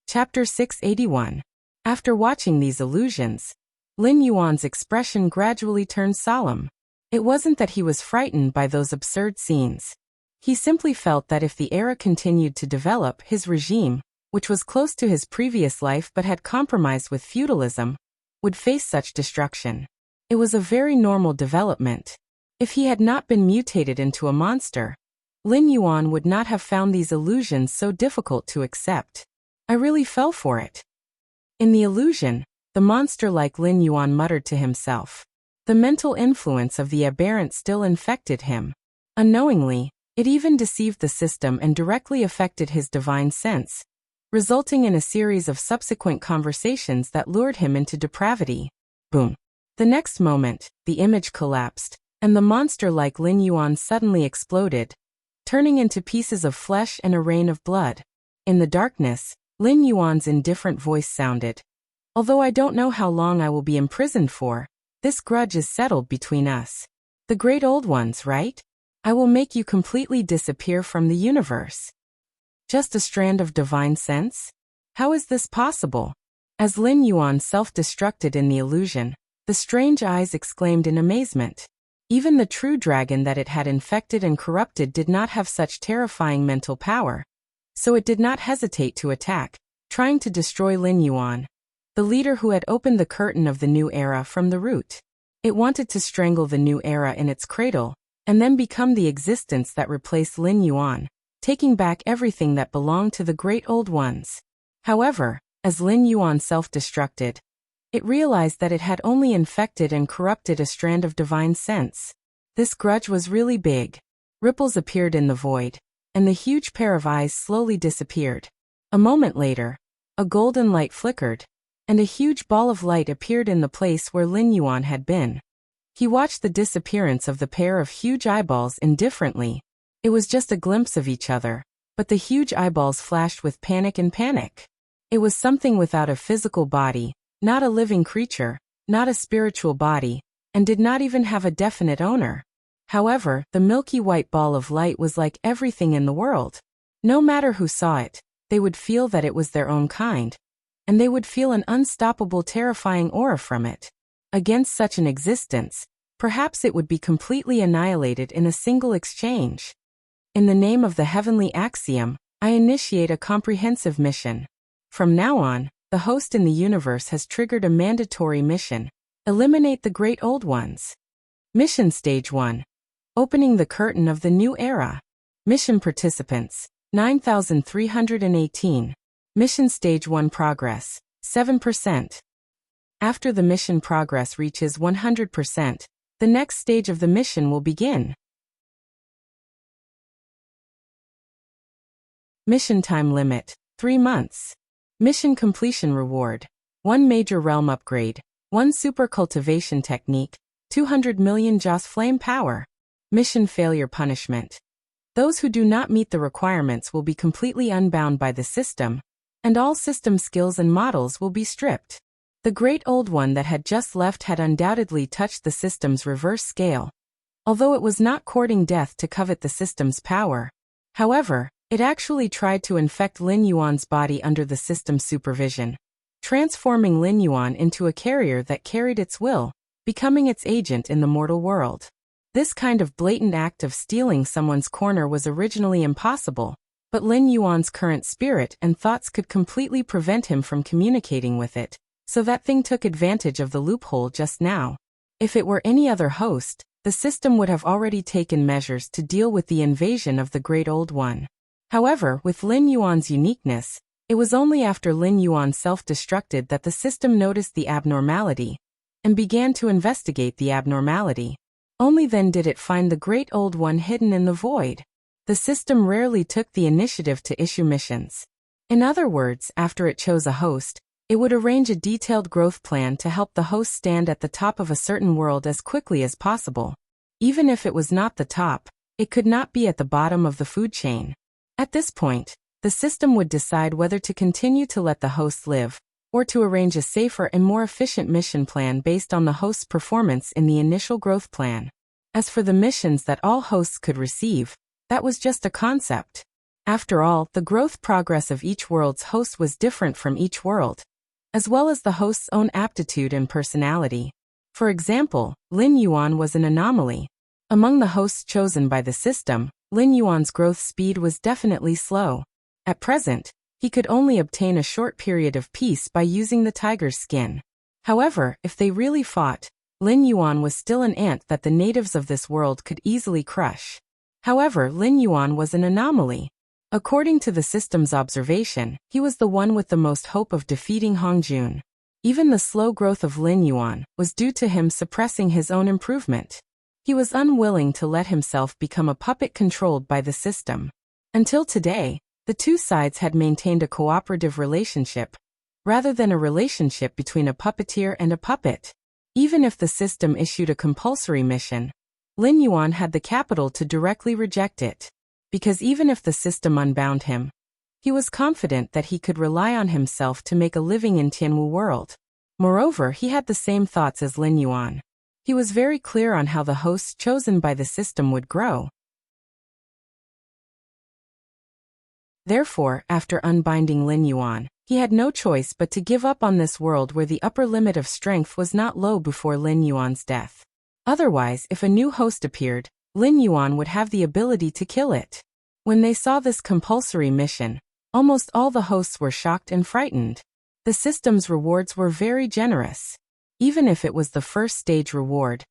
Chapter 681. After watching these illusions, Lin Yuan's expression gradually turned solemn. It wasn't that he was frightened by those absurd scenes. He simply felt that if the era continued to develop, his regime, which was close to his previous life but had compromised with feudalism, would face such destruction. It was a very normal development. If he had not been mutated into a monster, Lin Yuan would not have found these illusions so difficult to accept. I really fell for it. In the illusion, the monster-like Lin Yuan muttered to himself. The mental influence of the aberrant still infected him. Unknowingly, it even deceived the system and directly affected his divine sense, resulting in a series of subsequent conversations that lured him into depravity. Boom. The next moment, the image collapsed, and the monster-like Lin Yuan suddenly exploded, turning into pieces of flesh and a rain of blood. In the darkness, Lin Yuan's indifferent voice sounded. Although I don't know how long I will be imprisoned for, this grudge is settled between us. The great old ones, right? I will make you completely disappear from the universe. Just a strand of divine sense? How is this possible? As Lin Yuan self-destructed in the illusion, The strange eyes exclaimed in amazement. Even the true dragon that it had infected and corrupted did not have such terrifying mental power. So it did not hesitate to attack, trying to destroy Lin Yuan, the leader who had opened the curtain of the new era from the root. It wanted to strangle the new era in its cradle, and then become the existence that replaced Lin Yuan, taking back everything that belonged to the great old ones. However, as Lin Yuan self-destructed, it realized that it had only infected and corrupted a strand of divine sense. This grudge was really big. Ripples appeared in the void, and the huge pair of eyes slowly disappeared. A moment later, a golden light flickered, and a huge ball of light appeared in the place where Lin Yuan had been. He watched the disappearance of the pair of huge eyeballs indifferently. It was just a glimpse of each other, but the huge eyeballs flashed with panic and panic. It was something without a physical body, not a living creature, not a spiritual body, and did not even have a definite owner. However, the milky white ball of light was like everything in the world. No matter who saw it, they would feel that it was their own kind, and they would feel an unstoppable terrifying aura from it. Against such an existence, perhaps it would be completely annihilated in a single exchange. In the name of the heavenly axiom, I initiate a comprehensive mission. From now on, the host in the universe has triggered a mandatory mission. Eliminate the great old ones. Mission Stage 1. Opening the curtain of the new era. Mission participants, 9,318. Mission Stage 1 progress, 7%. After the mission progress reaches 100%, the next stage of the mission will begin. Mission time limit, 3 months. Mission completion reward, 1 major realm upgrade, 1 super cultivation technique, 200 million Joss flame power. Mission failure punishment. Those who do not meet the requirements will be completely unbound by the system, and all system skills and models will be stripped. The great old one that had just left had undoubtedly touched the system's reverse scale, although it was not courting death to covet the system's power. However, it actually tried to infect Lin Yuan's body under the system's supervision, transforming Lin Yuan into a carrier that carried its will, becoming its agent in the mortal world. This kind of blatant act of stealing someone's corner was originally impossible, but Lin Yuan's current spirit and thoughts could completely prevent him from communicating with it, so that thing took advantage of the loophole just now. If it were any other host, the system would have already taken measures to deal with the invasion of the great old one. However, with Lin Yuan's uniqueness, it was only after Lin Yuan self-destructed that the system noticed the abnormality and began to investigate the abnormality. Only then did it find the great old one hidden in the void. The system rarely took the initiative to issue missions. In other words, after it chose a host, it would arrange a detailed growth plan to help the host stand at the top of a certain world as quickly as possible. Even if it was not the top, it could not be at the bottom of the food chain. At this point, the system would decide whether to continue to let the host live, or to arrange a safer and more efficient mission plan based on the host's performance in the initial growth plan. As for the missions that all hosts could receive, that was just a concept. After all, the growth progress of each world's host was different from each world, as well as the host's own aptitude and personality. For example, Lin Yuan was an anomaly. Among the hosts chosen by the system, Lin Yuan's growth speed was definitely slow. At present, he could only obtain a short period of peace by using the tiger's skin. However, if they really fought, Lin Yuan was still an ant that the natives of this world could easily crush. However, Lin Yuan was an anomaly. According to the system's observation, he was the one with the most hope of defeating Hongjun. Even the slow growth of Lin Yuan was due to him suppressing his own improvement. He was unwilling to let himself become a puppet controlled by the system. Until today, the two sides had maintained a cooperative relationship, rather than a relationship between a puppeteer and a puppet. Even if the system issued a compulsory mission, Lin Yuan had the capital to directly reject it. Because even if the system unbound him, he was confident that he could rely on himself to make a living in Tianwu world. Moreover, he had the same thoughts as Lin Yuan. He was very clear on how the hosts chosen by the system would grow. Therefore, after unbinding Lin Yuan, He had no choice but to give up on this world where the upper limit of strength was not low before Lin Yuan's death. Otherwise, if a new host appeared, Lin Yuan would have the ability to kill it. When they saw this compulsory mission, almost all the hosts were shocked and frightened. The system's rewards were very generous. Even if it was the first stage reward,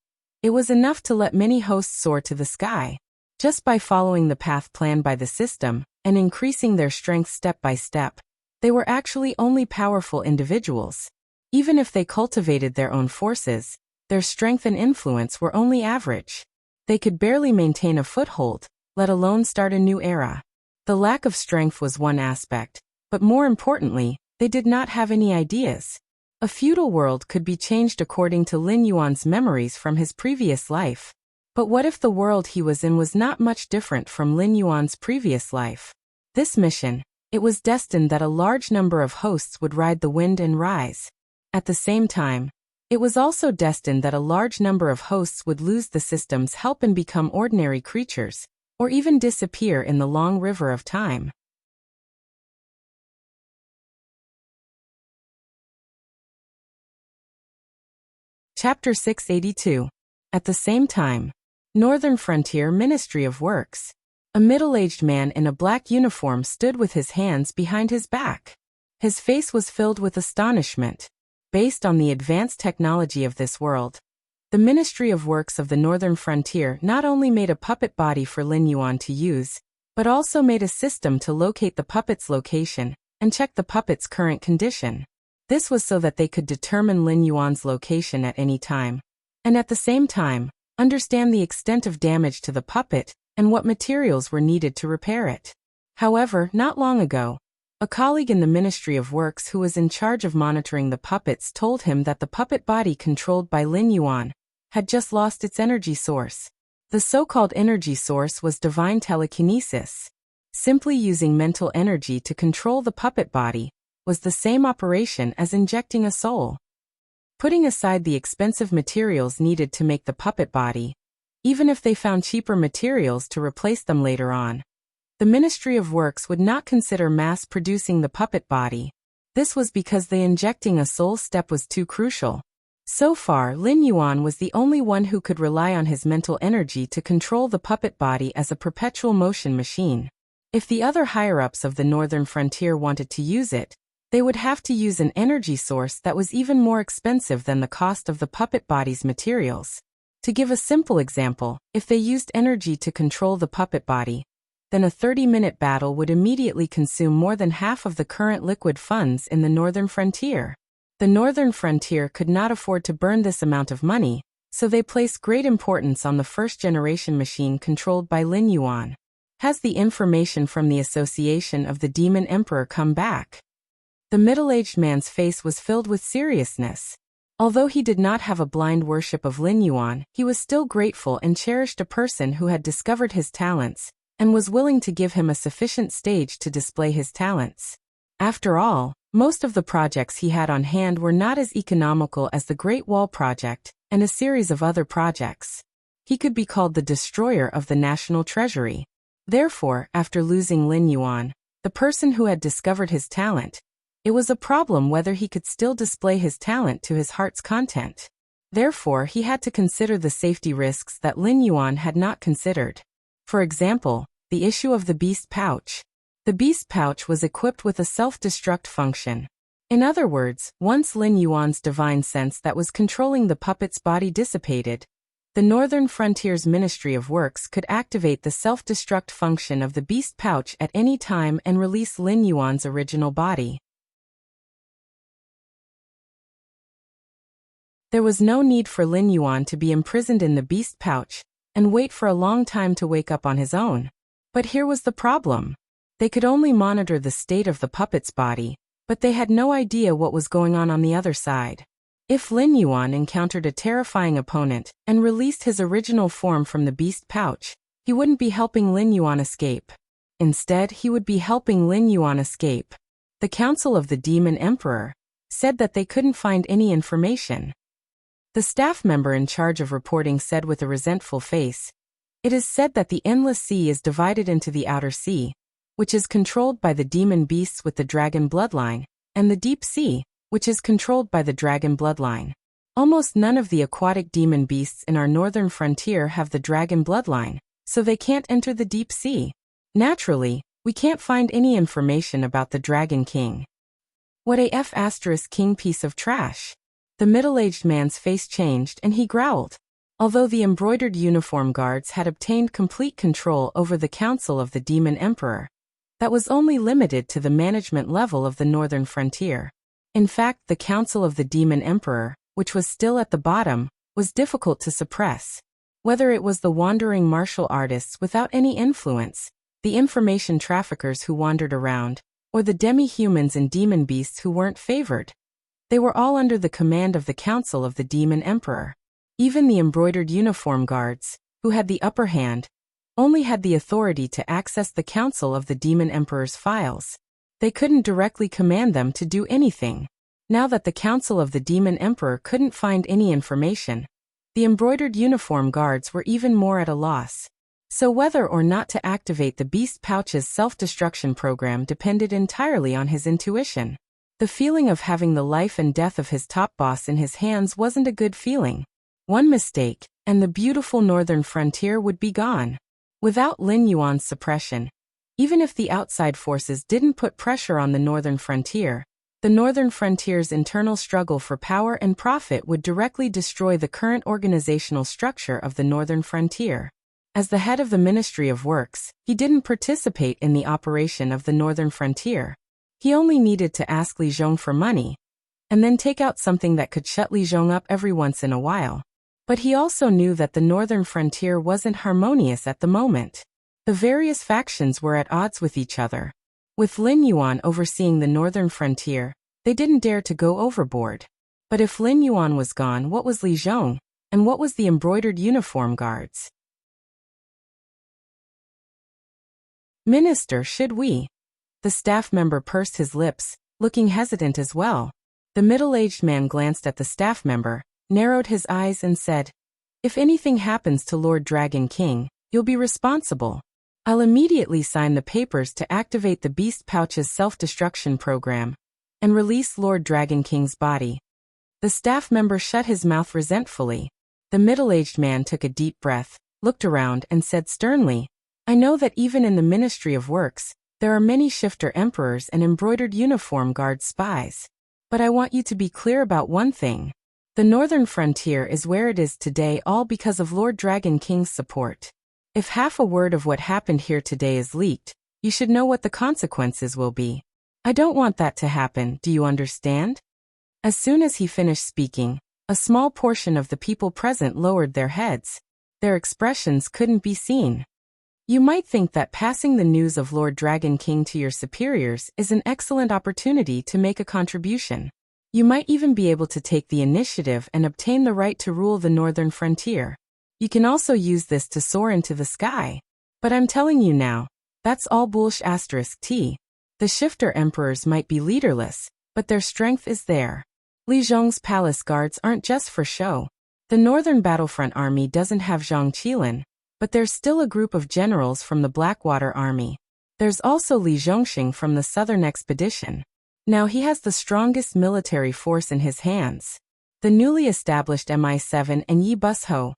it was enough to let many hosts soar to the sky. Just by following the path planned by the system, and increasing their strength step by step, they were actually only powerful individuals. Even if they cultivated their own forces, their strength and influence were only average. They could barely maintain a foothold, let alone start a new era. The lack of strength was one aspect, but more importantly, they did not have any ideas. A feudal world could be changed according to Lin Yuan's memories from his previous life. But what if the world he was in was not much different from Lin Yuan's previous life? This mission, it was destined that a large number of hosts would ride the wind and rise. At the same time, it was also destined that a large number of hosts would lose the system's help and become ordinary creatures, or even disappear in the long river of time. Chapter 682. At the same time, Northern Frontier Ministry of Works. A middle-aged man in a black uniform stood with his hands behind his back. His face was filled with astonishment. Based on the advanced technology of this world, the Ministry of Works of the Northern Frontier not only made a puppet body for Lin Yuan to use, but also made a system to locate the puppet's location and check the puppet's current condition. This was so that they could determine Lin Yuan's location at any time, and at the same time, understand the extent of damage to the puppet and what materials were needed to repair it. However, not long ago, a colleague in the Ministry of Works who was in charge of monitoring the puppets told him that the puppet body controlled by Lin Yuan had just lost its energy source. The so-called energy source was divine telekinesis. Simply using mental energy to control the puppet body was the same operation as injecting a soul. Putting aside the expensive materials needed to make the puppet body, even if they found cheaper materials to replace them later on, the Ministry of Works would not consider mass-producing the puppet body. This was because the injecting a soul step was too crucial. So far, Lin Yuan was the only one who could rely on his mental energy to control the puppet body as a perpetual motion machine. If the other higher-ups of the Northern Frontier wanted to use it, they would have to use an energy source that was even more expensive than the cost of the puppet body's materials. To give a simple example, if they used energy to control the puppet body, then a 30-minute battle would immediately consume more than half of the current liquid funds in the Northern Frontier. The Northern Frontier could not afford to burn this amount of money, so they placed great importance on the first-generation machine controlled by Lin Yuan. Has the information from the Association of the Demon Emperor come back? The middle-aged man's face was filled with seriousness. Although he did not have a blind worship of Lin Yuan, he was still grateful and cherished a person who had discovered his talents, and was willing to give him a sufficient stage to display his talents. After all, most of the projects he had on hand were not as economical as the Great Wall Project, and a series of other projects. He could be called the destroyer of the national treasury. Therefore, after losing Lin Yuan, the person who had discovered his talent, it was a problem whether he could still display his talent to his heart's content. Therefore, he had to consider the safety risks that Lin Yuan had not considered. For example, the issue of the beast pouch. The beast pouch was equipped with a self-destruct function. In other words, once Lin Yuan's divine sense that was controlling the puppet's body dissipated, the Northern Frontier's Ministry of Works could activate the self-destruct function of the beast pouch at any time and release Lin Yuan's original body. There was no need for Lin Yuan to be imprisoned in the beast pouch and wait for a long time to wake up on his own. But here was the problem. They could only monitor the state of the puppet's body, but they had no idea what was going on the other side. If Lin Yuan encountered a terrifying opponent and released his original form from the beast pouch, he wouldn't be helping Lin Yuan escape. Instead, he would be helping Lin Yuan escape. The Council of the Demon Emperor said that they couldn't find any information. The staff member in charge of reporting said with a resentful face, "It is said that the Endless Sea is divided into the Outer Sea, which is controlled by the demon beasts with the dragon bloodline, and the deep sea, which is controlled by the dragon bloodline. Almost none of the aquatic demon beasts in our northern frontier have the dragon bloodline, so they can't enter the deep sea. Naturally, we can't find any information about the Dragon King. What a *king piece of trash. The middle-aged man's face changed and he growled. Although the embroidered uniform guards had obtained complete control over the Council of the Demon Emperor, that was only limited to the management level of the northern frontier. In fact, the Council of the Demon Emperor, which was still at the bottom, was difficult to suppress. Whether it was the wandering martial artists without any influence, the information traffickers who wandered around, or the demi-humans and demon beasts who weren't favored, they were all under the command of the Council of the Demon Emperor. Even the embroidered uniform guards, who had the upper hand, only had the authority to access the Council of the Demon Emperor's files. They couldn't directly command them to do anything. Now that the Council of the Demon Emperor couldn't find any information, the embroidered uniform guards were even more at a loss. So whether or not to activate the Beast Pouch's self-destruction program depended entirely on his intuition. The feeling of having the life and death of his top boss in his hands wasn't a good feeling. One mistake, and the beautiful northern frontier would be gone. Without Lin Yuan's suppression, even if the outside forces didn't put pressure on the northern frontier, the northern frontier's internal struggle for power and profit would directly destroy the current organizational structure of the northern frontier. As the head of the Ministry of Works, he didn't participate in the operation of the northern frontier. He only needed to ask Li Zhong for money, and then take out something that could shut Li Zhong up every once in a while. But he also knew that the northern frontier wasn't harmonious at the moment. The various factions were at odds with each other. With Lin Yuan overseeing the northern frontier, they didn't dare to go overboard. But if Lin Yuan was gone, what was Li Zhong, and what was the embroidered uniform guards? Minister, should we? The staff member pursed his lips, looking hesitant as well. The middle-aged man glanced at the staff member, narrowed his eyes and said, "If anything happens to Lord Dragon King, you'll be responsible. I'll immediately sign the papers to activate the Beast Pouch's self-destruction program and release Lord Dragon King's body." The staff member shut his mouth resentfully. The middle-aged man took a deep breath, looked around and said sternly, "I know that even in the Ministry of Works, there are many shifter emperors and embroidered uniform guard spies. But I want you to be clear about one thing. The northern frontier is where it is today all because of Lord Dragon King's support. If half a word of what happened here today is leaked, you should know what the consequences will be. I don't want that to happen, do you understand?" As soon as he finished speaking, a small portion of the people present lowered their heads. Their expressions couldn't be seen. You might think that passing the news of Lord Dragon King to your superiors is an excellent opportunity to make a contribution. You might even be able to take the initiative and obtain the right to rule the northern frontier. You can also use this to soar into the sky. But I'm telling you now, that's all bullshit. The shifter emperors might be leaderless, but their strength is there. Li Zhong's palace guards aren't just for show. The northern battlefront army doesn't have Zhang Qilin, but there's still a group of generals from the Blackwater Army. There's also Li Zhongxing from the Southern Expedition. Now he has the strongest military force in his hands. The newly established MI7 and Yi Busho,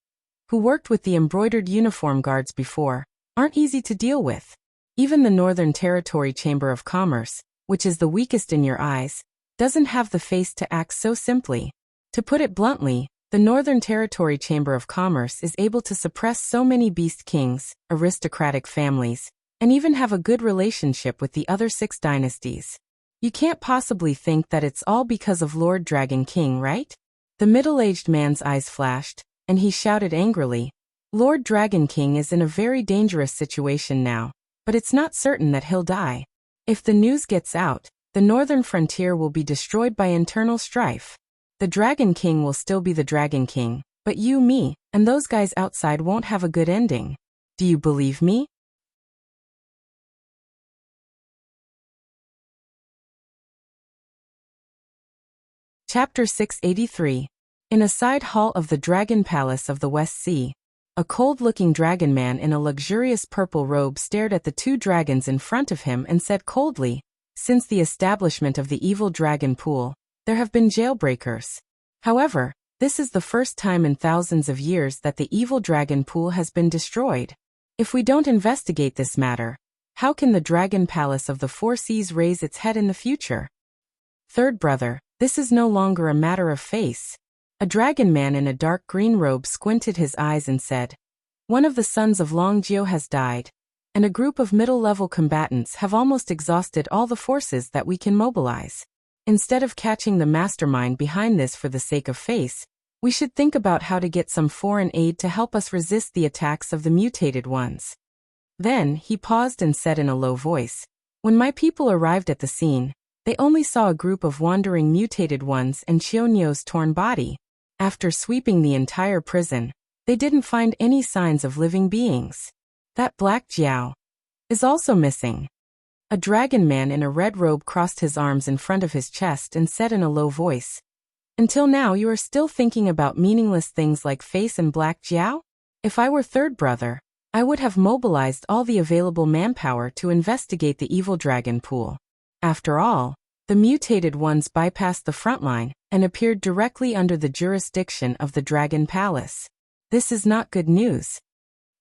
who worked with the embroidered uniform guards before, aren't easy to deal with. Even the Northern Territory Chamber of Commerce, which is the weakest in your eyes, doesn't have the face to act so simply. To put it bluntly, the Northern Territory Chamber of Commerce is able to suppress so many beast kings, aristocratic families, and even have a good relationship with the other 6 dynasties. You can't possibly think that it's all because of Lord Dragon King, right? The middle-aged man's eyes flashed, and he shouted angrily, "Lord Dragon King is in a very dangerous situation now, but it's not certain that he'll die. If the news gets out, the northern frontier will be destroyed by internal strife. The Dragon King will still be the Dragon King, but you, me, and those guys outside won't have a good ending. Do you believe me?" Chapter 683. In a side hall of the Dragon Palace of the West Sea, a cold-looking dragon man in a luxurious purple robe stared at the 2 dragons in front of him and said coldly, Since the establishment of the evil dragon pool, there have been jailbreakers. However, this is the first time in thousands of years that the evil dragon pool has been destroyed. If we don't investigate this matter, how can the Dragon Palace of the Four Seas raise its head in the future? Third brother, this is no longer a matter of face. A dragon man in a dark green robe squinted his eyes and said, "One of the sons of Long Jiao has died, and a group of middle-level combatants have almost exhausted all the forces that we can mobilize. Instead of catching the mastermind behind this for the sake of face, we should think about how to get some foreign aid to help us resist the attacks of the mutated ones." Then, he paused and said in a low voice, "When my people arrived at the scene, they only saw a group of wandering mutated ones and Qiunyou's torn body. After sweeping the entire prison, they didn't find any signs of living beings. That Black Jiao is also missing." A dragon man in a red robe crossed his arms in front of his chest and said in a low voice, "Until now you are still thinking about meaningless things like face and Black Jiao? If I were third brother, I would have mobilized all the available manpower to investigate the evil dragon pool. After all, the mutated ones bypassed the front line and appeared directly under the jurisdiction of the Dragon Palace. This is not good news."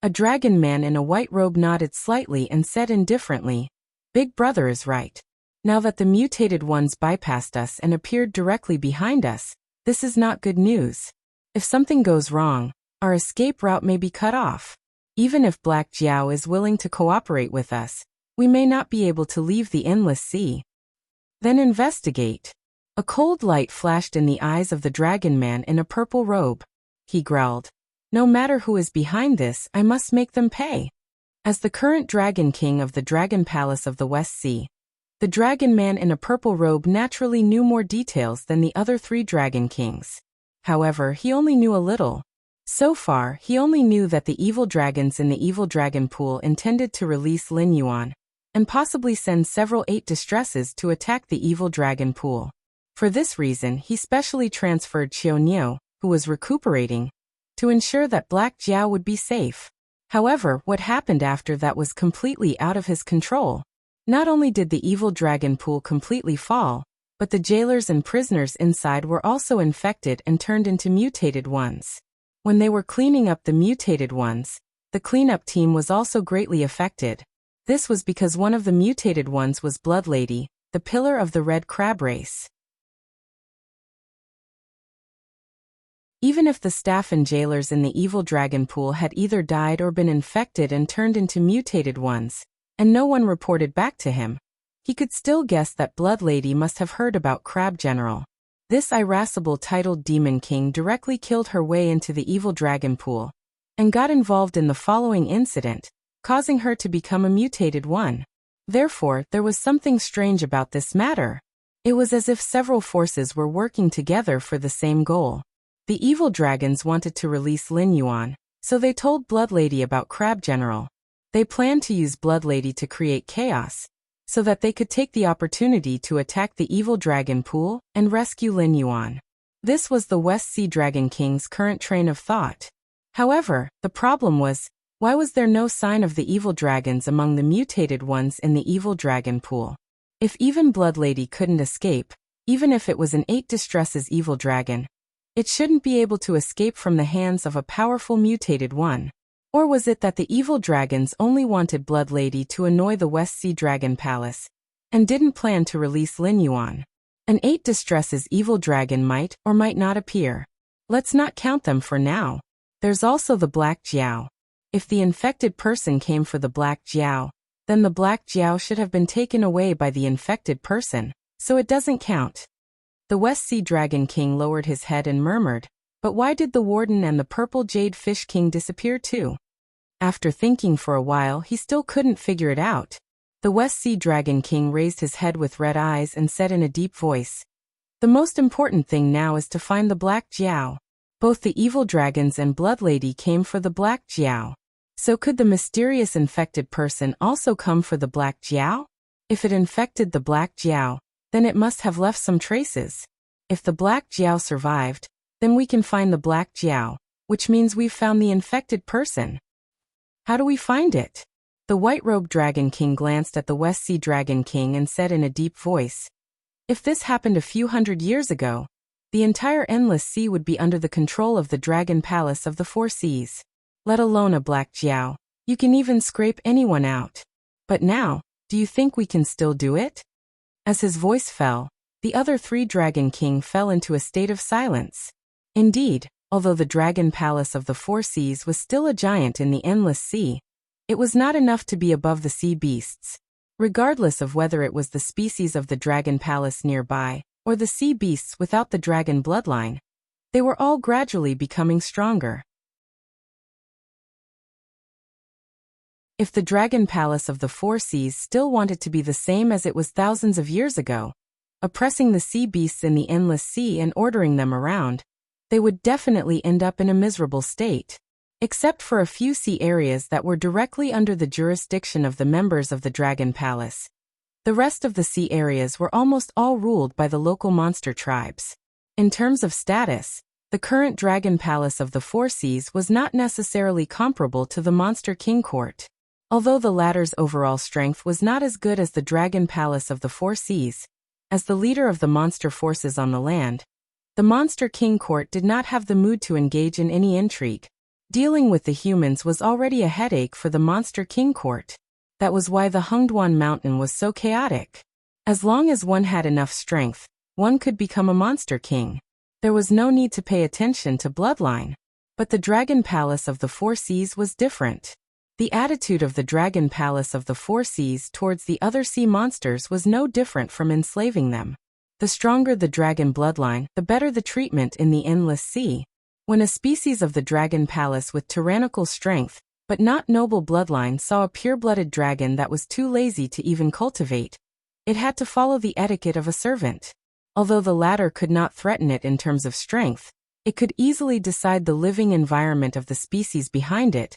A dragon man in a white robe nodded slightly and said indifferently, "Big brother is right. Now that the mutated ones bypassed us and appeared directly behind us, this is not good news. If something goes wrong, our escape route may be cut off. Even if Black Jiao is willing to cooperate with us, we may not be able to leave the endless sea." "Then investigate." A cold light flashed in the eyes of the dragon man in a purple robe. He growled, "No matter who is behind this, I must make them pay." As the current Dragon King of the Dragon Palace of the West Sea, the dragon man in a purple robe naturally knew more details than the other three dragon kings. However, he only knew a little. So far, he only knew that the evil dragons in the evil dragon pool intended to release Lin Yuan, and possibly send several 8 distresses to attack the evil dragon pool. For this reason, he specially transferred Qiunyou, who was recuperating, to ensure that Black Jiao would be safe. However, what happened after that was completely out of his control. Not only did the evil dragon pool completely fall, but the jailers and prisoners inside were also infected and turned into mutated ones. When they were cleaning up the mutated ones, the cleanup team was also greatly affected. This was because one of the mutated ones was Blood Lady, the pillar of the Red Crab race. Even if the staff and jailers in the evil dragon pool had either died or been infected and turned into mutated ones, and no one reported back to him, he could still guess that Blood Lady must have heard about Crab General. This irascible titled Demon King directly killed her way into the evil dragon pool, and got involved in the following incident, causing her to become a mutated one. Therefore, there was something strange about this matter. It was as if several forces were working together for the same goal. The evil dragons wanted to release Lin Yuan, so they told Blood Lady about Crab General. They planned to use Blood Lady to create chaos, so that they could take the opportunity to attack the evil dragon pool and rescue Lin Yuan. This was the West Sea Dragon King's current train of thought. However, the problem was, why was there no sign of the evil dragons among the mutated ones in the evil dragon pool? If even Blood Lady couldn't escape, even if it was an 8 distresses evil dragon, it shouldn't be able to escape from the hands of a powerful mutated one. Or was it that the evil dragons only wanted Blood Lady to annoy the West Sea Dragon Palace, and didn't plan to release Lin Yuan? An 8 distresses evil dragon might or might not appear. Let's not count them for now. There's also the Black Jiao. If the infected person came for the Black Jiao, then the Black Jiao should have been taken away by the infected person, so it doesn't count. The West Sea Dragon King lowered his head and murmured, "But why did the Warden and the Purple Jade Fish King disappear too?" After thinking for a while, he still couldn't figure it out. The West Sea Dragon King raised his head with red eyes and said in a deep voice, "The most important thing now is to find the Black Jiao. Both the evil dragons and Blood Lady came for the Black Jiao. So could the mysterious infected person also come for the Black Jiao? If it infected the Black Jiao, then it must have left some traces. If the Black Jiao survived, then we can find the Black Jiao, which means we've found the infected person. How do we find it?" The white-robed Dragon King glanced at the West Sea Dragon King and said in a deep voice, "If this happened a few hundred years ago, the entire Endless Sea would be under the control of the Dragon Palace of the Four Seas. Let alone a Black Jiao. You can even scrape anyone out. But now, do you think we can still do it?" As his voice fell, the other three Dragon King fell into a state of silence. Indeed, although the Dragon Palace of the Four Seas was still a giant in the Endless Sea, it was not enough to be above the sea beasts. Regardless of whether it was the species of the Dragon Palace nearby, or the sea beasts without the dragon bloodline, they were all gradually becoming stronger. If the Dragon Palace of the Four Seas still wanted to be the same as it was thousands of years ago, oppressing the sea beasts in the Endless Sea and ordering them around, they would definitely end up in a miserable state. Except for a few sea areas that were directly under the jurisdiction of the members of the Dragon Palace, the rest of the sea areas were almost all ruled by the local monster tribes. In terms of status, the current Dragon Palace of the Four Seas was not necessarily comparable to the Monster King Court. Although the latter's overall strength was not as good as the Dragon Palace of the Four Seas, as the leader of the monster forces on the land, the Monster King Court did not have the mood to engage in any intrigue. Dealing with the humans was already a headache for the Monster King Court. That was why the Hengduan Mountain was so chaotic. As long as one had enough strength, one could become a Monster King. There was no need to pay attention to bloodline. But the Dragon Palace of the Four Seas was different. The attitude of the Dragon Palace of the Four Seas towards the other sea monsters was no different from enslaving them. The stronger the dragon bloodline, the better the treatment in the Endless Sea. When a species of the Dragon Palace with tyrannical strength, but not noble bloodline saw a pure-blooded dragon that was too lazy to even cultivate, it had to follow the etiquette of a servant. Although the latter could not threaten it in terms of strength, it could easily decide the living environment of the species behind it,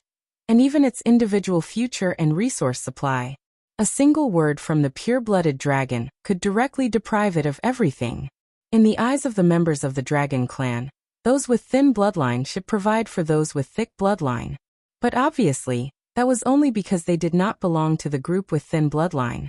and even its individual future and resource supply. A single word from the pure-blooded dragon could directly deprive it of everything. In the eyes of the members of the dragon clan, those with thin bloodline should provide for those with thick bloodline. But obviously, that was only because they did not belong to the group with thin bloodline.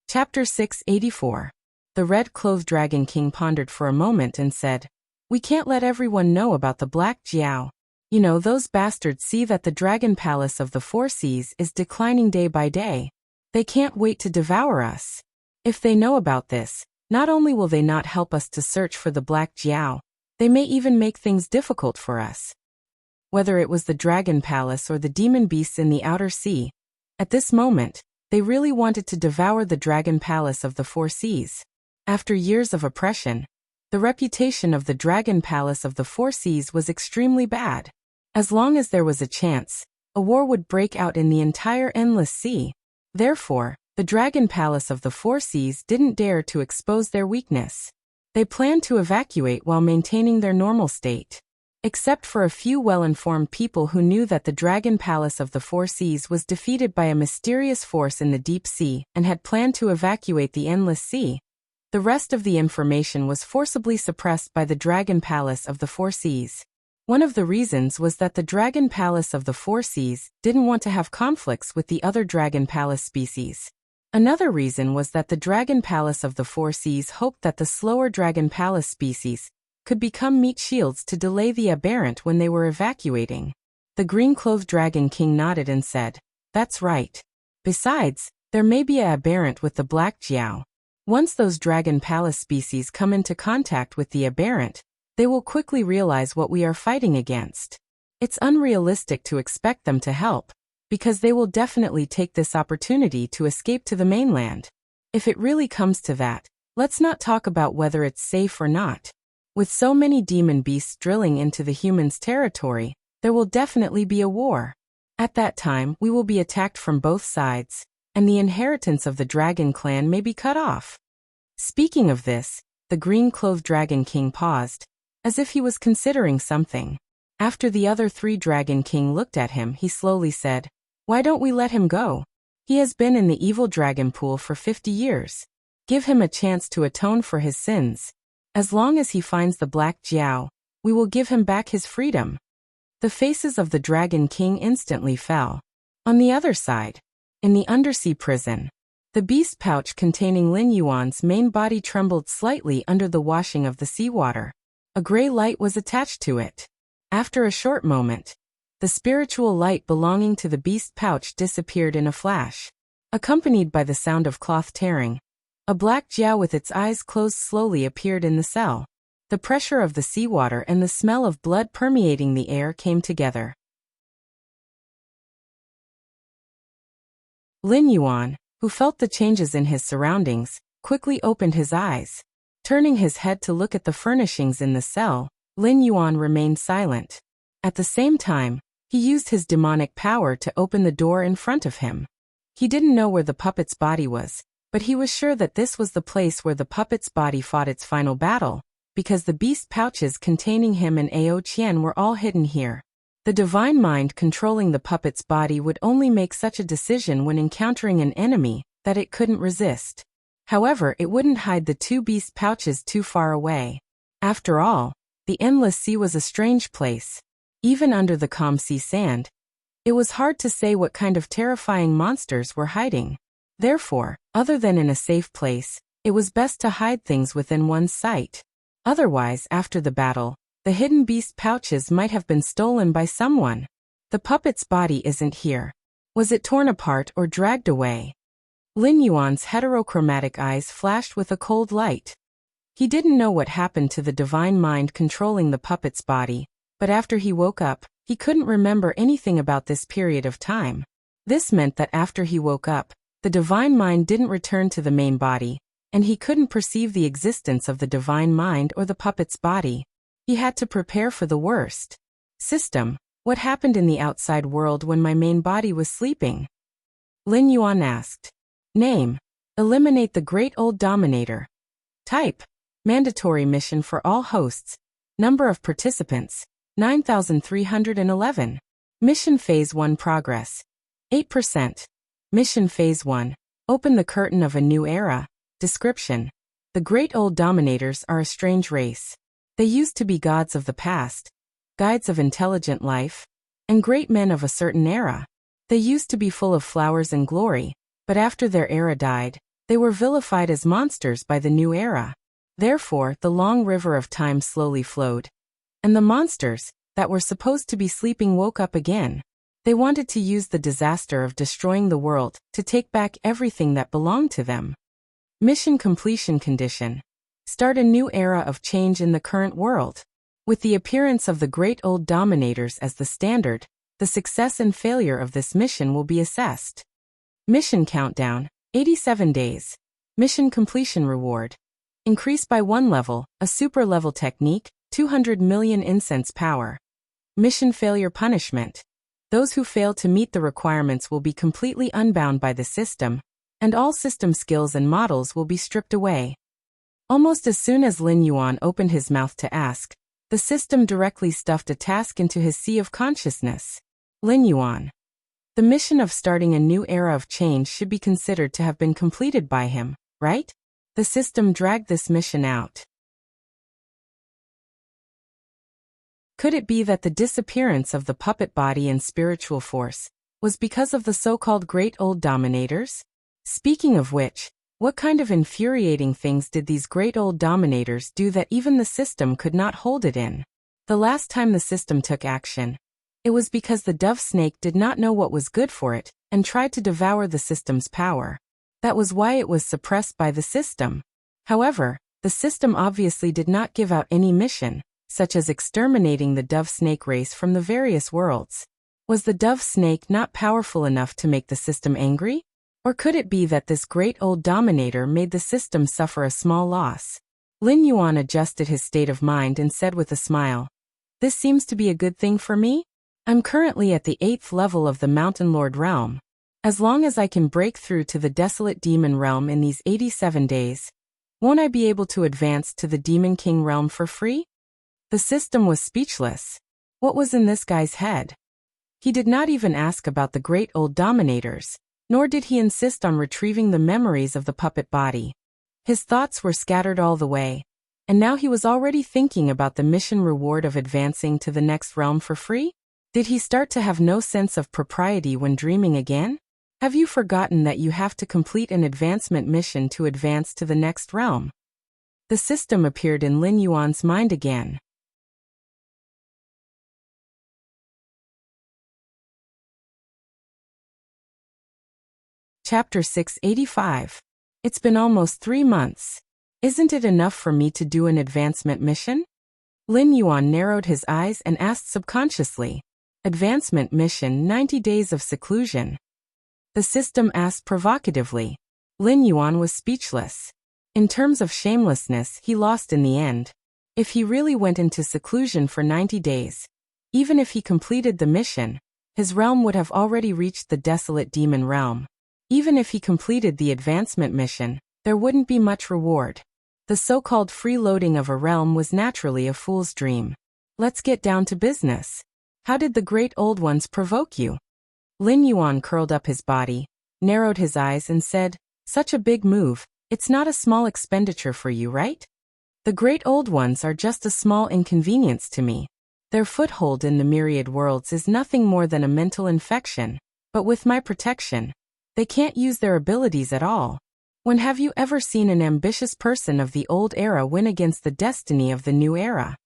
Chapter 684. The red-clothed Dragon King pondered for a moment and said, "We can't let everyone know about the Black Jiao. You know, those bastards see that the Dragon Palace of the Four Seas is declining day by day. They can't wait to devour us. If they know about this, not only will they not help us to search for the Black Jiao, they may even make things difficult for us." Whether it was the Dragon Palace or the demon beasts in the outer sea, at this moment, they really wanted to devour the Dragon Palace of the Four Seas. After years of oppression, the reputation of the Dragon Palace of the Four Seas was extremely bad. As long as there was a chance, a war would break out in the entire Endless Sea. Therefore, the Dragon Palace of the Four Seas didn't dare to expose their weakness. They planned to evacuate while maintaining their normal state. Except for a few well-informed people who knew that the Dragon Palace of the Four Seas was defeated by a mysterious force in the deep sea and had planned to evacuate the Endless Sea, the rest of the information was forcibly suppressed by the Dragon Palace of the Four Seas. One of the reasons was that the Dragon Palace of the Four Seas didn't want to have conflicts with the other Dragon Palace species. Another reason was that the Dragon Palace of the Four Seas hoped that the slower Dragon Palace species could become meat shields to delay the aberrant when they were evacuating. The green-clothed Dragon King nodded and said, "That's right. Besides, there may be an aberrant with the Black Jiao. Once those Dragon Palace species come into contact with the aberrant, they will quickly realize what we are fighting against. It's unrealistic to expect them to help, because they will definitely take this opportunity to escape to the mainland. If it really comes to that, let's not talk about whether it's safe or not. With so many demon beasts drilling into the humans' territory, there will definitely be a war. At that time, we will be attacked from both sides, and the inheritance of the Dragon Clan may be cut off." Speaking of this, the green-clothed Dragon King paused, as if he was considering something. After the other three Dragon King looked at him, he slowly said, "Why don't we let him go? He has been in the evil dragon pool for 50 years. Give him a chance to atone for his sins. As long as he finds the Black Jiao, we will give him back his freedom." The faces of the Dragon King instantly fell. On the other side, in the undersea prison, the beast pouch containing Lin Yuan's main body trembled slightly under the washing of the seawater. A gray light was attached to it. After a short moment, the spiritual light belonging to the beast pouch disappeared in a flash, accompanied by the sound of cloth tearing. A black jiao with its eyes closed slowly appeared in the cell. The pressure of the seawater and the smell of blood permeating the air came together. Lin Yuan, who felt the changes in his surroundings, quickly opened his eyes. Turning his head to look at the furnishings in the cell, Lin Yuan remained silent. At the same time, he used his demonic power to open the door in front of him. He didn't know where the puppet's body was, but he was sure that this was the place where the puppet's body fought its final battle, because the beast pouches containing him and Ao Qian were all hidden here. The divine mind controlling the puppet's body would only make such a decision when encountering an enemy that it couldn't resist. However, it wouldn't hide the two beast pouches too far away. After all, the endless sea was a strange place. Even under the calm sea sand, it was hard to say what kind of terrifying monsters were hiding. Therefore, other than in a safe place, it was best to hide things within one's sight. Otherwise, after the battle, the hidden beast pouches might have been stolen by someone. The puppet's body isn't here. Was it torn apart or dragged away? Lin Yuan's heterochromatic eyes flashed with a cold light. He didn't know what happened to the divine mind controlling the puppet's body, but after he woke up, he couldn't remember anything about this period of time. This meant that after he woke up, the divine mind didn't return to the main body, and he couldn't perceive the existence of the divine mind or the puppet's body. He had to prepare for the worst. System, what happened in the outside world when my main body was sleeping? Lin Yuan asked. Name, eliminate the Great Old Dominator. Type, mandatory mission for all hosts. Number of participants, 9,311. Mission Phase 1 progress, 8%. Mission Phase 1, open the curtain of a new era. Description, the Great Old Dominators are a strange race. They used to be gods of the past, guides of intelligent life, and great men of a certain era. They used to be full of flowers and glory, but after their era died, they were vilified as monsters by the new era. Therefore, the long river of time slowly flowed, and the monsters that were supposed to be sleeping woke up again. They wanted to use the disaster of destroying the world to take back everything that belonged to them. Mission completion condition. Start a new era of change in the current world. With the appearance of the Great Old Dominators as the standard, the success and failure of this mission will be assessed. Mission countdown, 87 days. Mission completion reward. Increase by 1 level, a super level technique, 200 million incense power. Mission failure punishment. Those who fail to meet the requirements will be completely unbound by the system, and all system skills and models will be stripped away. Almost as soon as Lin Yuan opened his mouth to ask, the system directly stuffed a task into his sea of consciousness. Lin Yuan. The mission of starting a new era of change should be considered to have been completed by him, right? The system dragged this mission out. Could it be that the disappearance of the puppet body and spiritual force was because of the so-called Great Old Dominators? Speaking of which, what kind of infuriating things did these Great Old Dominators do that even the system could not hold it in? The last time the system took action, it was because the dove snake did not know what was good for it and tried to devour the system's power. That was why it was suppressed by the system. However, the system obviously did not give out any mission, such as exterminating the dove snake race from the various worlds. Was the dove snake not powerful enough to make the system angry? Or could it be that this Great Old Dominator made the system suffer a small loss? Lin Yuan adjusted his state of mind and said with a smile, "This seems to be a good thing for me. I'm currently at the 8th level of the Mountain Lord realm. As long as I can break through to the Desolate Demon realm in these 87 days, won't I be able to advance to the Demon King realm for free?" The system was speechless. What was in this guy's head? He did not even ask about the Great Old Dominators, nor did he insist on retrieving the memories of the puppet body. His thoughts were scattered all the way, And now he was already thinking about the mission reward of advancing to the next realm for free? Did he start to have no sense of propriety when dreaming again? Have you forgotten that you have to complete an advancement mission to advance to the next realm? The system appeared in Lin Yuan's mind again. Chapter 685. It's been almost 3 months. Isn't it enough for me to do an advancement mission? Lin Yuan narrowed his eyes and asked subconsciously. Advancement mission 90 days of seclusion. The system asked provocatively. Lin Yuan was speechless. In terms of shamelessness, he lost in the end. If he really went into seclusion for 90 days, even if he completed the mission, his realm would have already reached the desolate demon realm. Even if he completed the advancement mission, there wouldn't be much reward. The so-called freeloading of a realm was naturally a fool's dream. Let's get down to business. How did the great old ones provoke you? Lin Yuan curled up his body, narrowed his eyes and said, such a big move, it's not a small expenditure for you, right? The great old ones are just a small inconvenience to me. Their foothold in the myriad worlds is nothing more than a mental infection, but with my protection, they can't use their abilities at all. When have you ever seen an ambitious person of the old era win against the destiny of the new era?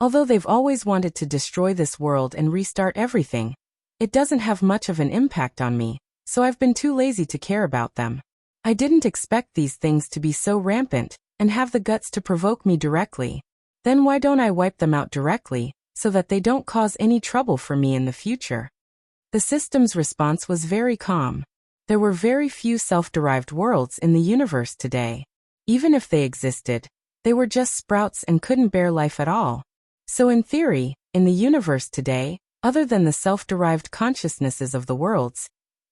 Although they've always wanted to destroy this world and restart everything, it doesn't have much of an impact on me, so I've been too lazy to care about them. I didn't expect these things to be so rampant and have the guts to provoke me directly. Then why don't I wipe them out directly, so that they don't cause any trouble for me in the future? The system's response was very calm. There were very few self-derived worlds in the universe today. Even if they existed, they were just sprouts and couldn't bear life at all. So in theory, in the universe today, other than the self-derived consciousnesses of the worlds,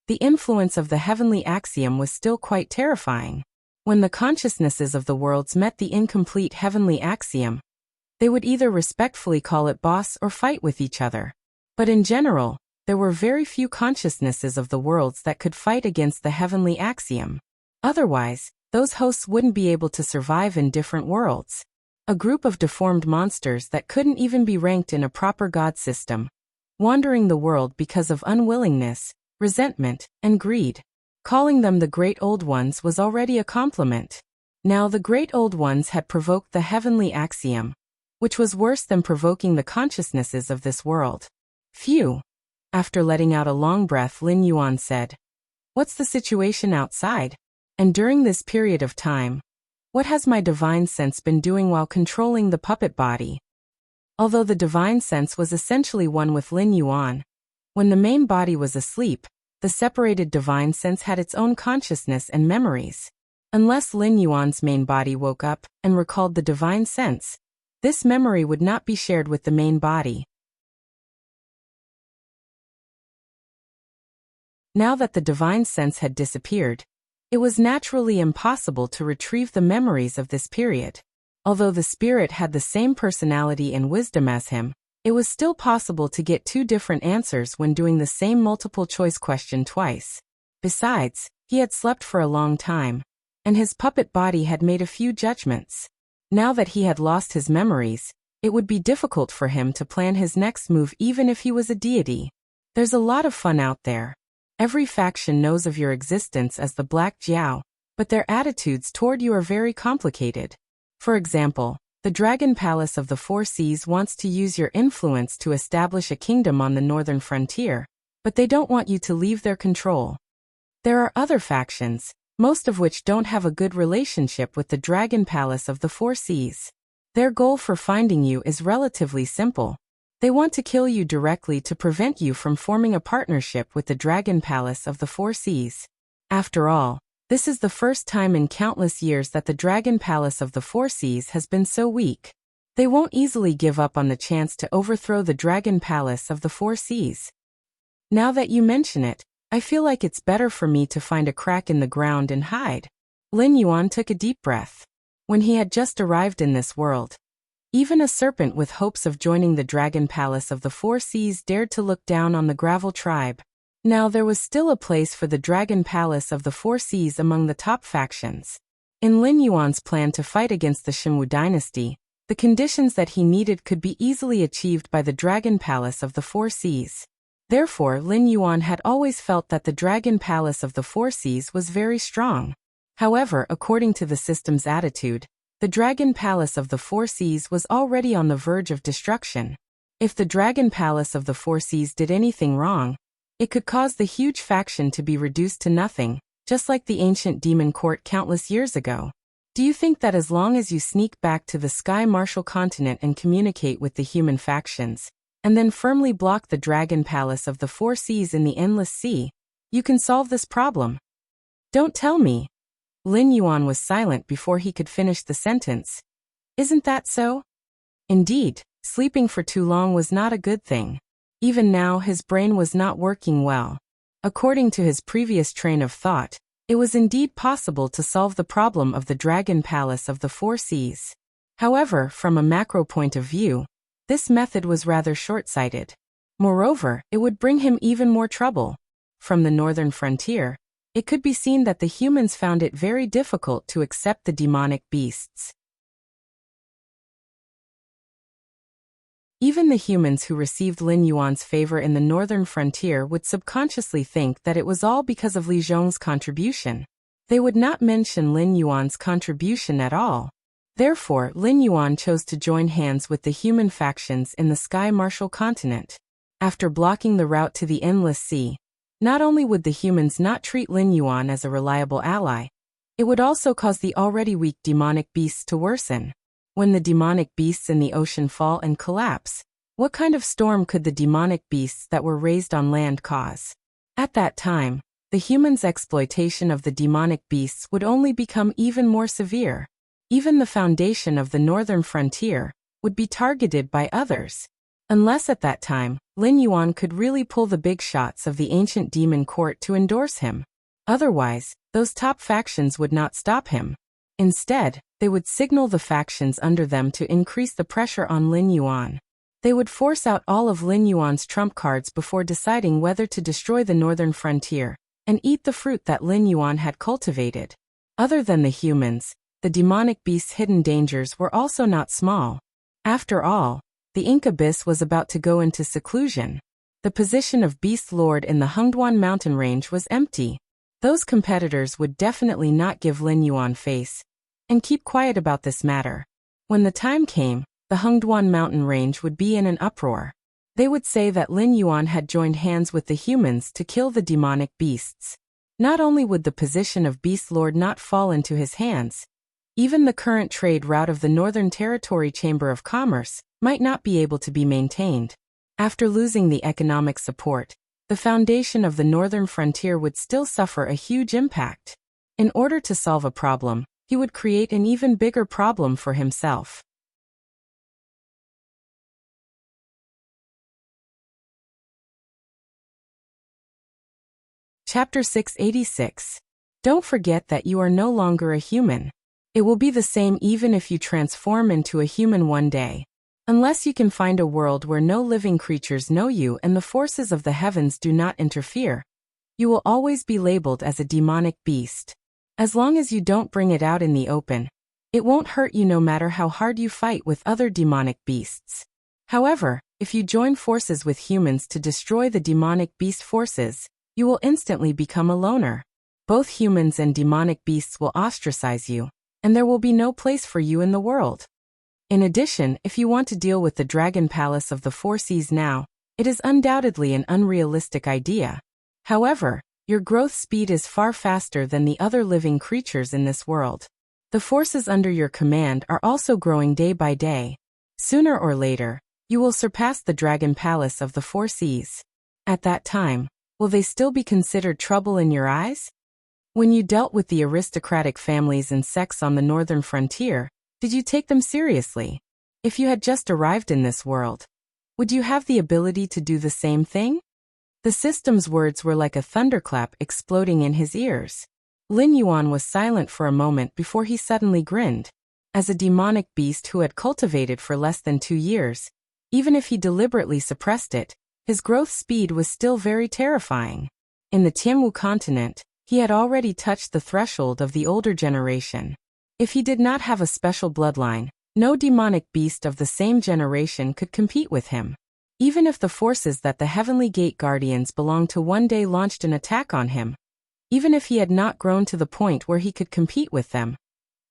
the influence of the heavenly axiom was still quite terrifying. When the consciousnesses of the worlds met the incomplete heavenly axiom, they would either respectfully call it boss or fight with each other. But in general, there were very few consciousnesses of the worlds that could fight against the heavenly axiom. Otherwise, those hosts wouldn't be able to survive in different worlds. A group of deformed monsters that couldn't even be ranked in a proper god system, wandering the world because of unwillingness, resentment, and greed. Calling them the Great Old Ones was already a compliment. Now the Great Old Ones had provoked the heavenly axiom, which was worse than provoking the consciousnesses of this world. Phew. After letting out a long breath, Lin Yuan said, "What's the situation outside? And during this period of time, what has my divine sense been doing while controlling the puppet body?" Although the divine sense was essentially one with Lin Yuan, when the main body was asleep, the separated divine sense had its own consciousness and memories. Unless Lin Yuan's main body woke up and recalled the divine sense, this memory would not be shared with the main body. Now that the divine sense had disappeared, it was naturally impossible to retrieve the memories of this period. Although the spirit had the same personality and wisdom as him, it was still possible to get 2 different answers when doing the same multiple-choice question twice. Besides, he had slept for a long time, and his puppet body had made a few judgments. Now that he had lost his memories, it would be difficult for him to plan his next move even if he was a deity. There's a lot of fun out there. Every faction knows of your existence as the Black Jiao, but their attitudes toward you are very complicated. For example, the Dragon Palace of the Four Seas wants to use your influence to establish a kingdom on the northern frontier, but they don't want you to leave their control. There are other factions, most of which don't have a good relationship with the Dragon Palace of the Four Seas. Their goal for finding you is relatively simple. They want to kill you directly to prevent you from forming a partnership with the Dragon Palace of the Four Seas. After all, this is the first time in countless years that the Dragon Palace of the Four Seas has been so weak. They won't easily give up on the chance to overthrow the Dragon Palace of the Four Seas. Now that you mention it, I feel like it's better for me to find a crack in the ground and hide. Lin Yuan took a deep breath. When he had just arrived in this world, even a serpent with hopes of joining the Dragon Palace of the Four Seas dared to look down on the Gravel tribe. Now there was still a place for the Dragon Palace of the Four Seas among the top factions. In Lin Yuan's plan to fight against the Xinwu dynasty, the conditions that he needed could be easily achieved by the Dragon Palace of the Four Seas. Therefore, Lin Yuan had always felt that the Dragon Palace of the Four Seas was very strong. However, according to the system's attitude, the Dragon Palace of the Four Seas was already on the verge of destruction. If the Dragon Palace of the Four Seas did anything wrong, it could cause the huge faction to be reduced to nothing, just like the ancient demon court countless years ago. Do you think that as long as you sneak back to the Sky Martial continent and communicate with the human factions, and then firmly block the Dragon Palace of the Four Seas in the Endless Sea, you can solve this problem? Don't tell me. Lin Yuan was silent before he could finish the sentence. Isn't that so? Indeed, sleeping for too long was not a good thing. Even now his brain was not working well. According to his previous train of thought, it was indeed possible to solve the problem of the Dragon Palace of the Four Seas. However, from a macro point of view, this method was rather short-sighted. Moreover, it would bring him even more trouble. From the northern frontier, it could be seen that the humans found it very difficult to accept the demonic beasts. Even the humans who received Lin Yuan's favor in the northern frontier would subconsciously think that it was all because of Li Zhong's contribution. They would not mention Lin Yuan's contribution at all. Therefore, Lin Yuan chose to join hands with the human factions in the Sky Martial continent. After blocking the route to the Endless Sea, not only would the humans not treat Lin Yuan as a reliable ally, it would also cause the already weak demonic beasts to worsen. When the demonic beasts in the ocean fall and collapse, what kind of storm could the demonic beasts that were raised on land cause? At that time, the humans' exploitation of the demonic beasts would only become even more severe. Even the foundation of the northern frontier would be targeted by others. Unless at that time, Lin Yuan could really pull the big shots of the ancient demon court to endorse him. Otherwise, those top factions would not stop him. Instead, they would signal the factions under them to increase the pressure on Lin Yuan. They would force out all of Lin Yuan's trump cards before deciding whether to destroy the northern frontier and eat the fruit that Lin Yuan had cultivated. Other than the humans, the demonic beast's hidden dangers were also not small. After all, the Ink Abyss was about to go into seclusion. The position of Beast Lord in the Hengduan mountain range was empty. Those competitors would definitely not give Lin Yuan face and keep quiet about this matter. When the time came, the Hengduan mountain range would be in an uproar. They would say that Lin Yuan had joined hands with the humans to kill the demonic beasts. Not only would the position of Beast Lord not fall into his hands, even the current trade route of the Northern Territory Chamber of Commerce might not be able to be maintained. After losing the economic support, the foundation of the northern frontier would still suffer a huge impact. In order to solve a problem, he would create an even bigger problem for himself. Chapter 686. Don't forget that you are no longer a human. It will be the same even if you transform into a human one day. Unless you can find a world where no living creatures know you and the forces of the heavens do not interfere, you will always be labeled as a demonic beast. As long as you don't bring it out in the open, it won't hurt you no matter how hard you fight with other demonic beasts. However, if you join forces with humans to destroy the demonic beast forces, you will instantly become a loner. Both humans and demonic beasts will ostracize you, and there will be no place for you in the world. In addition, if you want to deal with the Dragon Palace of the Four Seas now, it is undoubtedly an unrealistic idea. However, your growth speed is far faster than the other living creatures in this world. The forces under your command are also growing day by day. Sooner or later, you will surpass the Dragon Palace of the Four Seas. At that time, will they still be considered trouble in your eyes? When you dealt with the aristocratic families and sects on the northern frontier, did you take them seriously? If you had just arrived in this world, would you have the ability to do the same thing? The system's words were like a thunderclap exploding in his ears. Lin Yuan was silent for a moment before he suddenly grinned. As a demonic beast who had cultivated for less than 2 years, even if he deliberately suppressed it, his growth speed was still very terrifying. In the Tianwu continent, he had already touched the threshold of the older generation. If he did not have a special bloodline, no demonic beast of the same generation could compete with him. Even if the forces that the Heavenly Gate Guardians belonged to one day launched an attack on him, even if he had not grown to the point where he could compete with them,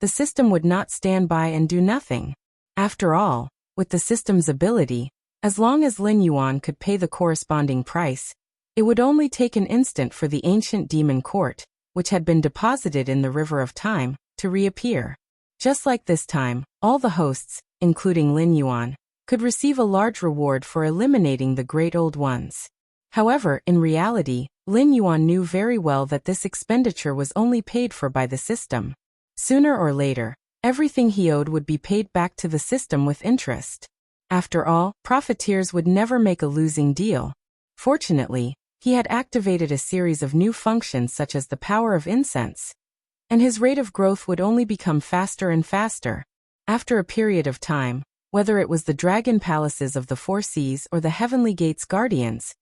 the system would not stand by and do nothing. After all, with the system's ability, as long as Lin Yuan could pay the corresponding price, it would only take an instant for the ancient demon court, which had been deposited in the river of time, to reappear. Just like this time, all the hosts, including Lin Yuan, could receive a large reward for eliminating the Great Old Ones. However, in reality, Lin Yuan knew very well that this expenditure was only paid for by the system. Sooner or later, everything he owed would be paid back to the system with interest. After all, profiteers would never make a losing deal. Fortunately, he had activated a series of new functions such as the power of incense, and his rate of growth would only become faster and faster. After a period of time, whether it was the dragon palaces of the Four Seas or the Heavenly Gates Guardians,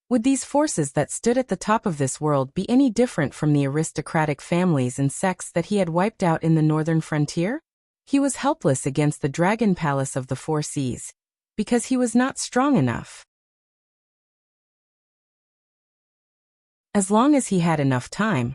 would these forces that stood at the top of this world be any different from the aristocratic families and sects that he had wiped out in the northern frontier? He was helpless against the dragon palace of the Four Seas, because he was not strong enough. As long as he had enough time,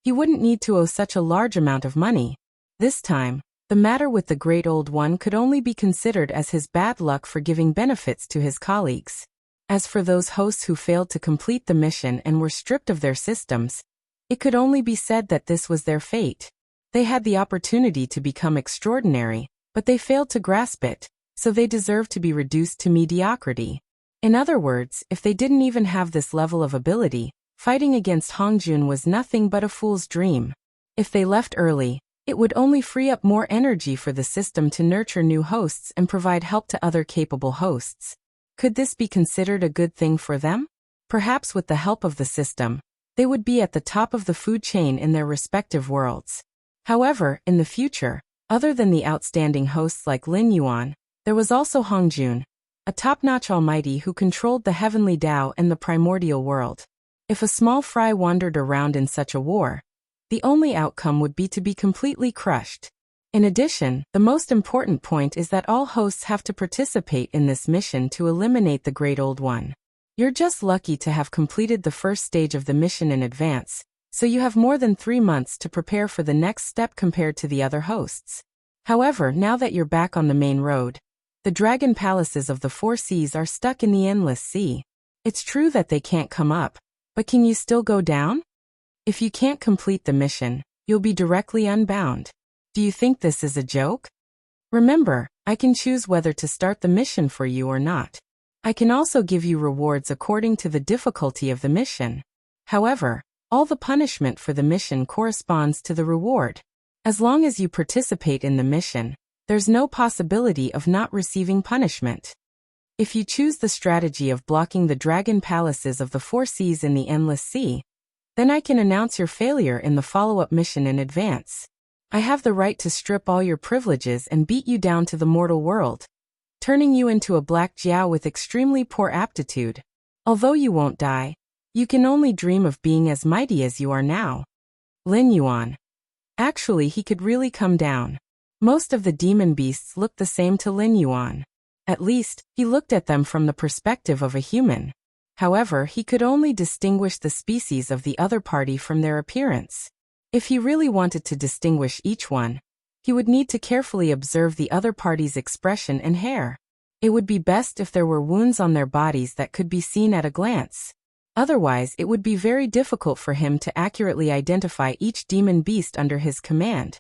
he wouldn't need to owe such a large amount of money. This time, the matter with the Great Old One could only be considered as his bad luck for giving benefits to his colleagues. As for those hosts who failed to complete the mission and were stripped of their systems, it could only be said that this was their fate. They had the opportunity to become extraordinary, but they failed to grasp it, so they deserved to be reduced to mediocrity. In other words, if they didn't even have this level of ability, fighting against Hongjun was nothing but a fool's dream. If they left early, it would only free up more energy for the system to nurture new hosts and provide help to other capable hosts. Could this be considered a good thing for them? Perhaps with the help of the system, they would be at the top of the food chain in their respective worlds. However, in the future, other than the outstanding hosts like Lin Yuan, there was also Hongjun, a top-notch almighty who controlled the heavenly Tao and the primordial world. If a small fry wandered around in such a war, the only outcome would be to be completely crushed. In addition, the most important point is that all hosts have to participate in this mission to eliminate the Great Old One. You're just lucky to have completed the first stage of the mission in advance, so you have more than 3 months to prepare for the next step compared to the other hosts. However, now that you're back on the main road, the dragon palaces of the Four Seas are stuck in the endless sea. It's true that they can't come up, but can you still go down? If you can't complete the mission, you'll be directly unbound. Do you think this is a joke? Remember, I can choose whether to start the mission for you or not. I can also give you rewards according to the difficulty of the mission. However, all the punishment for the mission corresponds to the reward. As long as you participate in the mission, there's no possibility of not receiving punishment. If you choose the strategy of blocking the dragon palaces of the Four Seas in the endless sea, then I can announce your failure in the follow-up mission in advance. I have the right to strip all your privileges and beat you down to the mortal world, turning you into a black jiao with extremely poor aptitude. Although you won't die, you can only dream of being as mighty as you are now. Lin Yuan. Actually, he could really come down. Most of the demon beasts looked the same to Lin Yuan. At least, he looked at them from the perspective of a human. However, he could only distinguish the species of the other party from their appearance. If he really wanted to distinguish each one, he would need to carefully observe the other party's expression and hair. It would be best if there were wounds on their bodies that could be seen at a glance. Otherwise, it would be very difficult for him to accurately identify each demon beast under his command.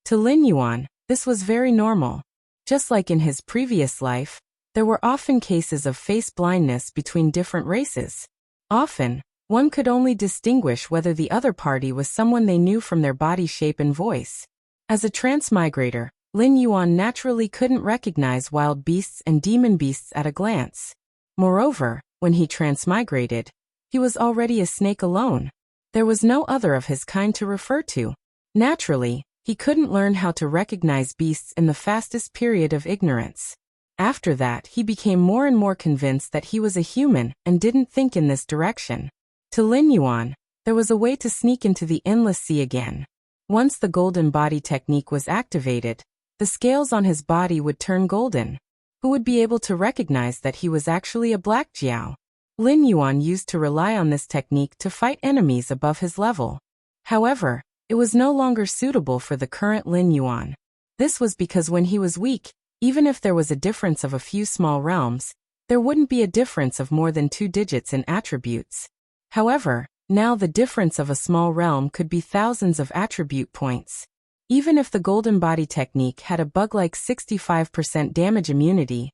To Lin Yuan, this was very normal. Just like in his previous life, there were often cases of face blindness between different races. Often, one could only distinguish whether the other party was someone they knew from their body shape and voice. As a transmigrator, Lin Yuan naturally couldn't recognize wild beasts and demon beasts at a glance. Moreover, when he transmigrated, he was already a snake alone. There was no other of his kind to refer to. Naturally, he couldn't learn how to recognize beasts in the fastest period of ignorance. After that, he became more and more convinced that he was a human and didn't think in this direction. To Lin Yuan, There was a way to sneak into the endless sea again. Once the golden body technique was activated, the scales on his body would turn golden. Who would be able to recognize that he was actually a black Jiao? Lin Yuan used to rely on this technique to fight enemies above his level. However, it was no longer suitable for the current Lin Yuan. This was because when he was weak, even if there was a difference of a few small realms, there wouldn't be a difference of more than 2 digits in attributes. However, now the difference of a small realm could be thousands of attribute points. Even if the golden body technique had a bug-like 65% damage immunity,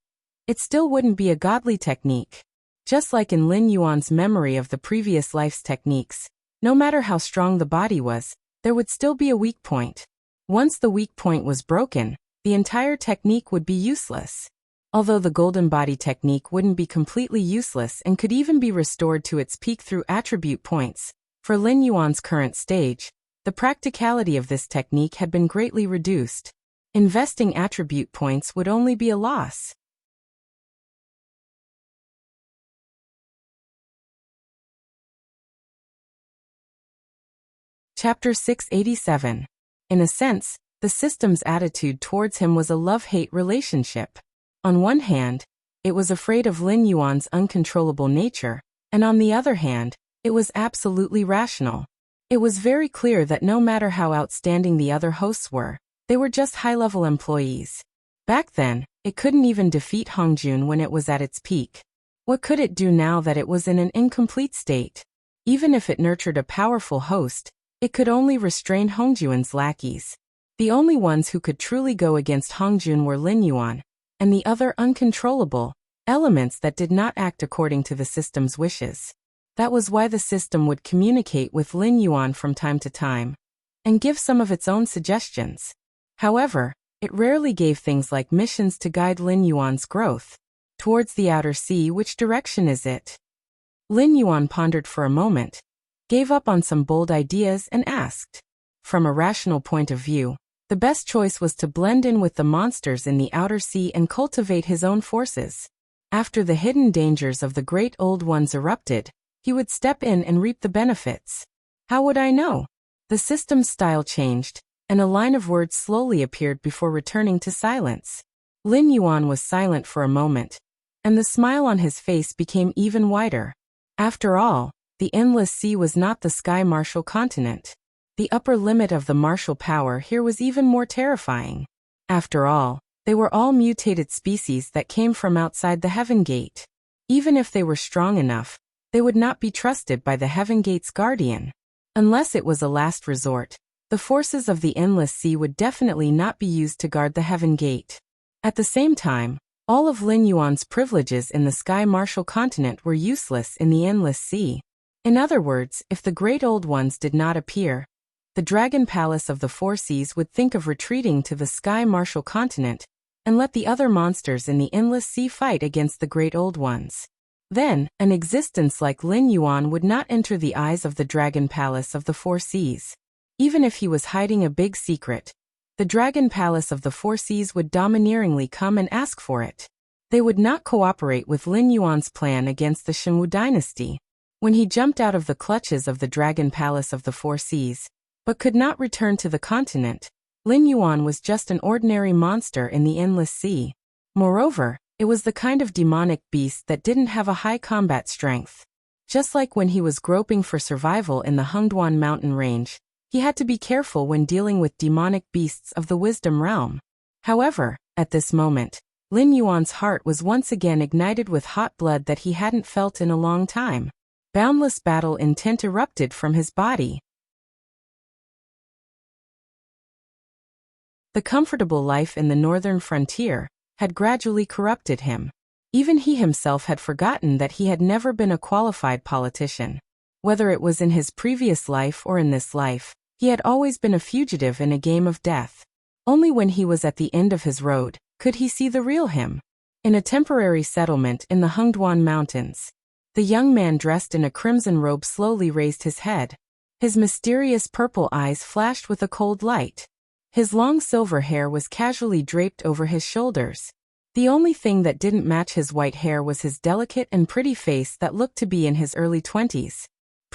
it still wouldn't be a godly technique. Just like in Lin Yuan's memory of the previous life's techniques, no matter how strong the body was, there would still be a weak point. Once the weak point was broken, the entire technique would be useless. Although the golden body technique wouldn't be completely useless and could even be restored to its peak through attribute points, for Lin Yuan's current stage, the practicality of this technique had been greatly reduced. Investing attribute points would only be a loss. Chapter 687. In a sense, the system's attitude towards him was a love-hate relationship. On one hand, it was afraid of Lin Yuan's uncontrollable nature, and on the other hand, it was absolutely rational. It was very clear that no matter how outstanding the other hosts were, they were just high-level employees. Back then, it couldn't even defeat Hongjun when it was at its peak. What could it do now that it was in an incomplete state? Even if it nurtured a powerful host, it could only restrain Hongjun's lackeys. The only ones who could truly go against Hongjun were Lin Yuan, and the other uncontrollable elements that did not act according to the system's wishes. That was why the system would communicate with Lin Yuan from time to time, and give some of its own suggestions. However, it rarely gave things like missions to guide Lin Yuan's growth. Towards the outer sea, which direction is it? Lin Yuan pondered for a moment, gave up on some bold ideas and asked. From a rational point of view, the best choice was to blend in with the monsters in the outer sea and cultivate his own forces. After the hidden dangers of the great old ones erupted, he would step in and reap the benefits. How would I know? The system's style changed, and a line of words slowly appeared before returning to silence. Lin Yuan was silent for a moment, and the smile on his face became even wider. After all, the endless sea was not the sky martial continent. The upper limit of the martial power here was even more terrifying. After all, they were all mutated species that came from outside the Heaven Gate. Even if they were strong enough, they would not be trusted by the Heaven Gate's guardian. Unless it was a last resort, the forces of the endless sea would definitely not be used to guard the Heaven Gate. At the same time, all of Lin Yuan's privileges in the sky martial continent were useless in the endless sea. In other words, if the great old ones did not appear, the Dragon Palace of the Four Seas would think of retreating to the Sky Martial Continent and let the other monsters in the Endless Sea fight against the Great Old Ones. Then, an existence like Lin Yuan would not enter the eyes of the Dragon Palace of the Four Seas. Even if he was hiding a big secret, the Dragon Palace of the Four Seas would domineeringly come and ask for it. They would not cooperate with Lin Yuan's plan against the Shenwu dynasty. When he jumped out of the clutches of the Dragon Palace of the Four Seas, but could not return to the continent, Lin Yuan was just an ordinary monster in the endless sea. Moreover, it was the kind of demonic beast that didn't have a high combat strength. Just like when he was groping for survival in the Hengduan mountain range, he had to be careful when dealing with demonic beasts of the wisdom realm. However, at this moment, Lin Yuan's heart was once again ignited with hot blood that he hadn't felt in a long time. Boundless battle intent erupted from his body. The comfortable life in the northern frontier had gradually corrupted him. Even he himself had forgotten that he had never been a qualified politician. Whether it was in his previous life or in this life, he had always been a fugitive in a game of death. Only when he was at the end of his road could he see the real him. In a temporary settlement in the Hengduan Mountains, the young man dressed in a crimson robe slowly raised his head. His mysterious purple eyes flashed with a cold light. His long silver hair was casually draped over his shoulders. The only thing that didn't match his white hair was his delicate and pretty face that looked to be in his early 20s.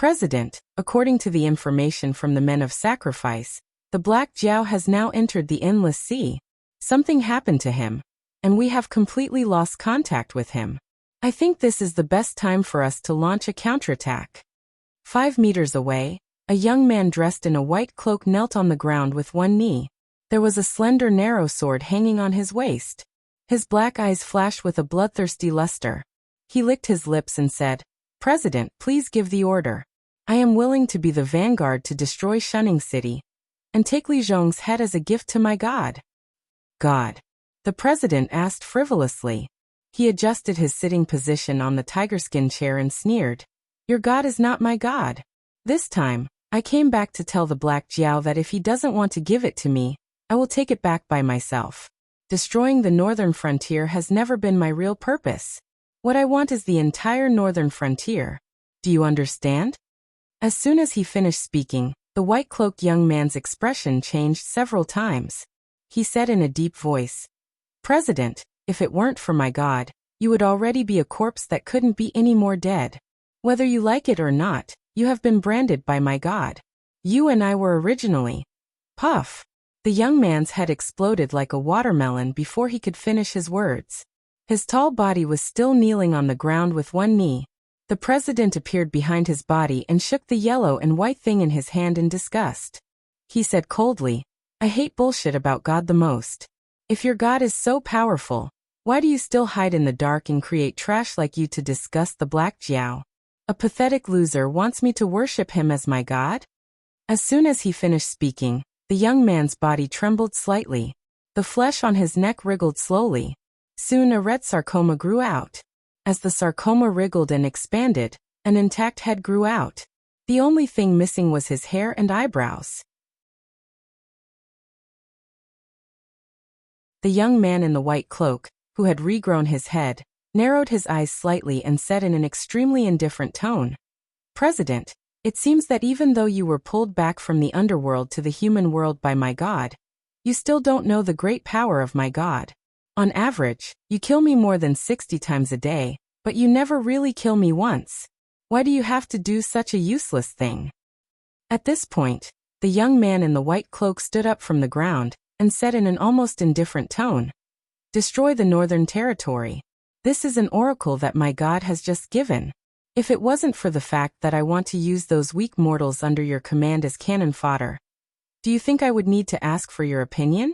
President, according to the information from the men of sacrifice, the Black Jiao has now entered the endless sea. Something happened to him, and we have completely lost contact with him. I think this is the best time for us to launch a counterattack. 5 meters away, a young man dressed in a white cloak knelt on the ground with one knee. There was a slender narrow sword hanging on his waist. His black eyes flashed with a bloodthirsty luster. He licked his lips and said, "President, please give the order. I am willing to be the vanguard to destroy Shunning City, and take Li Zhong's head as a gift to my God." God? The president asked frivolously. He adjusted his sitting position on the tigerskin chair and sneered, "Your God is not my God. This time, I came back to tell the Black Jiao that if he doesn't want to give it to me, I will take it back by myself. Destroying the northern frontier has never been my real purpose. What I want is the entire northern frontier. Do you understand?" As soon as he finished speaking, the white-cloaked young man's expression changed several times. He said in a deep voice, "President, if it weren't for my God, you would already be a corpse that couldn't be any more dead. Whether you like it or not, you have been branded by my God. You and I were originally." Puff! The young man's head exploded like a watermelon before he could finish his words. His tall body was still kneeling on the ground with one knee. The president appeared behind his body and shook the yellow and white thing in his hand in disgust. He said coldly, "I hate bullshit about God the most. If your God is so powerful, why do you still hide in the dark and create trash like you to disgust the Black Jiao? A pathetic loser wants me to worship him as my God?" As soon as he finished speaking, the young man's body trembled slightly. The flesh on his neck wriggled slowly. Soon a red sarcoma grew out. As the sarcoma wriggled and expanded, an intact head grew out. The only thing missing was his hair and eyebrows. The young man in the white cloak, who had regrown his head, narrowed his eyes slightly and said in an extremely indifferent tone, "President, it seems that even though you were pulled back from the underworld to the human world by my God, you still don't know the great power of my God. On average, you kill me more than 60 times a day, but you never really kill me once. Why do you have to do such a useless thing?" At this point, the young man in the white cloak stood up from the ground and said in an almost indifferent tone, "Destroy the Northern Territory. This is an oracle that my God has just given. If it wasn't for the fact that I want to use those weak mortals under your command as cannon fodder, do you think I would need to ask for your opinion?"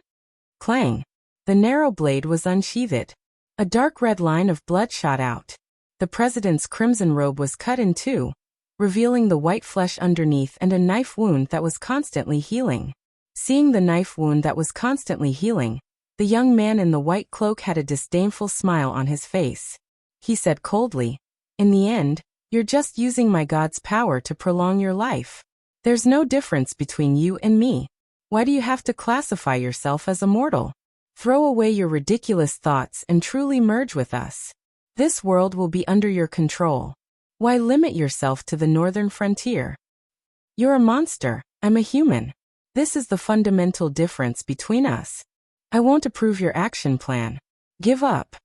Clang! The narrow blade was unsheathed. A dark red line of blood shot out. The president's crimson robe was cut in two, revealing the white flesh underneath and a knife wound that was constantly healing. Seeing the knife wound that was constantly healing, the young man in the white cloak had a disdainful smile on his face. He said coldly, "In the end, you're just using my God's power to prolong your life. There's no difference between you and me. Why do you have to classify yourself as a mortal? Throw away your ridiculous thoughts and truly merge with us. This world will be under your control. Why limit yourself to the northern frontier? You're a monster, I'm a human. This is the fundamental difference between us. I won't approve your action plan. Give up."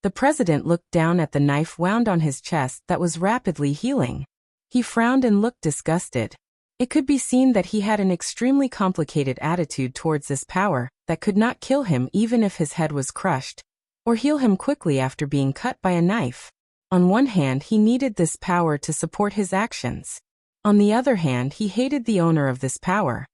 The president looked down at the knife wound on his chest that was rapidly healing. He frowned and looked disgusted. It could be seen that he had an extremely complicated attitude towards this power that could not kill him even if his head was crushed, or heal him quickly after being cut by a knife. On one hand, he needed this power to support his actions. On the other hand, he hated the owner of this power.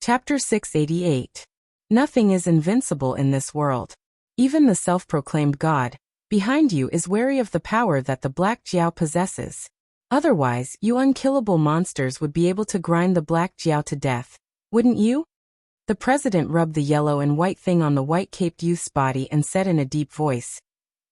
Chapter 688. Nothing is invincible in this world. Even the self-proclaimed God, behind you, is wary of the power that the Black Jiao possesses. Otherwise, you unkillable monsters would be able to grind the Black Jiao to death, wouldn't you? The president rubbed the yellow and white thing on the white-caped youth's body and said in a deep voice,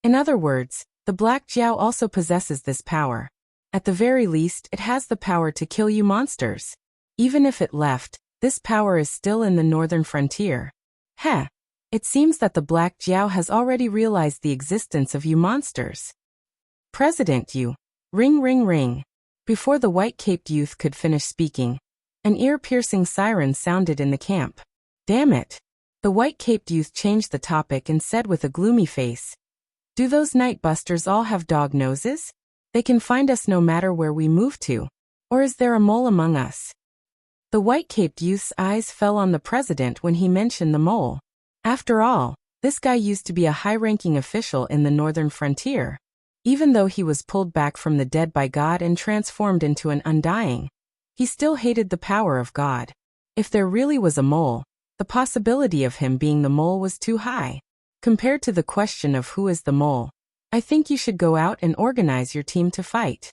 "In other words, the Black Jiao also possesses this power. At the very least, it has the power to kill you monsters. Even if it left, this power is still in the northern frontier. Heh! It seems that the Black Jiao has already realized the existence of you monsters. President, you. Ring, ring, ring." Before the white-caped youth could finish speaking, an ear-piercing siren sounded in the camp. Damn it! The white-caped youth changed the topic and said with a gloomy face, "Do those night busters all have dog noses? They can find us no matter where we move to. Or is there a mole among us?" The white-caped youth's eyes fell on the president when he mentioned the mole. After all, this guy used to be a high-ranking official in the northern frontier. Even though he was pulled back from the dead by God and transformed into an undying, he still hated the power of God. If there really was a mole, the possibility of him being the mole was too high. Compared to the question of who is the mole, I think you should go out and organize your team to fight.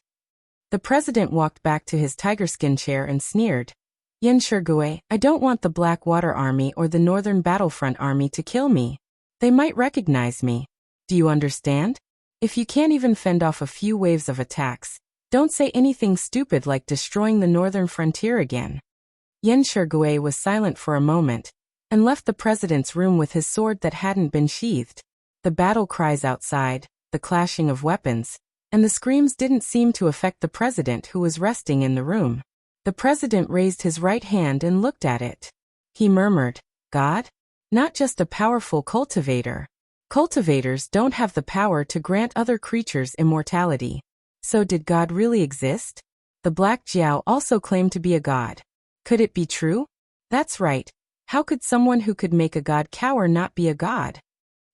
The president walked back to his tiger-skin chair and sneered, "Yen Shirgui, I don't want the Blackwater Army or the Northern Battlefront Army to kill me. They might recognize me. Do you understand? If you can't even fend off a few waves of attacks, don't say anything stupid like destroying the northern frontier again." Yen Shirgui was silent for a moment, and left the president's room with his sword that hadn't been sheathed. The battle cries outside, the clashing of weapons, and the screams didn't seem to affect the president who was resting in the room. The president raised his right hand and looked at it. He murmured, "God? Not just a powerful cultivator. Cultivators don't have the power to grant other creatures immortality. So did God really exist? The Black Jiao also claimed to be a god. Could it be true? That's right. How could someone who could make a god cower not be a god?"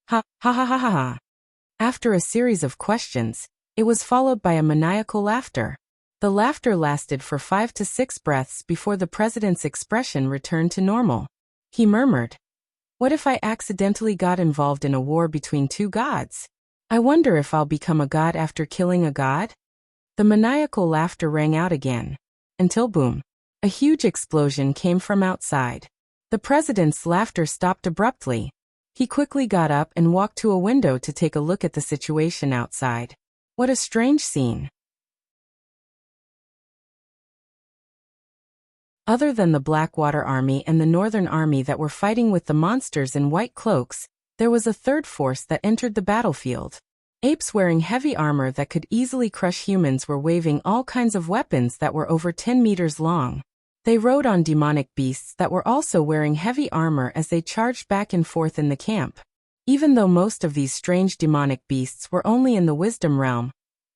Ha ha ha ha ha ha. After a series of questions, it was followed by a maniacal laughter. The laughter lasted for 5 to 6 breaths before the president's expression returned to normal. He murmured, "What if I accidentally got involved in a war between two gods? I wonder if I'll become a god after killing a god?" The maniacal laughter rang out again. Until boom. A huge explosion came from outside. The president's laughter stopped abruptly. He quickly got up and walked to a window to take a look at the situation outside. What a strange scene. Other than the Blackwater Army and the Northern Army that were fighting with the monsters in white cloaks, there was a third force that entered the battlefield. Apes wearing heavy armor that could easily crush humans were waving all kinds of weapons that were over 10 meters long. They rode on demonic beasts that were also wearing heavy armor as they charged back and forth in the camp. Even though most of these strange demonic beasts were only in the wisdom realm,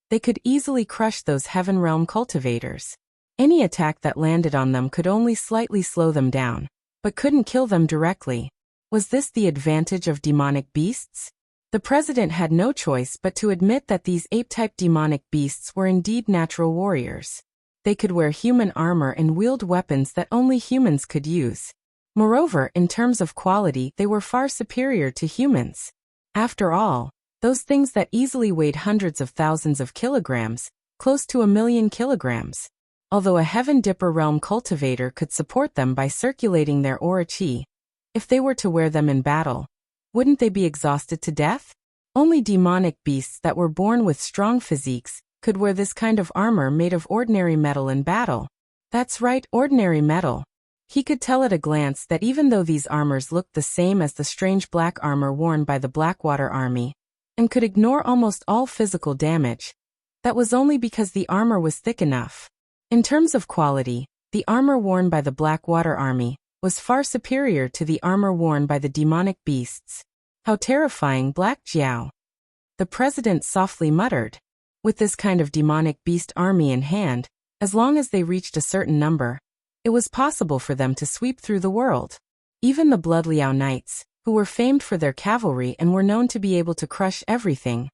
they could easily crush those heaven realm cultivators. Any attack that landed on them could only slightly slow them down, but couldn't kill them directly. Was this the advantage of demonic beasts? The president had no choice but to admit that these ape-type demonic beasts were indeed natural warriors. They could wear human armor and wield weapons that only humans could use. Moreover, in terms of quality, they were far superior to humans. After all, those things that easily weighed hundreds of thousands of kilograms, close to 1,000,000 kilograms. Although a Heaven Dipper realm cultivator could support them by circulating their aura chi, if they were to wear them in battle, wouldn't they be exhausted to death? Only demonic beasts that were born with strong physiques could wear this kind of armor made of ordinary metal in battle. That's right, ordinary metal. He could tell at a glance that even though these armors looked the same as the strange black armor worn by the Blackwater Army, and could ignore almost all physical damage, that was only because the armor was thick enough. In terms of quality, the armor worn by the Blackwater Army was far superior to the armor worn by the demonic beasts. How terrifying, Black Jiao! The president softly muttered. With this kind of demonic beast army in hand, as long as they reached a certain number, it was possible for them to sweep through the world. Even the Blood Liao Knights, who were famed for their cavalry and were known to be able to crush everything,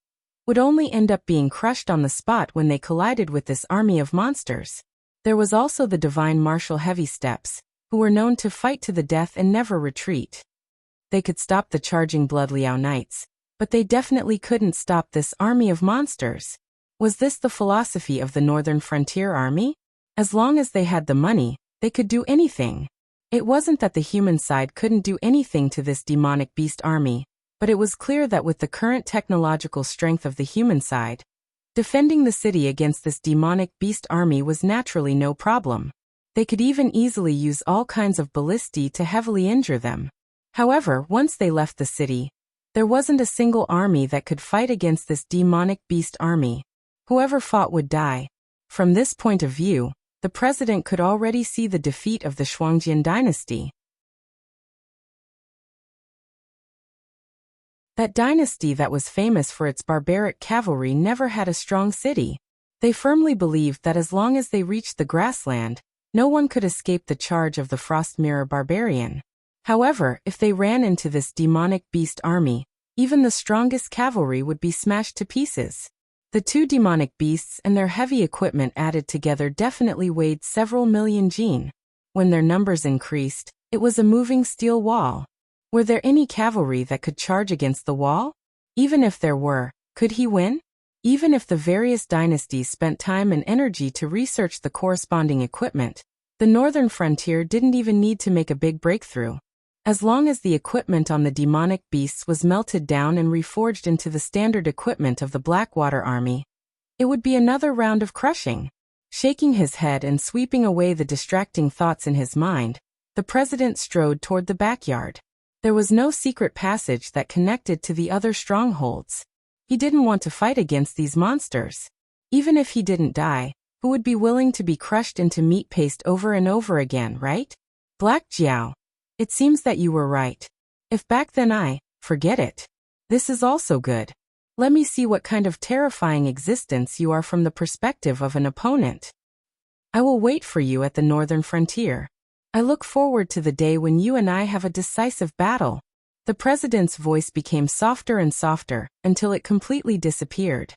would only end up being crushed on the spot when they collided with this army of monsters. There was also the Divine Martial Heavy Steps, who were known to fight to the death and never retreat. They could stop the charging Blood Liao Knights, but they definitely couldn't stop this army of monsters. Was this the philosophy of the Northern Frontier Army? As long as they had the money, they could do anything. It wasn't that the human side couldn't do anything to this demonic beast army, but it was clear that with the current technological strength of the human side, defending the city against this demonic beast army was naturally no problem. They could even easily use all kinds of ballistae to heavily injure them. However, once they left the city, there wasn't a single army that could fight against this demonic beast army. Whoever fought would die. From this point of view, the president could already see the defeat of the Shuangjian dynasty. That dynasty that was famous for its barbaric cavalry never had a strong city. They firmly believed that as long as they reached the grassland, no one could escape the charge of the Frost Mirror barbarian. However, if they ran into this demonic beast army, even the strongest cavalry would be smashed to pieces. The two demonic beasts and their heavy equipment added together definitely weighed several million jin. When their numbers increased, it was a moving steel wall. Were there any cavalry that could charge against the wall? Even if there were, could he win? Even if the various dynasties spent time and energy to research the corresponding equipment, the northern frontier didn't even need to make a big breakthrough. As long as the equipment on the demonic beasts was melted down and reforged into the standard equipment of the Blackwater army, it would be another round of crushing. Shaking his head and sweeping away the distracting thoughts in his mind, the president strode toward the backyard. There was no secret passage that connected to the other strongholds. He didn't want to fight against these monsters. Even if he didn't die, who would be willing to be crushed into meat paste over and over again, right? Black Jiao. It seems that you were right. If back then forget it. This is also good. Let me see what kind of terrifying existence you are from the perspective of an opponent. I will wait for you at the northern frontier. I look forward to the day when you and I have a decisive battle. The president's voice became softer and softer until it completely disappeared.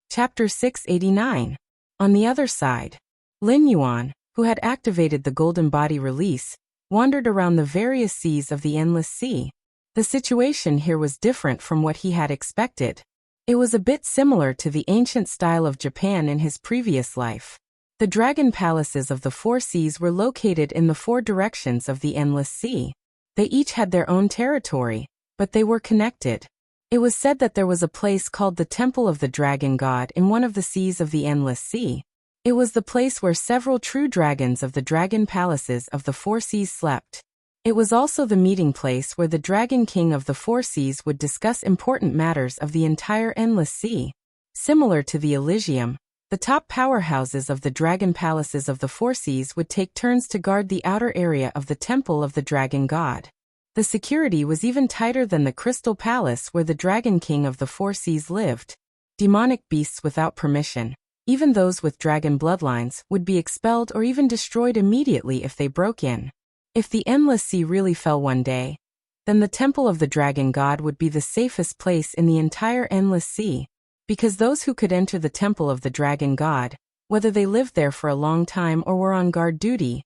Chapter 689. On the other side, Lin Yuan, who had activated the Golden Body release, wandered around the various seas of the Endless Sea. The situation here was different from what he had expected. It was a bit similar to the ancient style of Japan in his previous life. The dragon palaces of the four seas were located in the four directions of the Endless Sea. They each had their own territory, but they were connected. It was said that there was a place called the Temple of the Dragon God in one of the seas of the Endless Sea. It was the place where several true dragons of the dragon palaces of the four seas slept. It was also the meeting place where the Dragon King of the Four Seas would discuss important matters of the entire Endless Sea. Similar to the Elysium, the top powerhouses of the dragon palaces of the Four Seas would take turns to guard the outer area of the Temple of the Dragon God. The security was even tighter than the Crystal Palace where the Dragon King of the Four Seas lived. Demonic beasts without permission, even those with dragon bloodlines, would be expelled or even destroyed immediately if they broke in. If the Endless Sea really fell one day, then the Temple of the Dragon God would be the safest place in the entire Endless Sea, because those who could enter the Temple of the Dragon God, whether they lived there for a long time or were on guard duty,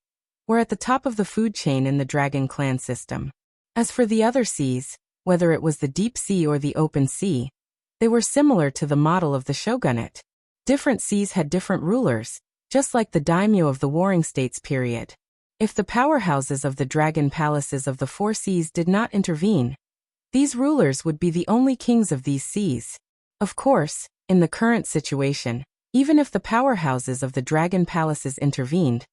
were at the top of the food chain in the Dragon Clan system. As for the other seas, whether it was the Deep Sea or the Open Sea, they were similar to the model of the shogunate. Different seas had different rulers, just like the daimyo of the Warring States period. If the powerhouses of the dragon palaces of the Four Seas did not intervene, these rulers would be the only kings of these seas. Of course, in the current situation, even if the powerhouses of the dragon palaces intervened,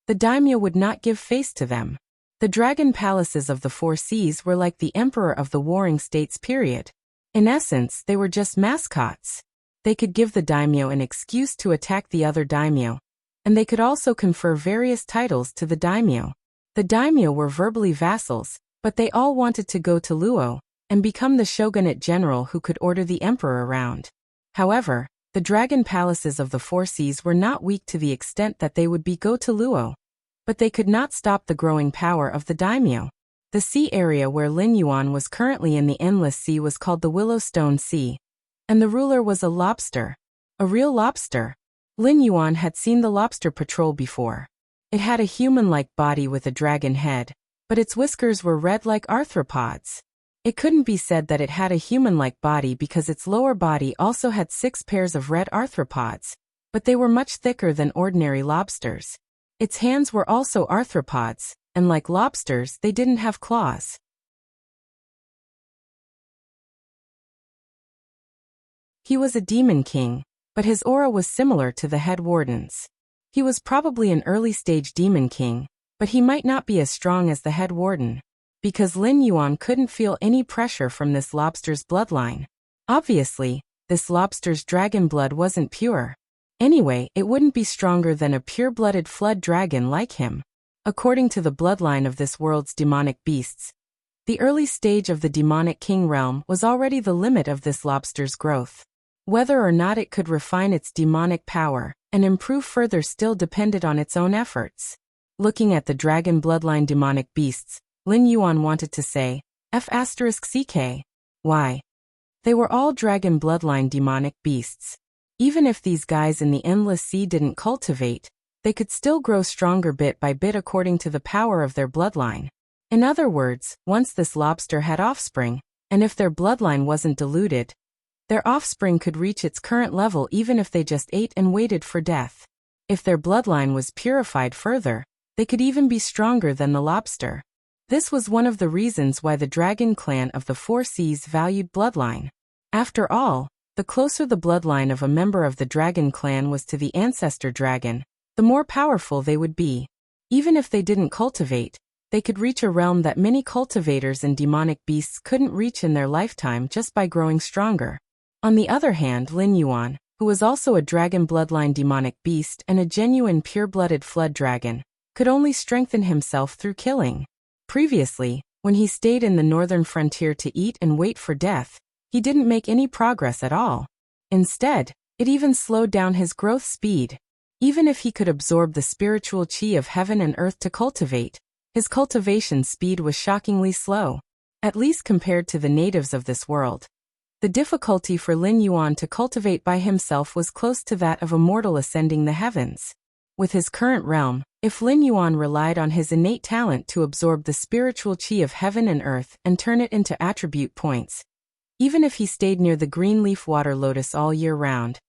the daimyo would not give face to them. The dragon palaces of the Four Seas were like the emperor of the Warring States period. In essence, they were just mascots. They could give the daimyo an excuse to attack the other daimyo, and they could also confer various titles to the daimyo. The daimyo were verbally vassals, but they all wanted to go to Luo and become the shogunate general who could order the emperor around. However, the dragon palaces of the Four Seas were not weak to the extent that they would be go to Luo, but they could not stop the growing power of the daimyo. The sea area where Lin Yuan was currently in the Endless Sea was called the Willowstone Sea, and the ruler was a lobster. A real lobster. Lin Yuan had seen the lobster patrol before. It had a human-like body with a dragon head, but its whiskers were red like arthropods. It couldn't be said that it had a human-like body because its lower body also had 6 pairs of red arthropods, but they were much thicker than ordinary lobsters. Its hands were also arthropods, and like lobsters, they didn't have claws. He was a demon king, but his aura was similar to the head warden's. He was probably an early-stage demon king, but he might not be as strong as the head warden, because Lin Yuan couldn't feel any pressure from this lobster's bloodline. Obviously, this lobster's dragon blood wasn't pure. Anyway, it wouldn't be stronger than a pure-blooded flood dragon like him. According to the bloodline of this world's demonic beasts, the early stage of the demonic king realm was already the limit of this lobster's growth. Whether or not it could refine its demonic power and improve further still depended on its own efforts. Looking at the dragon bloodline demonic beasts, Lin Yuan wanted to say, F***CK. Why? They were all dragon bloodline demonic beasts. Even if these guys in the endless sea didn't cultivate, they could still grow stronger bit by bit according to the power of their bloodline. In other words, once this lobster had offspring, and if their bloodline wasn't diluted, their offspring could reach its current level even if they just ate and waited for death. If their bloodline was purified further, they could even be stronger than the lobster. This was one of the reasons why the dragon clan of the Four Seas valued bloodline. After all, the closer the bloodline of a member of the dragon clan was to the ancestor dragon, the more powerful they would be. Even if they didn't cultivate, they could reach a realm that many cultivators and demonic beasts couldn't reach in their lifetime just by growing stronger. On the other hand, Lin Yuan, who was also a dragon bloodline demonic beast and a genuine pure-blooded flood dragon, could only strengthen himself through killing. Previously, when he stayed in the northern frontier to eat and wait for death, he didn't make any progress at all. Instead, it even slowed down his growth speed. Even if he could absorb the spiritual chi of heaven and earth to cultivate, his cultivation speed was shockingly slow, at least compared to the natives of this world. The difficulty for Lin Yuan to cultivate by himself was close to that of a mortal ascending the heavens. With his current realm, if Lin Yuan relied on his innate talent to absorb the spiritual chi of heaven and earth and turn it into attribute points, even if he stayed near the green leaf water lotus all year round,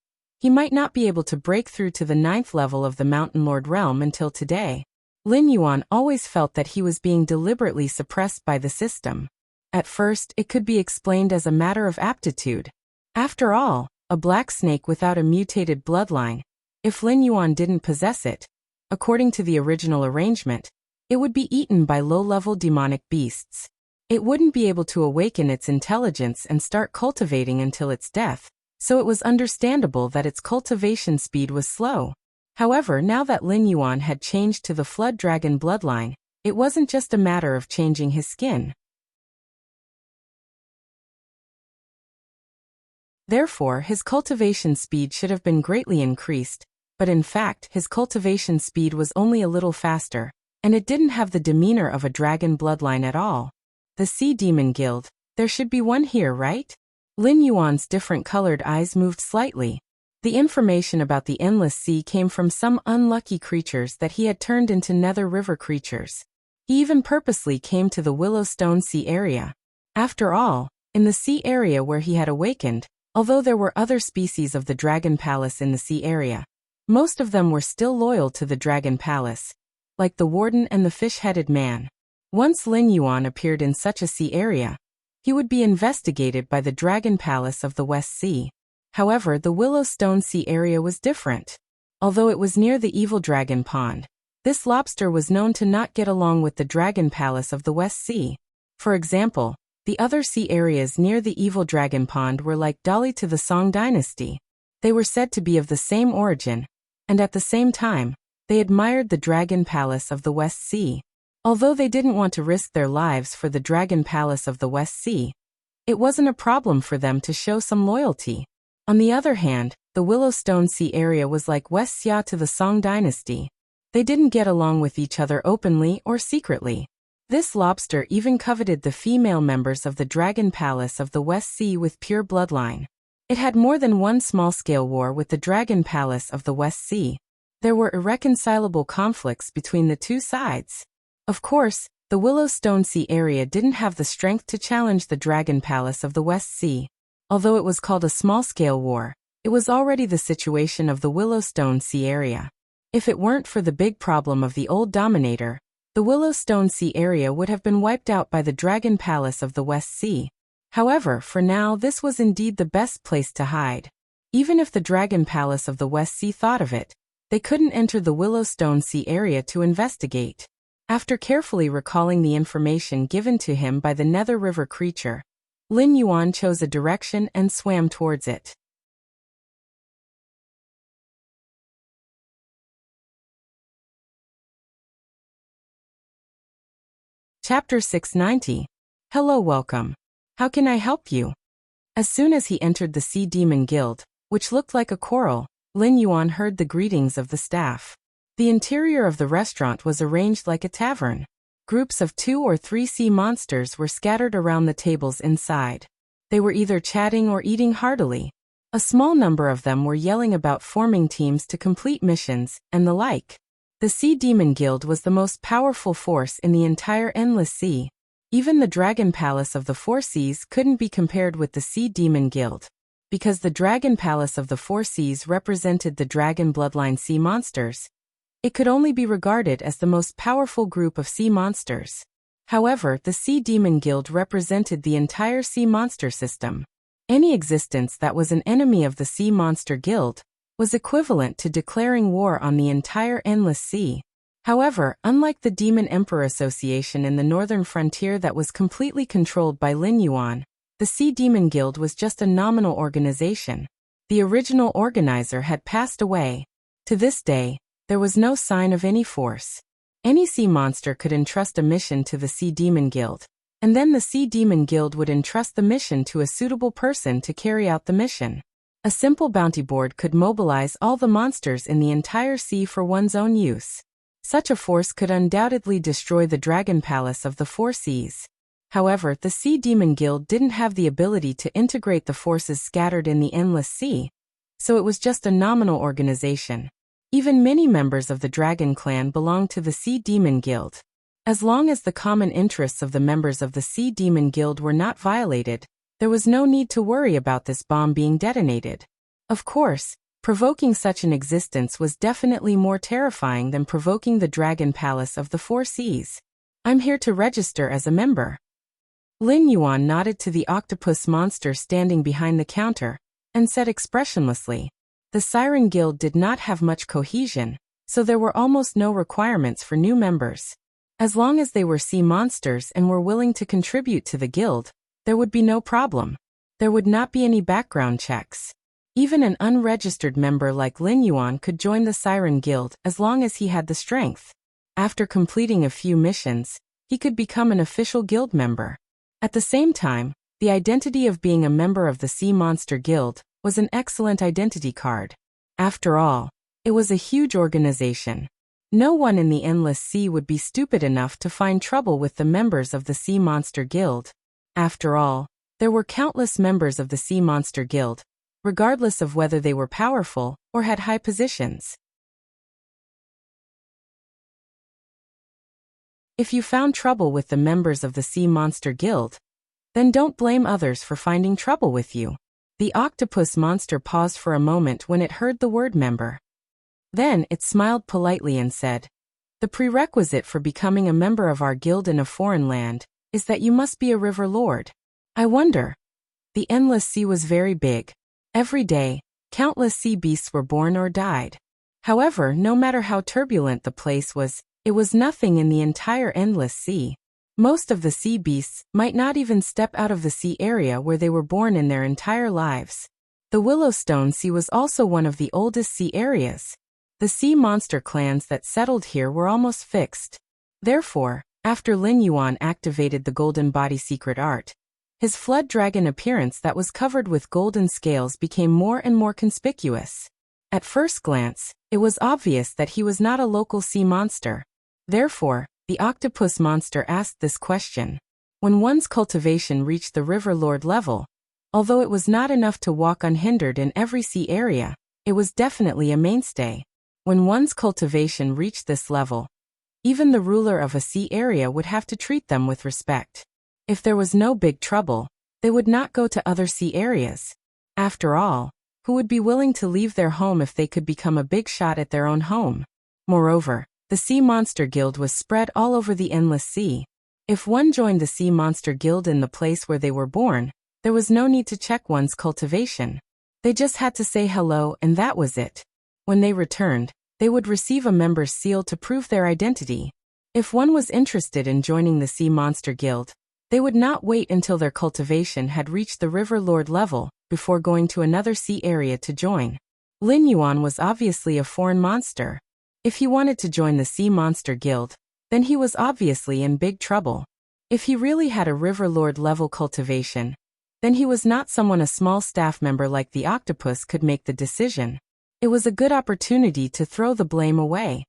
he might not be able to break through to the 9th level of the Mountain Lord realm until today. Lin Yuan always felt that he was being deliberately suppressed by the system. At first, it could be explained as a matter of aptitude. After all, a black snake without a mutated bloodline, if Lin Yuan didn't possess it, according to the original arrangement, it would be eaten by low-level demonic beasts. It wouldn't be able to awaken its intelligence and start cultivating until its death, so it was understandable that its cultivation speed was slow. However, now that Lin Yuan had changed to the Flood Dragon bloodline, it wasn't just a matter of changing his skin. Therefore, his cultivation speed should have been greatly increased, but in fact, his cultivation speed was only a little faster, and it didn't have the demeanor of a dragon bloodline at all. The Sea Demon Guild, there should be one here, right? Lin Yuan's different colored eyes moved slightly. The information about the endless sea came from some unlucky creatures that he had turned into Nether River creatures. He even purposely came to the Willowstone Sea area. After all, in the sea area where he had awakened, although there were other species of the Dragon Palace in the sea area, most of them were still loyal to the Dragon Palace, like the Warden and the Fish-Headed Man. Once Lin Yuan appeared in such a sea area, he would be investigated by the Dragon Palace of the West Sea. However, the Willowstone Sea area was different. Although it was near the Evil Dragon Pond, this lobster was known to not get along with the Dragon Palace of the West Sea. For example, the other sea areas near the Evil Dragon Pond were like Dali to the Song dynasty. They were said to be of the same origin, and at the same time, they admired the Dragon Palace of the West Sea. Although they didn't want to risk their lives for the Dragon Palace of the West Sea, it wasn't a problem for them to show some loyalty. On the other hand, the Willowstone Sea area was like Wuxia to the Song dynasty. They didn't get along with each other openly or secretly. This lobster even coveted the female members of the Dragon Palace of the West Sea with pure bloodline. It had more than one small-scale war with the Dragon Palace of the West Sea. There were irreconcilable conflicts between the two sides. Of course, the Willowstone Sea area didn't have the strength to challenge the Dragon Palace of the West Sea. Although it was called a small-scale war, it was already the situation of the Willowstone Sea area. If it weren't for the big problem of the old dominator, the Willowstone Sea area would have been wiped out by the Dragon Palace of the West Sea. However, for now this was indeed the best place to hide. Even if the Dragon Palace of the West Sea thought of it, they couldn't enter the Willowstone Sea area to investigate. After carefully recalling the information given to him by the Nether River creature, Lin Yuan chose a direction and swam towards it. Chapter 690. Hello, welcome. How can I help you? As soon as he entered the Sea Demon Guild, which looked like a quarrel, Lin Yuan heard the greetings of the staff. The interior of the restaurant was arranged like a tavern. Groups of 2 or 3 sea monsters were scattered around the tables inside. They were either chatting or eating heartily. A small number of them were yelling about forming teams to complete missions, and the like. The Sea Demon Guild was the most powerful force in the entire Endless Sea. Even the Dragon Palace of the Four Seas couldn't be compared with the Sea Demon Guild. Because the Dragon Palace of the Four Seas represented the dragon bloodline sea monsters, it could only be regarded as the most powerful group of sea monsters. However, the Sea Demon Guild represented the entire sea monster system. Any existence that was an enemy of the Sea Monster Guild was equivalent to declaring war on the entire Endless Sea. However, unlike the Demon Emperor Association in the northern frontier that was completely controlled by Lin Yuan, the Sea Demon Guild was just a nominal organization. The original organizer had passed away. To this day, there was no sign of any force. Any sea monster could entrust a mission to the Sea Demon Guild, and then the Sea Demon Guild would entrust the mission to a suitable person to carry out the mission. A simple bounty board could mobilize all the monsters in the entire sea for one's own use. Such a force could undoubtedly destroy the Dragon Palace of the Four Seas. However, the Sea Demon Guild didn't have the ability to integrate the forces scattered in the Endless Sea, so it was just a nominal organization. Even many members of the Dragon Clan belonged to the Sea Demon Guild. As long as the common interests of the members of the Sea Demon Guild were not violated, there was no need to worry about this bomb being detonated. Of course, provoking such an existence was definitely more terrifying than provoking the Dragon Palace of the Four Seas. I'm here to register as a member. Lin Yuan nodded to the octopus monster standing behind the counter, and said expressionlessly, the Siren Guild did not have much cohesion, so there were almost no requirements for new members. As long as they were sea monsters and were willing to contribute to the guild, there would be no problem. There would not be any background checks. Even an unregistered member like Lin Yuan could join the Siren Guild as long as he had the strength. After completing a few missions, he could become an official guild member. At the same time, the identity of being a member of the Sea Monster Guild was an excellent identity card. After all, it was a huge organization. No one in the Endless Sea would be stupid enough to find trouble with the members of the Sea Monster Guild. After all, there were countless members of the Sea Monster Guild, regardless of whether they were powerful or had high positions. If you found trouble with the members of the Sea Monster Guild, then don't blame others for finding trouble with you. The octopus monster paused for a moment when it heard the word member. Then it smiled politely and said, the prerequisite for becoming a member of our guild in a foreign land is that you must be a river lord. I wonder. The Endless Sea was very big. Every day, countless sea beasts were born or died. However, no matter how turbulent the place was, it was nothing in the entire Endless Sea. Most of the sea beasts might not even step out of the sea area where they were born in their entire lives. The Willowstone Sea was also one of the oldest sea areas. The sea monster clans that settled here were almost fixed. Therefore, after Lin Yuan activated the Golden Body secret art, his flood dragon appearance that was covered with golden scales became more and more conspicuous. At first glance, it was obvious that he was not a local sea monster. Therefore, the octopus monster asked this question. When one's cultivation reached the River Lord level, although it was not enough to walk unhindered in every sea area, it was definitely a mainstay. When one's cultivation reached this level, even the ruler of a sea area would have to treat them with respect. If there was no big trouble, they would not go to other sea areas. After all, who would be willing to leave their home if they could become a big shot at their own home? Moreover, the Sea Monster Guild was spread all over the Endless Sea. If one joined the Sea Monster Guild in the place where they were born, there was no need to check one's cultivation. They just had to say hello and that was it. When they returned, they would receive a member's seal to prove their identity. If one was interested in joining the Sea Monster Guild, they would not wait until their cultivation had reached the River Lord level before going to another sea area to join. Lin Yuan was obviously a foreign monster. If he wanted to join the Sea Monster Guild, then he was obviously in big trouble. If he really had a River Lord level cultivation, then he was not someone a small staff member like the octopus could make the decision. It was a good opportunity to throw the blame away.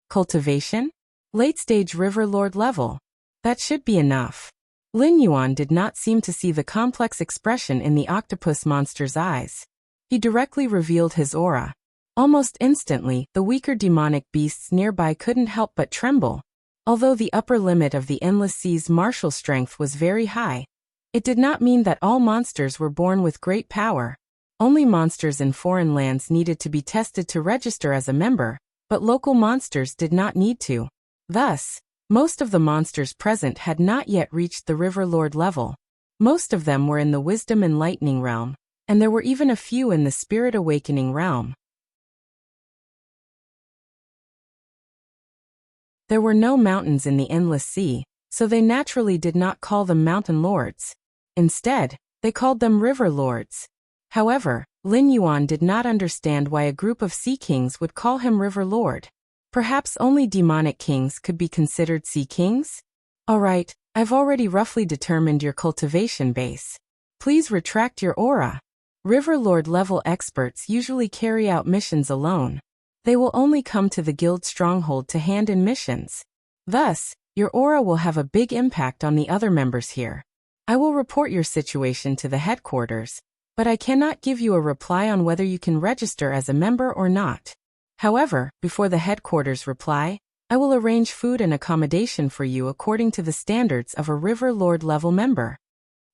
Cultivation? Late-stage River Lord level. That should be enough. Lin Yuan did not seem to see the complex expression in the octopus monster's eyes. He directly revealed his aura. Almost instantly, the weaker demonic beasts nearby couldn't help but tremble. Although the upper limit of the Endless Sea's martial strength was very high, it did not mean that all monsters were born with great power. Only monsters in foreign lands needed to be tested to register as a member, but local monsters did not need to. Thus, most of the monsters present had not yet reached the River Lord level. Most of them were in the Wisdom and Lightning realm, and there were even a few in the Spirit Awakening realm. There were no mountains in the Endless Sea, so they naturally did not call them Mountain Lords. Instead, they called them River Lords. However, Lin Yuan did not understand why a group of Sea Kings would call him River Lord. Perhaps only demonic kings could be considered Sea Kings? Alright, I've already roughly determined your cultivation base. Please retract your aura. River Lord level experts usually carry out missions alone. They will only come to the guild stronghold to hand in missions. Thus, your aura will have a big impact on the other members here. I will report your situation to the headquarters, but I cannot give you a reply on whether you can register as a member or not. However, before the headquarters reply, I will arrange food and accommodation for you according to the standards of a River Lord level member.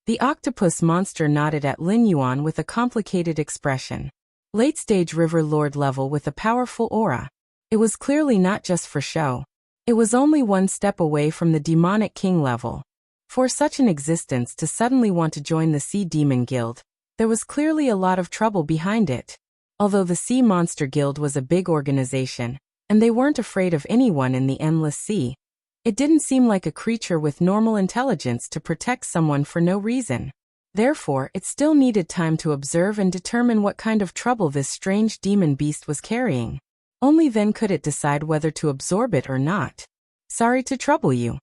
The octopus monster nodded at Lin Yuan with a complicated expression. Late-stage River Lord level with a powerful aura. It was clearly not just for show. It was only one step away from the demonic king level. For such an existence to suddenly want to join the Sea Demon Guild, there was clearly a lot of trouble behind it. Although the Sea Monster Guild was a big organization, and they weren't afraid of anyone in the Endless Sea, it didn't seem like a creature with normal intelligence to protect someone for no reason. Therefore, it still needed time to observe and determine what kind of trouble this strange demon beast was carrying. Only then could it decide whether to absorb it or not. Sorry to trouble you.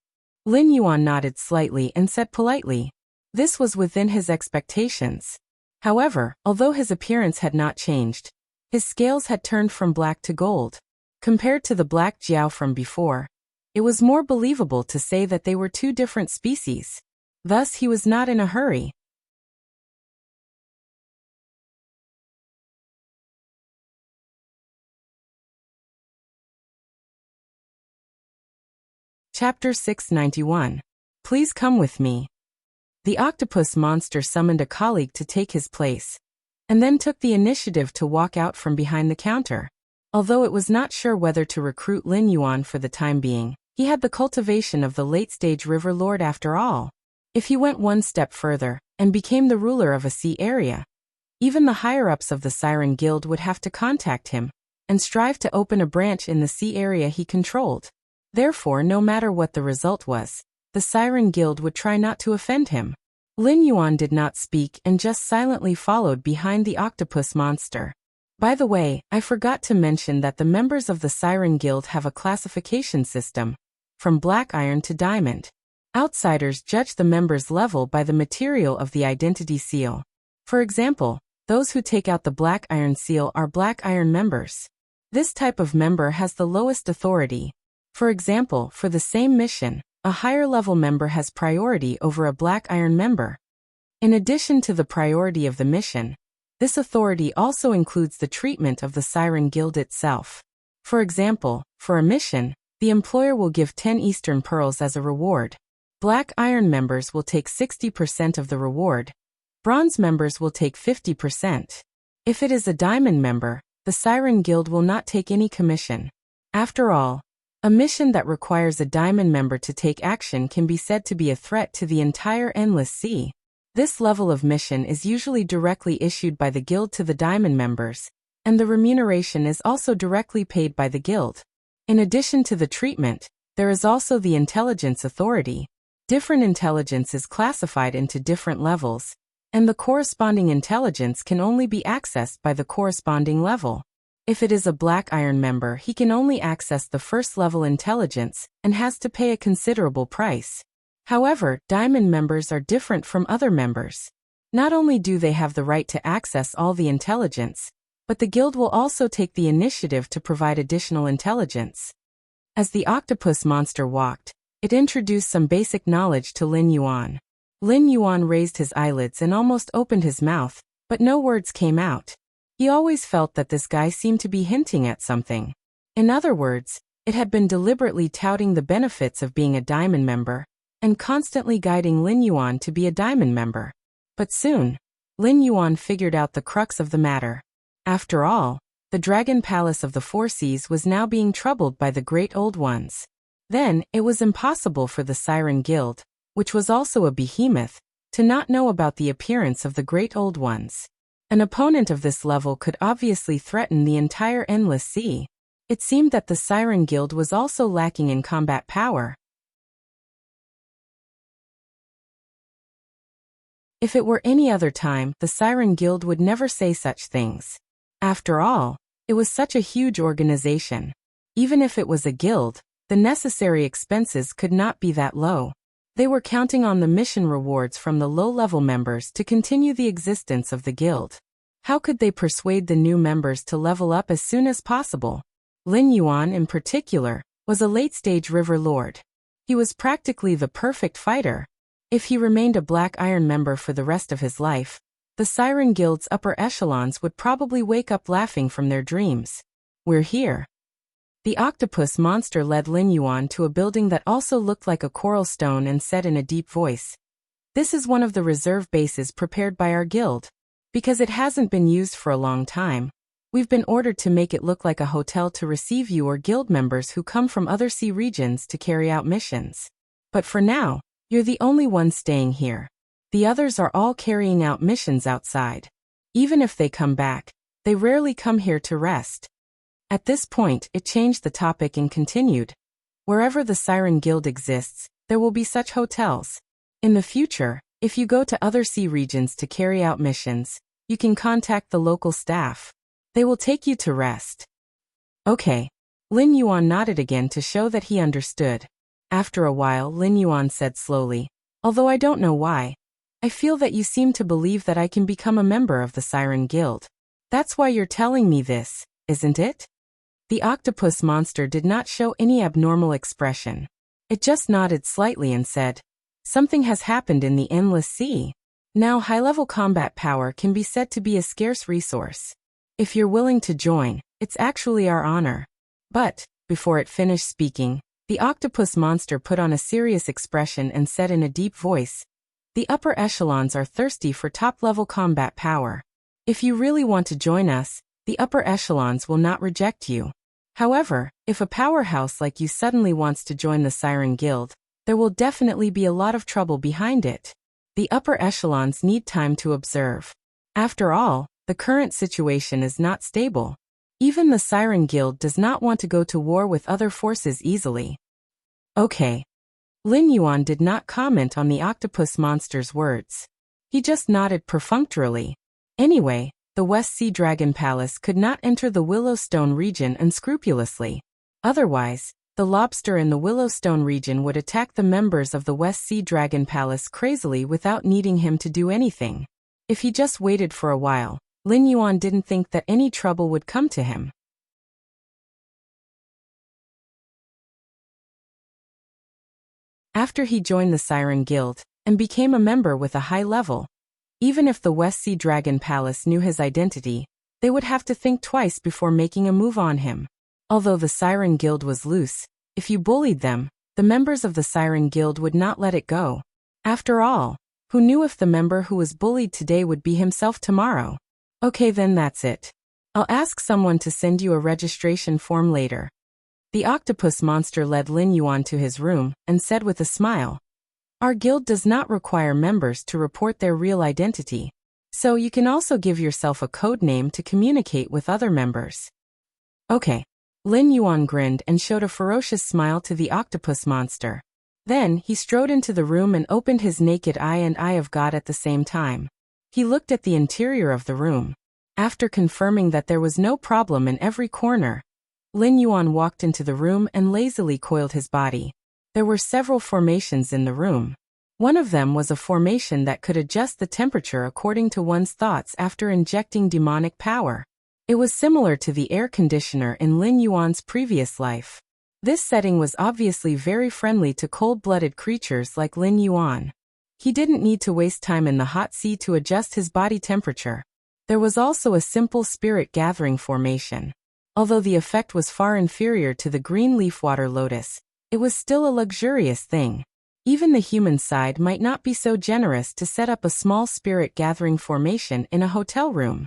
Lin Yuan nodded slightly and said politely. This was within his expectations. However, although his appearance had not changed, his scales had turned from black to gold. Compared to the black Jiao from before, it was more believable to say that they were two different species. Thus he was not in a hurry. Chapter 691. Please come with me. The octopus monster summoned a colleague to take his place, and then took the initiative to walk out from behind the counter. Although it was not sure whether to recruit Lin Yuan for the time being, he had the cultivation of the late-stage River Lord after all. If he went one step further, and became the ruler of a sea area, even the higher-ups of the Siren Guild would have to contact him, and strive to open a branch in the sea area he controlled. Therefore, no matter what the result was, the Siren Guild would try not to offend him. Lin Yuan did not speak and just silently followed behind the octopus monster. By the way, I forgot to mention that the members of the Siren Guild have a classification system, from black iron to diamond. Outsiders judge the members' level by the material of the identity seal. For example, those who take out the black iron seal are black iron members. This type of member has the lowest authority. For example, for the same mission, a higher-level member has priority over a black iron member. In addition to the priority of the mission, this authority also includes the treatment of the Siren Guild itself. For example, for a mission, the employer will give 10 Eastern Pearls as a reward. Black iron members will take 60% of the reward. Bronze members will take 50%. If it is a diamond member, the Siren Guild will not take any commission. After all, a mission that requires a diamond member to take action can be said to be a threat to the entire Endless Sea. This level of mission is usually directly issued by the guild to the diamond members, and the remuneration is also directly paid by the guild. In addition to the treatment, there is also the intelligence authority. Different intelligence is classified into different levels, and the corresponding intelligence can only be accessed by the corresponding level. If it is a black iron member, he can only access the first level intelligence and has to pay a considerable price. However, diamond members are different from other members. Not only do they have the right to access all the intelligence, but the guild will also take the initiative to provide additional intelligence. As the octopus monster walked, it introduced some basic knowledge to Lin Yuan. Lin Yuan raised his eyelids and almost opened his mouth, but no words came out. He always felt that this guy seemed to be hinting at something. In other words, it had been deliberately touting the benefits of being a diamond member, and constantly guiding Lin Yuan to be a diamond member. But soon, Lin Yuan figured out the crux of the matter. After all, the Dragon Palace of the Four Seas was now being troubled by the Great Old Ones. Then, it was impossible for the Siren Guild, which was also a behemoth, to not know about the appearance of the Great Old Ones. An opponent of this level could obviously threaten the entire Endless Sea. It seemed that the Siren Guild was also lacking in combat power. If it were any other time, the Siren Guild would never say such things. After all, it was such a huge organization. Even if it was a guild, the necessary expenses could not be that low. They were counting on the mission rewards from the low-level members to continue the existence of the guild. How could they persuade the new members to level up as soon as possible? Lin Yuan, in particular, was a late-stage river lord. He was practically the perfect fighter. If he remained a Black Iron member for the rest of his life, the Siren Guild's upper echelons would probably wake up laughing from their dreams. We're here. The octopus monster led Lin Yuan to a building that also looked like a coral stone and said in a deep voice, "This is one of the reserve bases prepared by our guild. Because it hasn't been used for a long time, we've been ordered to make it look like a hotel to receive you or guild members who come from other sea regions to carry out missions. But for now, you're the only one staying here. The others are all carrying out missions outside. Even if they come back, they rarely come here to rest." At this point, it changed the topic and continued. Wherever the Siren Guild exists, there will be such hotels. In the future, if you go to other sea regions to carry out missions, you can contact the local staff. They will take you to rest. Okay. Lin Yuan nodded again to show that he understood. After a while, Lin Yuan said slowly, "Although I don't know why, I feel that you seem to believe that I can become a member of the Siren Guild. That's why you're telling me this, isn't it?" The octopus monster did not show any abnormal expression. It just nodded slightly and said, "Something has happened in the Endless Sea. Now high-level combat power can be said to be a scarce resource. If you're willing to join, it's actually our honor." But, before it finished speaking, the octopus monster put on a serious expression and said in a deep voice, "The upper echelons are thirsty for top-level combat power. If you really want to join us, the upper echelons will not reject you. However, if a powerhouse like you suddenly wants to join the Siren Guild, there will definitely be a lot of trouble behind it. The upper echelons need time to observe. After all, the current situation is not stable. Even the Siren Guild does not want to go to war with other forces easily." Okay. Lin Yuan did not comment on the octopus monster's words. He just nodded perfunctorily. Anyway, the West Sea Dragon Palace could not enter the Willowstone region unscrupulously. Otherwise, the lobster in the Willowstone region would attack the members of the West Sea Dragon Palace crazily without needing him to do anything. If he just waited for a while, Lin Yuan didn't think that any trouble would come to him. After he joined the Siren Guild, and became a member with a high level, even if the West Sea Dragon Palace knew his identity, they would have to think twice before making a move on him. Although the Siren Guild was loose, if you bullied them, the members of the Siren Guild would not let it go. After all, who knew if the member who was bullied today would be himself tomorrow? Okay, then that's it. I'll ask someone to send you a registration form later. The octopus monster led Lin Yuan to his room and said with a smile, "Our guild does not require members to report their real identity, so you can also give yourself a code name to communicate with other members." Okay. Lin Yuan grinned and showed a ferocious smile to the octopus monster. Then, he strode into the room and opened his naked eye and eye of God at the same time. He looked at the interior of the room. After confirming that there was no problem in every corner, Lin Yuan walked into the room and lazily coiled his body. There were several formations in the room. One of them was a formation that could adjust the temperature according to one's thoughts after injecting demonic power. It was similar to the air conditioner in Lin Yuan's previous life. This setting was obviously very friendly to cold-blooded creatures like Lin Yuan. He didn't need to waste time in the hot sea to adjust his body temperature. There was also a simple spirit gathering formation. Although the effect was far inferior to the green leaf water lotus, it was still a luxurious thing. Even the human side might not be so generous to set up a small spirit gathering formation in a hotel room.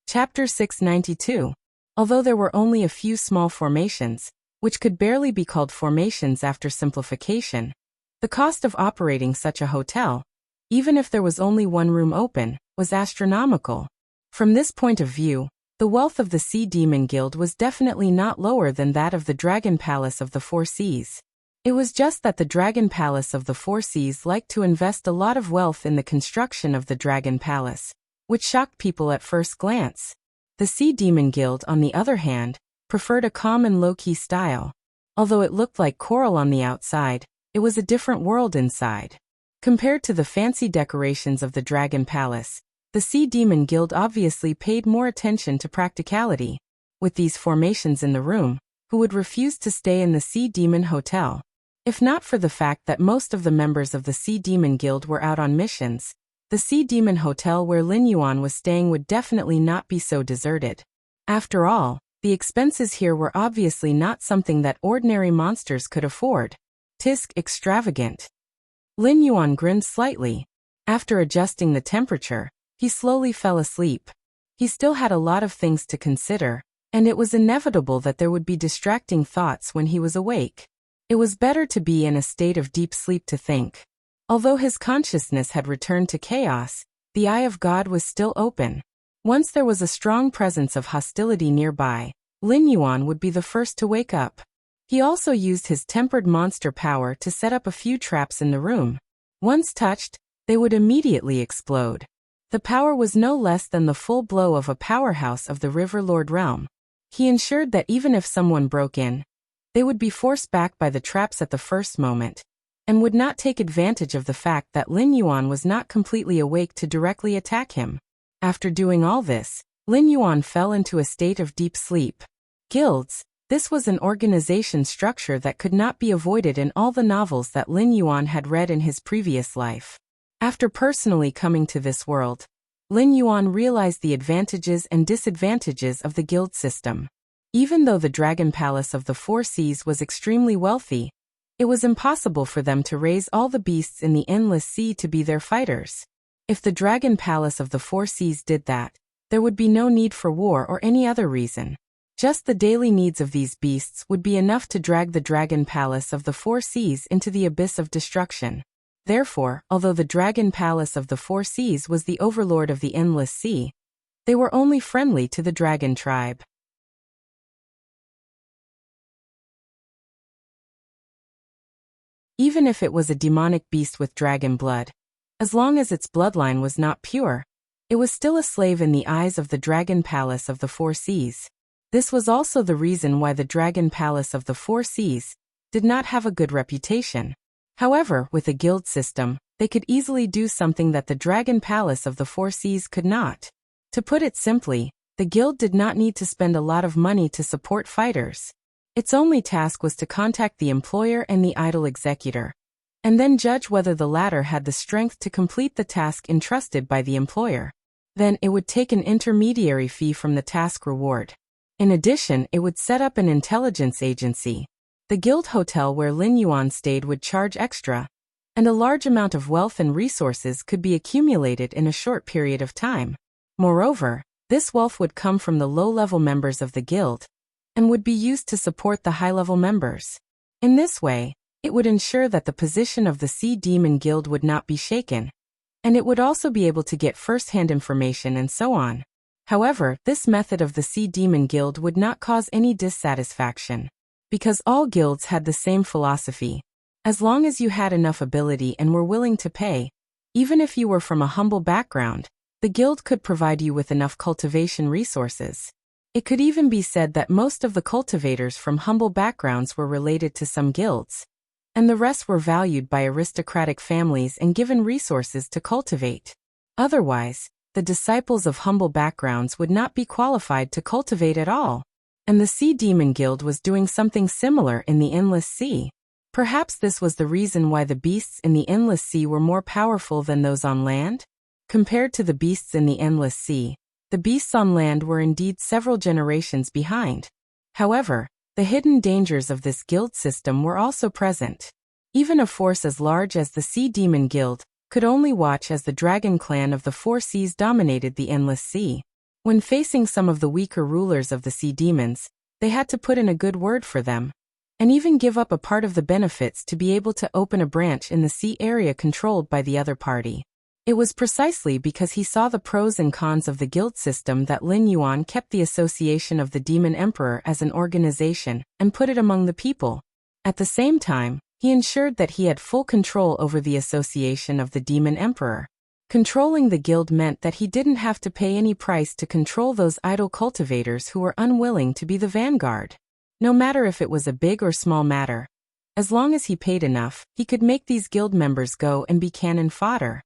Chapter 692. Although there were only a few small formations, which could barely be called formations after simplification, the cost of operating such a hotel, even if there was only one room open, was astronomical. From this point of view, the wealth of the Sea Demon Guild was definitely not lower than that of the Dragon Palace of the Four Seas. It was just that the Dragon Palace of the Four Seas liked to invest a lot of wealth in the construction of the Dragon Palace, which shocked people at first glance. The Sea Demon Guild, on the other hand, preferred a calm and low-key style. Although it looked like coral on the outside, it was a different world inside. Compared to the fancy decorations of the Dragon Palace, the Sea Demon Guild obviously paid more attention to practicality. With these formations in the room, who would refuse to stay in the Sea Demon Hotel? If not for the fact that most of the members of the Sea Demon Guild were out on missions, the Sea Demon Hotel where Lin Yuan was staying would definitely not be so deserted. After all, the expenses here were obviously not something that ordinary monsters could afford. Tisk extravagant. Lin Yuan grinned slightly. After adjusting the temperature, he slowly fell asleep. He still had a lot of things to consider, and it was inevitable that there would be distracting thoughts when he was awake. It was better to be in a state of deep sleep to think. Although his consciousness had returned to chaos, the Eye of God was still open. Once there was a strong presence of hostility nearby, Lin Yuan would be the first to wake up. He also used his tempered monster power to set up a few traps in the room. Once touched, they would immediately explode. The power was no less than the full blow of a powerhouse of the River Lord realm. He ensured that even if someone broke in, they would be forced back by the traps at the first moment, and would not take advantage of the fact that Lin Yuan was not completely awake to directly attack him. After doing all this, Lin Yuan fell into a state of deep sleep. Guilds. This was an organization structure that could not be avoided in all the novels that Lin Yuan had read in his previous life. After personally coming to this world, Lin Yuan realized the advantages and disadvantages of the guild system. Even though the Dragon Palace of the Four Seas was extremely wealthy, it was impossible for them to raise all the beasts in the endless sea to be their fighters. If the Dragon Palace of the Four Seas did that, there would be no need for war or any other reason. Just the daily needs of these beasts would be enough to drag the Dragon Palace of the Four Seas into the abyss of destruction. Therefore, although the Dragon Palace of the Four Seas was the overlord of the endless sea, they were only friendly to the dragon tribe. Even if it was a demonic beast with dragon blood, as long as its bloodline was not pure, it was still a slave in the eyes of the Dragon Palace of the Four Seas. This was also the reason why the Dragon Palace of the Four Seas did not have a good reputation. However, with a guild system, they could easily do something that the Dragon Palace of the Four Seas could not. To put it simply, the guild did not need to spend a lot of money to support fighters. Its only task was to contact the employer and the idle executor, and then judge whether the latter had the strength to complete the task entrusted by the employer. Then it would take an intermediary fee from the task reward. In addition, it would set up an intelligence agency. The guild hotel where Lin Yuan stayed would charge extra, and a large amount of wealth and resources could be accumulated in a short period of time. Moreover, this wealth would come from the low-level members of the guild, and would be used to support the high-level members. In this way, it would ensure that the position of the Sea Demon Guild would not be shaken, and it would also be able to get first-hand information and so on. However, this method of the Sea Demon Guild would not cause any dissatisfaction, because all guilds had the same philosophy. As long as you had enough ability and were willing to pay, even if you were from a humble background, The guild could provide you with enough cultivation resources. It could even be said that most of the cultivators from humble backgrounds were related to some guilds, and the rest were valued by aristocratic families and given resources to cultivate. Otherwise, the disciples of humble backgrounds would not be qualified to cultivate at all. And the Sea Demon Guild was doing something similar in the Endless Sea. Perhaps this was the reason why the beasts in the Endless Sea were more powerful than those on land? Compared to the beasts in the Endless Sea, the beasts on land were indeed several generations behind. However, the hidden dangers of this guild system were also present. Even a force as large as the Sea Demon Guild could only watch as the dragon clan of the Four Seas dominated the Endless Sea. When facing some of the weaker rulers of the sea demons, they had to put in a good word for them, and even give up a part of the benefits to be able to open a branch in the sea area controlled by the other party. It was precisely because he saw the pros and cons of the guild system that Lin Yuan kept the Association of the Demon Emperor as an organization and put it among the people. At the same time, he ensured that he had full control over the Association of the Demon Emperor. Controlling the guild meant that he didn't have to pay any price to control those idle cultivators who were unwilling to be the vanguard. No matter if it was a big or small matter, as long as he paid enough, he could make these guild members go and be cannon fodder.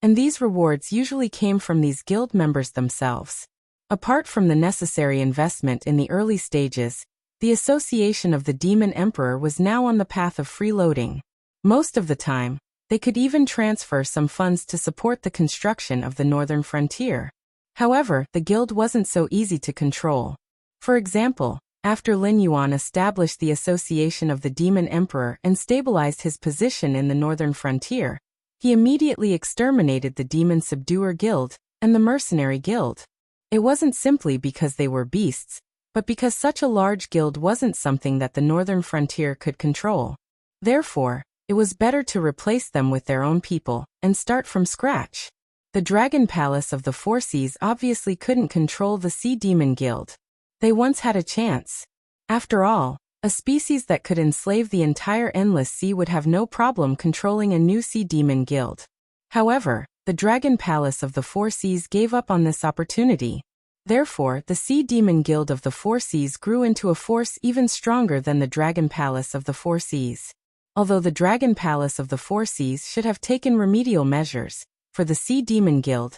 And these rewards usually came from these guild members themselves. Apart from the necessary investment in the early stages, the Association of the Demon Emperor was now on the path of freeloading. Most of the time, they could even transfer some funds to support the construction of the northern frontier. However, the guild wasn't so easy to control. For example, after Lin Yuan established the Association of the Demon Emperor and stabilized his position in the northern frontier, he immediately exterminated the Demon Subduer Guild and the Mercenary Guild. It wasn't simply because they were beasts, but because such a large guild wasn't something that the northern frontier could control. Therefore, it was better to replace them with their own people and start from scratch. The Dragon Palace of the Four Seas obviously couldn't control the Sea Demon Guild. They once had a chance. After all, a species that could enslave the entire Endless Sea would have no problem controlling a new Sea Demon Guild. However, the Dragon Palace of the Four Seas gave up on this opportunity. Therefore, the Sea Demon Guild of the Four Seas grew into a force even stronger than the Dragon Palace of the Four Seas. Although the Dragon Palace of the Four Seas should have taken remedial measures for the Sea Demon Guild,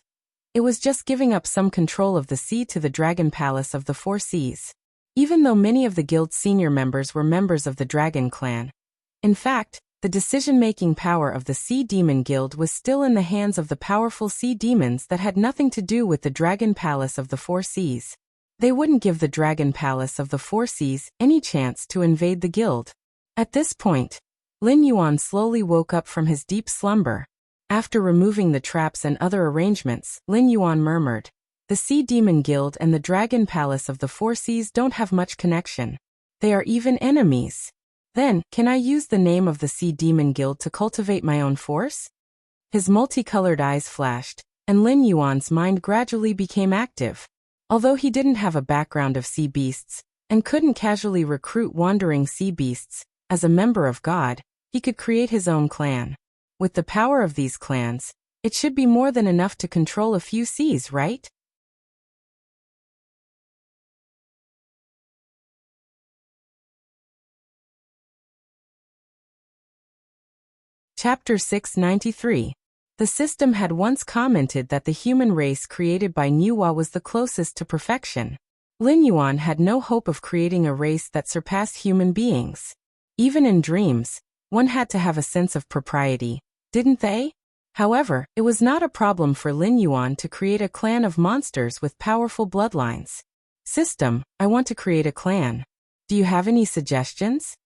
it was just giving up some control of the sea to the Dragon Palace of the Four Seas. Even though many of the guild's senior members were members of the Dragon Clan, in fact, the decision-making power of the Sea Demon Guild was still in the hands of the powerful sea demons that had nothing to do with the Dragon Palace of the Four Seas. They wouldn't give the Dragon Palace of the Four Seas any chance to invade the guild. At this point, Lin Yuan slowly woke up from his deep slumber. After removing the traps and other arrangements, Lin Yuan murmured, "The Sea Demon Guild and the Dragon Palace of the Four Seas don't have much connection. They are even enemies. Then, can I use the name of the Sea Demon Guild to cultivate my own force?" His multicolored eyes flashed, and Lin Yuan's mind gradually became active. Although he didn't have a background of sea beasts, and couldn't casually recruit wandering sea beasts, as a member of God, he could create his own clan. With the power of these clans, it should be more than enough to control a few seas, right? Chapter 693. The system had once commented that the human race created by Nuwa was the closest to perfection. Lin Yuan had no hope of creating a race that surpassed human beings. Even in dreams, one had to have a sense of propriety, didn't they? However, it was not a problem for Lin Yuan to create a clan of monsters with powerful bloodlines. System, I want to create a clan. Do you have any suggestions?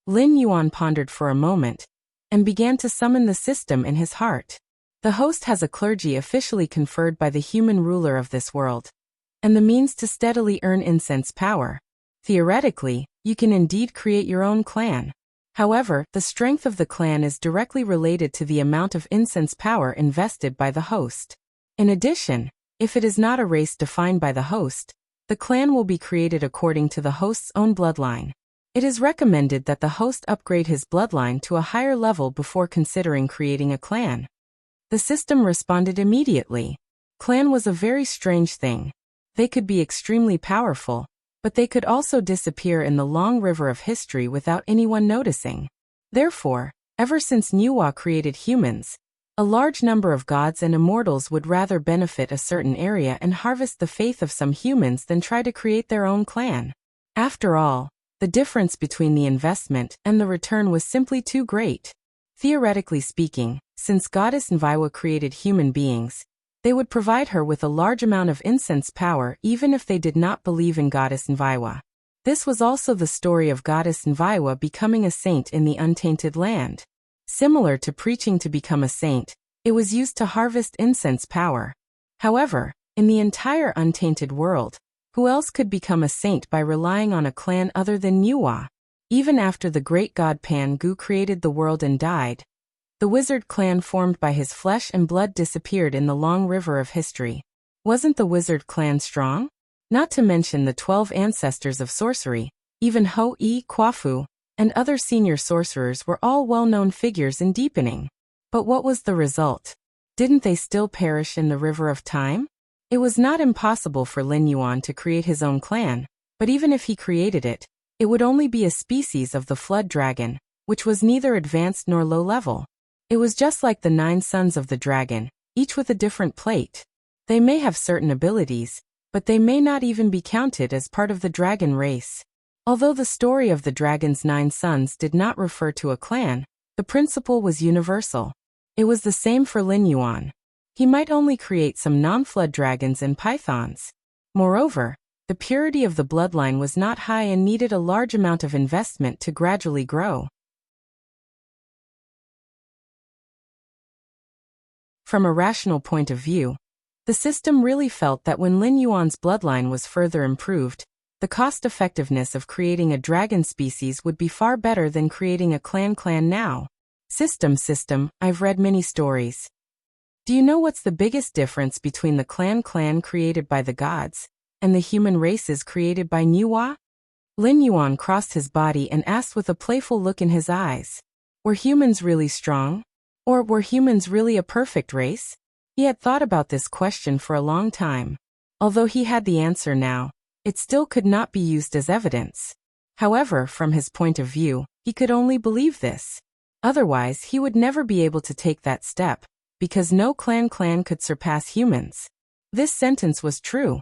Lin Yuan pondered for a moment, and began to summon the system in his heart. The host has a clergy officially conferred by the human ruler of this world, and the means to steadily earn incense power. Theoretically, you can indeed create your own clan. However, the strength of the clan is directly related to the amount of incense power invested by the host. In addition, if it is not a race defined by the host, the clan will be created according to the host's own bloodline. It is recommended that the host upgrade his bloodline to a higher level before considering creating a clan. The system responded immediately. Clan was a very strange thing. They could be extremely powerful, but they could also disappear in the long river of history without anyone noticing. Therefore, ever since Nuwa created humans, a large number of gods and immortals would rather benefit a certain area and harvest the faith of some humans than try to create their own clan. After all, the difference between the investment and the return was simply too great. Theoretically speaking, since Goddess Nviwa created human beings, they would provide her with a large amount of incense power even if they did not believe in Goddess Nviwa. This was also the story of Goddess Nviwa becoming a saint in the untainted land. Similar to preaching to become a saint, it was used to harvest incense power. However, in the entire untainted world, who else could become a saint by relying on a clan other than Nuwa? Even after the great god Pan-gu created the world and died, the wizard clan formed by his flesh and blood disappeared in the long river of history. Wasn't the wizard clan strong? Not to mention the 12 ancestors of sorcery, even Ho-E, Kwafu, and other senior sorcerers were all well-known figures in deepening. But what was the result? Didn't they still perish in the river of time? It was not impossible for Lin Yuan to create his own clan, but even if he created it, it would only be a species of the flood dragon, which was neither advanced nor low-level. It was just like the 9 sons of the dragon, each with a different plate. They may have certain abilities, but they may not even be counted as part of the dragon race. Although the story of the dragon's 9 sons did not refer to a clan, the principle was universal. It was the same for Lin Yuan. He might only create some non-flood dragons and pythons. Moreover, the purity of the bloodline was not high and needed a large amount of investment to gradually grow. From a rational point of view, the system really felt that when Lin Yuan's bloodline was further improved, the cost-effectiveness of creating a dragon species would be far better than creating a clan now. System, I've read many stories. Do you know what's the biggest difference between the clan created by the gods and the human races created by Nuwa? Lin Yuan crossed his body and asked with a playful look in his eyes. Were humans really strong? Or were humans really a perfect race? He had thought about this question for a long time. Although he had the answer now, it still could not be used as evidence. However, from his point of view, he could only believe this. Otherwise, he would never be able to take that step, because no clan could surpass humans. This sentence was true.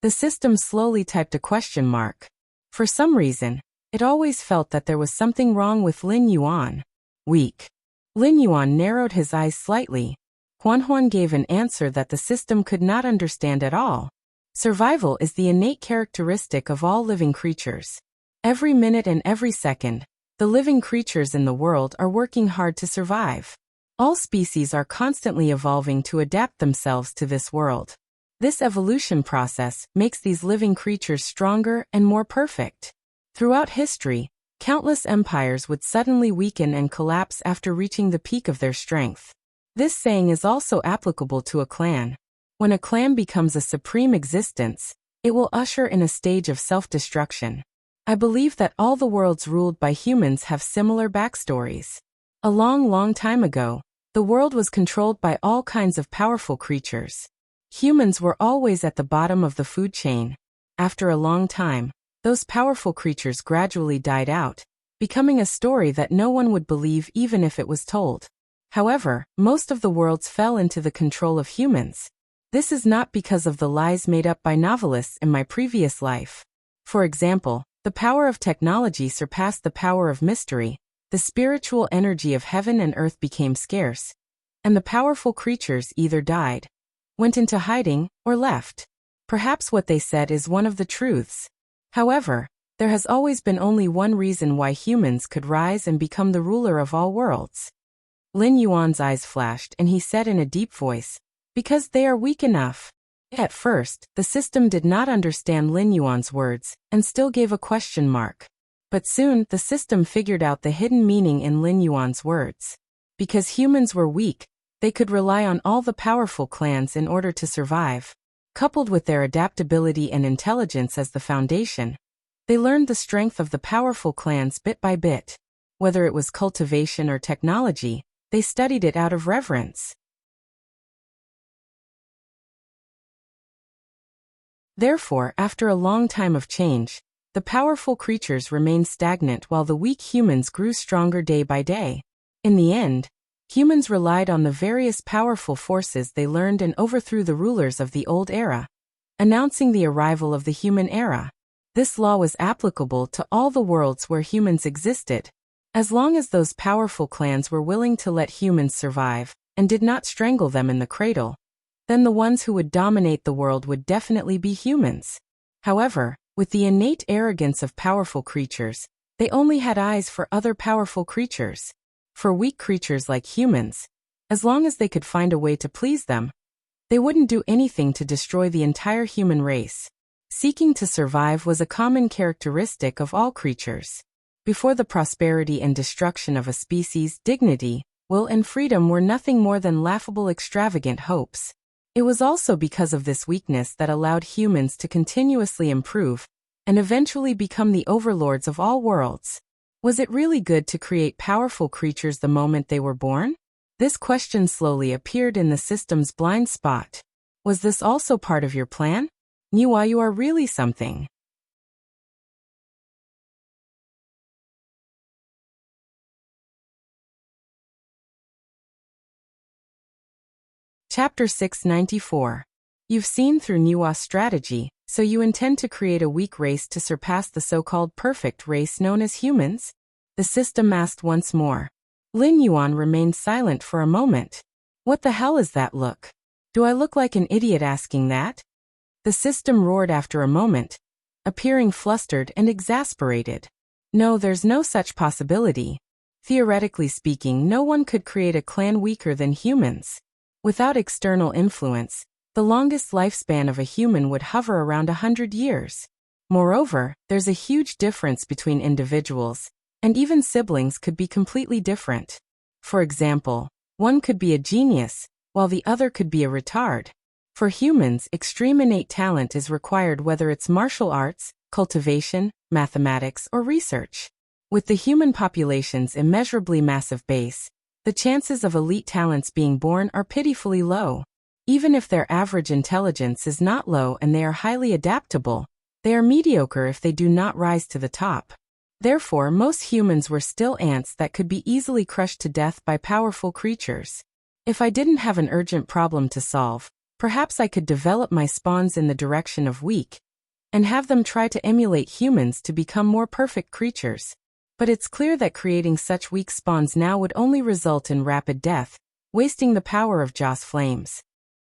The system slowly typed a question mark. For some reason, it always felt that there was something wrong with Lin Yuan. Weak. Lin Yuan narrowed his eyes slightly. Huan gave an answer that the system could not understand at all. Survival is the innate characteristic of all living creatures. Every minute and every second, the living creatures in the world are working hard to survive. All species are constantly evolving to adapt themselves to this world. This evolution process makes these living creatures stronger and more perfect. Throughout history, countless empires would suddenly weaken and collapse after reaching the peak of their strength. This saying is also applicable to a clan. When a clan becomes a supreme existence, it will usher in a stage of self-destruction. I believe that all the worlds ruled by humans have similar backstories. A long time ago, the world was controlled by all kinds of powerful creatures. Humans were always at the bottom of the food chain. After a long time, those powerful creatures gradually died out, becoming a story that no one would believe even if it was told. However, most of the worlds fell into the control of humans. This is not because of the lies made up by novelists in my previous life. For example, the power of technology surpassed the power of mystery, the spiritual energy of heaven and earth became scarce, and the powerful creatures either died, went into hiding, or left. Perhaps what they said is one of the truths. However, there has always been only one reason why humans could rise and become the ruler of all worlds. Lin Yuan's eyes flashed and he said in a deep voice, "Because they are weak enough." At first, the system did not understand Lin Yuan's words and still gave a question mark. But soon, the system figured out the hidden meaning in Lin Yuan's words. Because humans were weak, they could rely on all the powerful clans in order to survive. Coupled with their adaptability and intelligence as the foundation, They learned the strength of the powerful clans bit by bit. Whether it was cultivation or technology, they studied it out of reverence. Therefore, after a long time of change, the powerful creatures remained stagnant while the weak humans grew stronger day by day. In the end, humans relied on the various powerful forces they learned and overthrew the rulers of the old era, announcing the arrival of the human era. This law was applicable to all the worlds where humans existed, as long as those powerful clans were willing to let humans survive and did not strangle them in the cradle. Then the ones who would dominate the world would definitely be humans. However, with the innate arrogance of powerful creatures, they only had eyes for other powerful creatures. For weak creatures like humans, as long as they could find a way to please them, they wouldn't do anything to destroy the entire human race. Seeking to survive was a common characteristic of all creatures. Before the prosperity and destruction of a species, dignity, will and freedom were nothing more than laughable extravagant hopes. It was also because of this weakness that allowed humans to continuously improve and eventually become the overlords of all worlds. Was it really good to create powerful creatures the moment they were born? This question slowly appeared in the system's blind spot. Was this also part of your plan? Wuxia, you are really something. Chapter 694. You've seen through Wuxia's strategy, so you intend to create a weak race to surpass the so-called perfect race known as humans? The system asked once more. Lin Yuan remained silent for a moment. What the hell is that look? Do I look like an idiot asking that? The system roared after a moment, appearing flustered and exasperated. No, there's no such possibility. Theoretically speaking, no one could create a clan weaker than humans. Without external influence, the longest lifespan of a human would hover around 100 years. Moreover, there's a huge difference between individuals, and even siblings could be completely different. For example, one could be a genius, while the other could be a retard. For humans, extreme innate talent is required whether it's martial arts, cultivation, mathematics, or research. With the human population's immeasurably massive base, the chances of elite talents being born are pitifully low. Even if their average intelligence is not low and they are highly adaptable, they are mediocre if they do not rise to the top. Therefore, most humans were still ants that could be easily crushed to death by powerful creatures. If I didn't have an urgent problem to solve, perhaps I could develop my spawns in the direction of weak, and have them try to emulate humans to become more perfect creatures. But it's clear that creating such weak spawns now would only result in rapid death, wasting the power of Joss flames.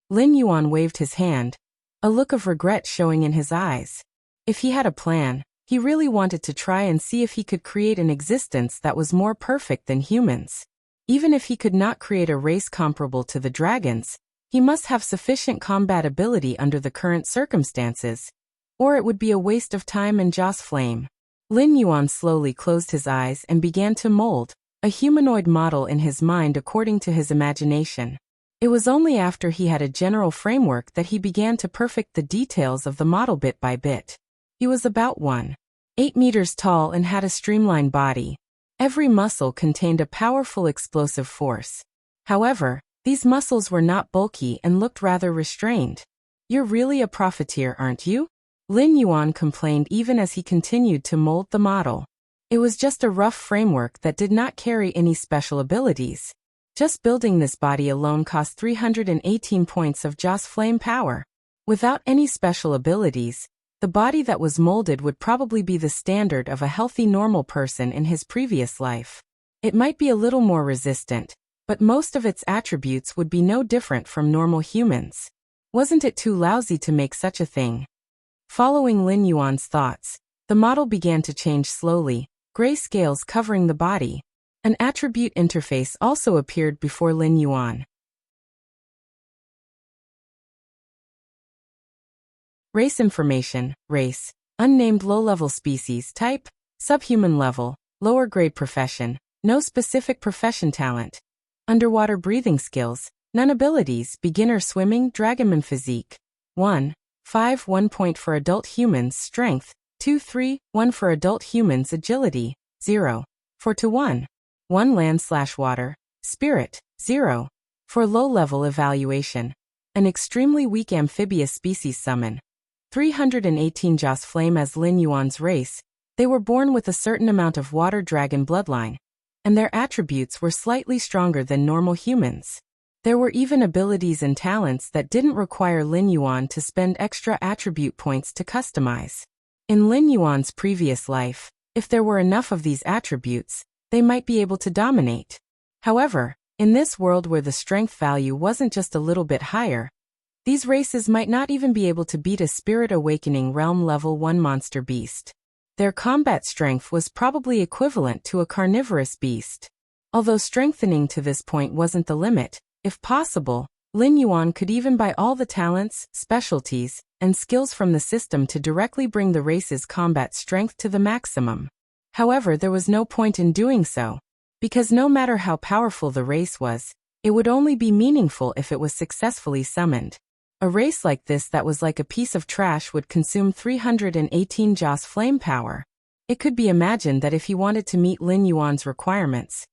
Lin Yuan waved his hand, a look of regret showing in his eyes. If he had a plan, he really wanted to try and see if he could create an existence that was more perfect than humans. Even if he could not create a race comparable to the dragons, he must have sufficient combat ability under the current circumstances, or it would be a waste of time and Joss flame. Lin Yuan slowly closed his eyes and began to mold a humanoid model in his mind according to his imagination. It was only after he had a general framework that he began to perfect the details of the model bit by bit. He was about 1.8 meters tall and had a streamlined body. Every muscle contained a powerful explosive force. However, these muscles were not bulky and looked rather restrained. You're really a profiteer, aren't you? Lin Yuan complained even as he continued to mold the model. It was just a rough framework that did not carry any special abilities. Just building this body alone cost 318 points of Joss flame power. Without any special abilities, the body that was molded would probably be the standard of a healthy normal person in his previous life. It might be a little more resistant, but most of its attributes would be no different from normal humans. Wasn't it too lousy to make such a thing? Following Lin Yuan's thoughts, the model began to change slowly, gray scales covering the body. An attribute interface also appeared before Lin Yuan. Race information, race, unnamed low-level species, type, subhuman level, lower grade profession, no specific profession talent. Underwater breathing skills, none abilities, beginner swimming, dragonman physique. 1.5 1 point for adult humans, strength, 2-3, 1 for adult humans agility, 0. 4-1. 1 land/water, spirit, 0. For low-level evaluation. An extremely weak amphibious species summon. 318 Joss Flame as Lin Yuan's race. They were born with a certain amount of water dragon bloodline, and their attributes were slightly stronger than normal humans. There were even abilities and talents that didn't require Lin Yuan to spend extra attribute points to customize. In Lin Yuan's previous life, if there were enough of these attributes, they might be able to dominate. However, in this world where the strength value wasn't just a little bit higher, these races might not even be able to beat a Spirit Awakening Realm Level 1 monster beast. Their combat strength was probably equivalent to a carnivorous beast. Although strengthening to this point wasn't the limit, if possible, Lin Yuan could even buy all the talents, specialties, and skills from the system to directly bring the race's combat strength to the maximum. However, there was no point in doing so, because no matter how powerful the race was, it would only be meaningful if it was successfully summoned. A race like this that was like a piece of trash would consume 318 Joss flame power. It could be imagined that if he wanted to meet Lin Yuan's requirements,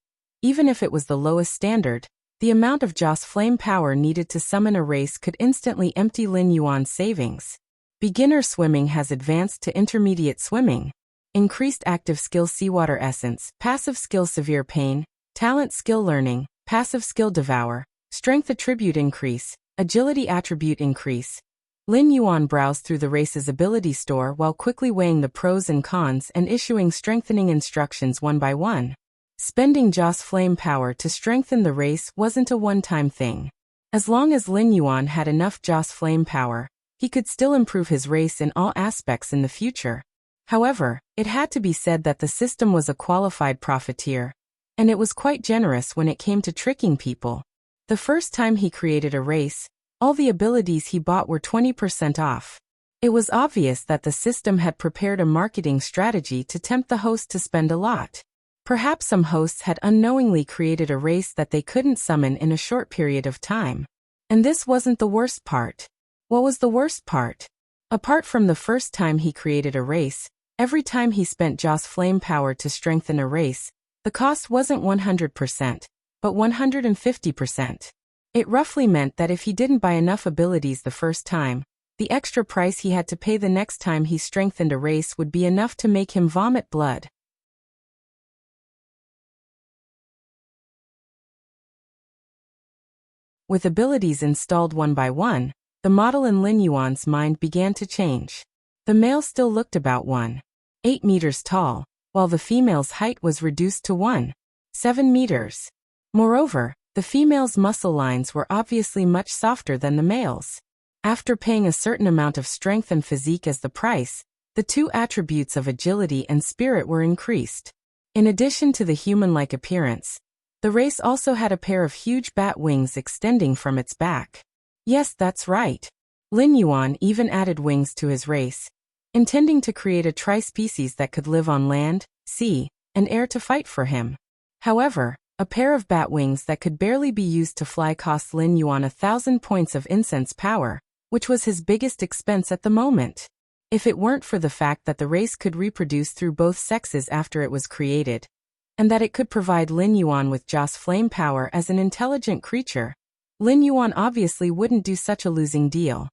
even if it was the lowest standard, the amount of Joss flame power needed to summon a race could instantly empty Lin Yuan's savings. Beginner swimming has advanced to intermediate swimming. Increased active skill seawater essence, passive skill severe pain, talent skill learning, passive skill devour, strength attribute increase, agility attribute increase. Lin Yuan browsed through the race's ability store while quickly weighing the pros and cons and issuing strengthening instructions one by one. Spending Joss flame power to strengthen the race wasn't a one-time thing. As long as Lin Yuan had enough Joss flame power, he could still improve his race in all aspects in the future. However, it had to be said that the system was a qualified profiteer, and it was quite generous when it came to tricking people. The first time he created a race, all the abilities he bought were 20% off. It was obvious that the system had prepared a marketing strategy to tempt the host to spend a lot. Perhaps some hosts had unknowingly created a race that they couldn't summon in a short period of time. And this wasn't the worst part. What was the worst part? Apart from the first time he created a race, every time he spent Joss flame power to strengthen a race, the cost wasn't 100%, but 150%. It roughly meant that if he didn't buy enough abilities the first time, the extra price he had to pay the next time he strengthened a race would be enough to make him vomit blood. With abilities installed one by one, the model in Lin Yuan's mind began to change. The male still looked about 1.8 meters tall, while the female's height was reduced to 1.7 meters. Moreover, the female's muscle lines were obviously much softer than the male's. After paying a certain amount of strength and physique as the price, the two attributes of agility and spirit were increased. In addition to the human-like appearance, the race also had a pair of huge bat wings extending from its back. Yes, that's right. Lin Yuan even added wings to his race, intending to create a tri-species that could live on land, sea, and air to fight for him. However, a pair of bat wings that could barely be used to fly cost Lin Yuan 1,000 points of incense power, which was his biggest expense at the moment. If it weren't for the fact that the race could reproduce through both sexes after it was created, and that it could provide Lin Yuan with Joss flame power as an intelligent creature, Lin Yuan obviously wouldn't do such a losing deal.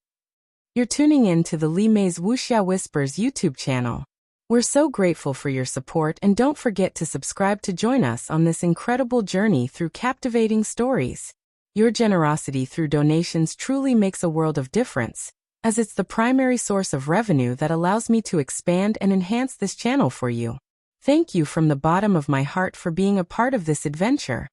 You're tuning in to the Li Mei's Wuxia Whispers YouTube channel. We're so grateful for your support, and don't forget to subscribe to join us on this incredible journey through captivating stories. Your generosity through donations truly makes a world of difference, as it's the primary source of revenue that allows me to expand and enhance this channel for you. Thank you from the bottom of my heart for being a part of this adventure.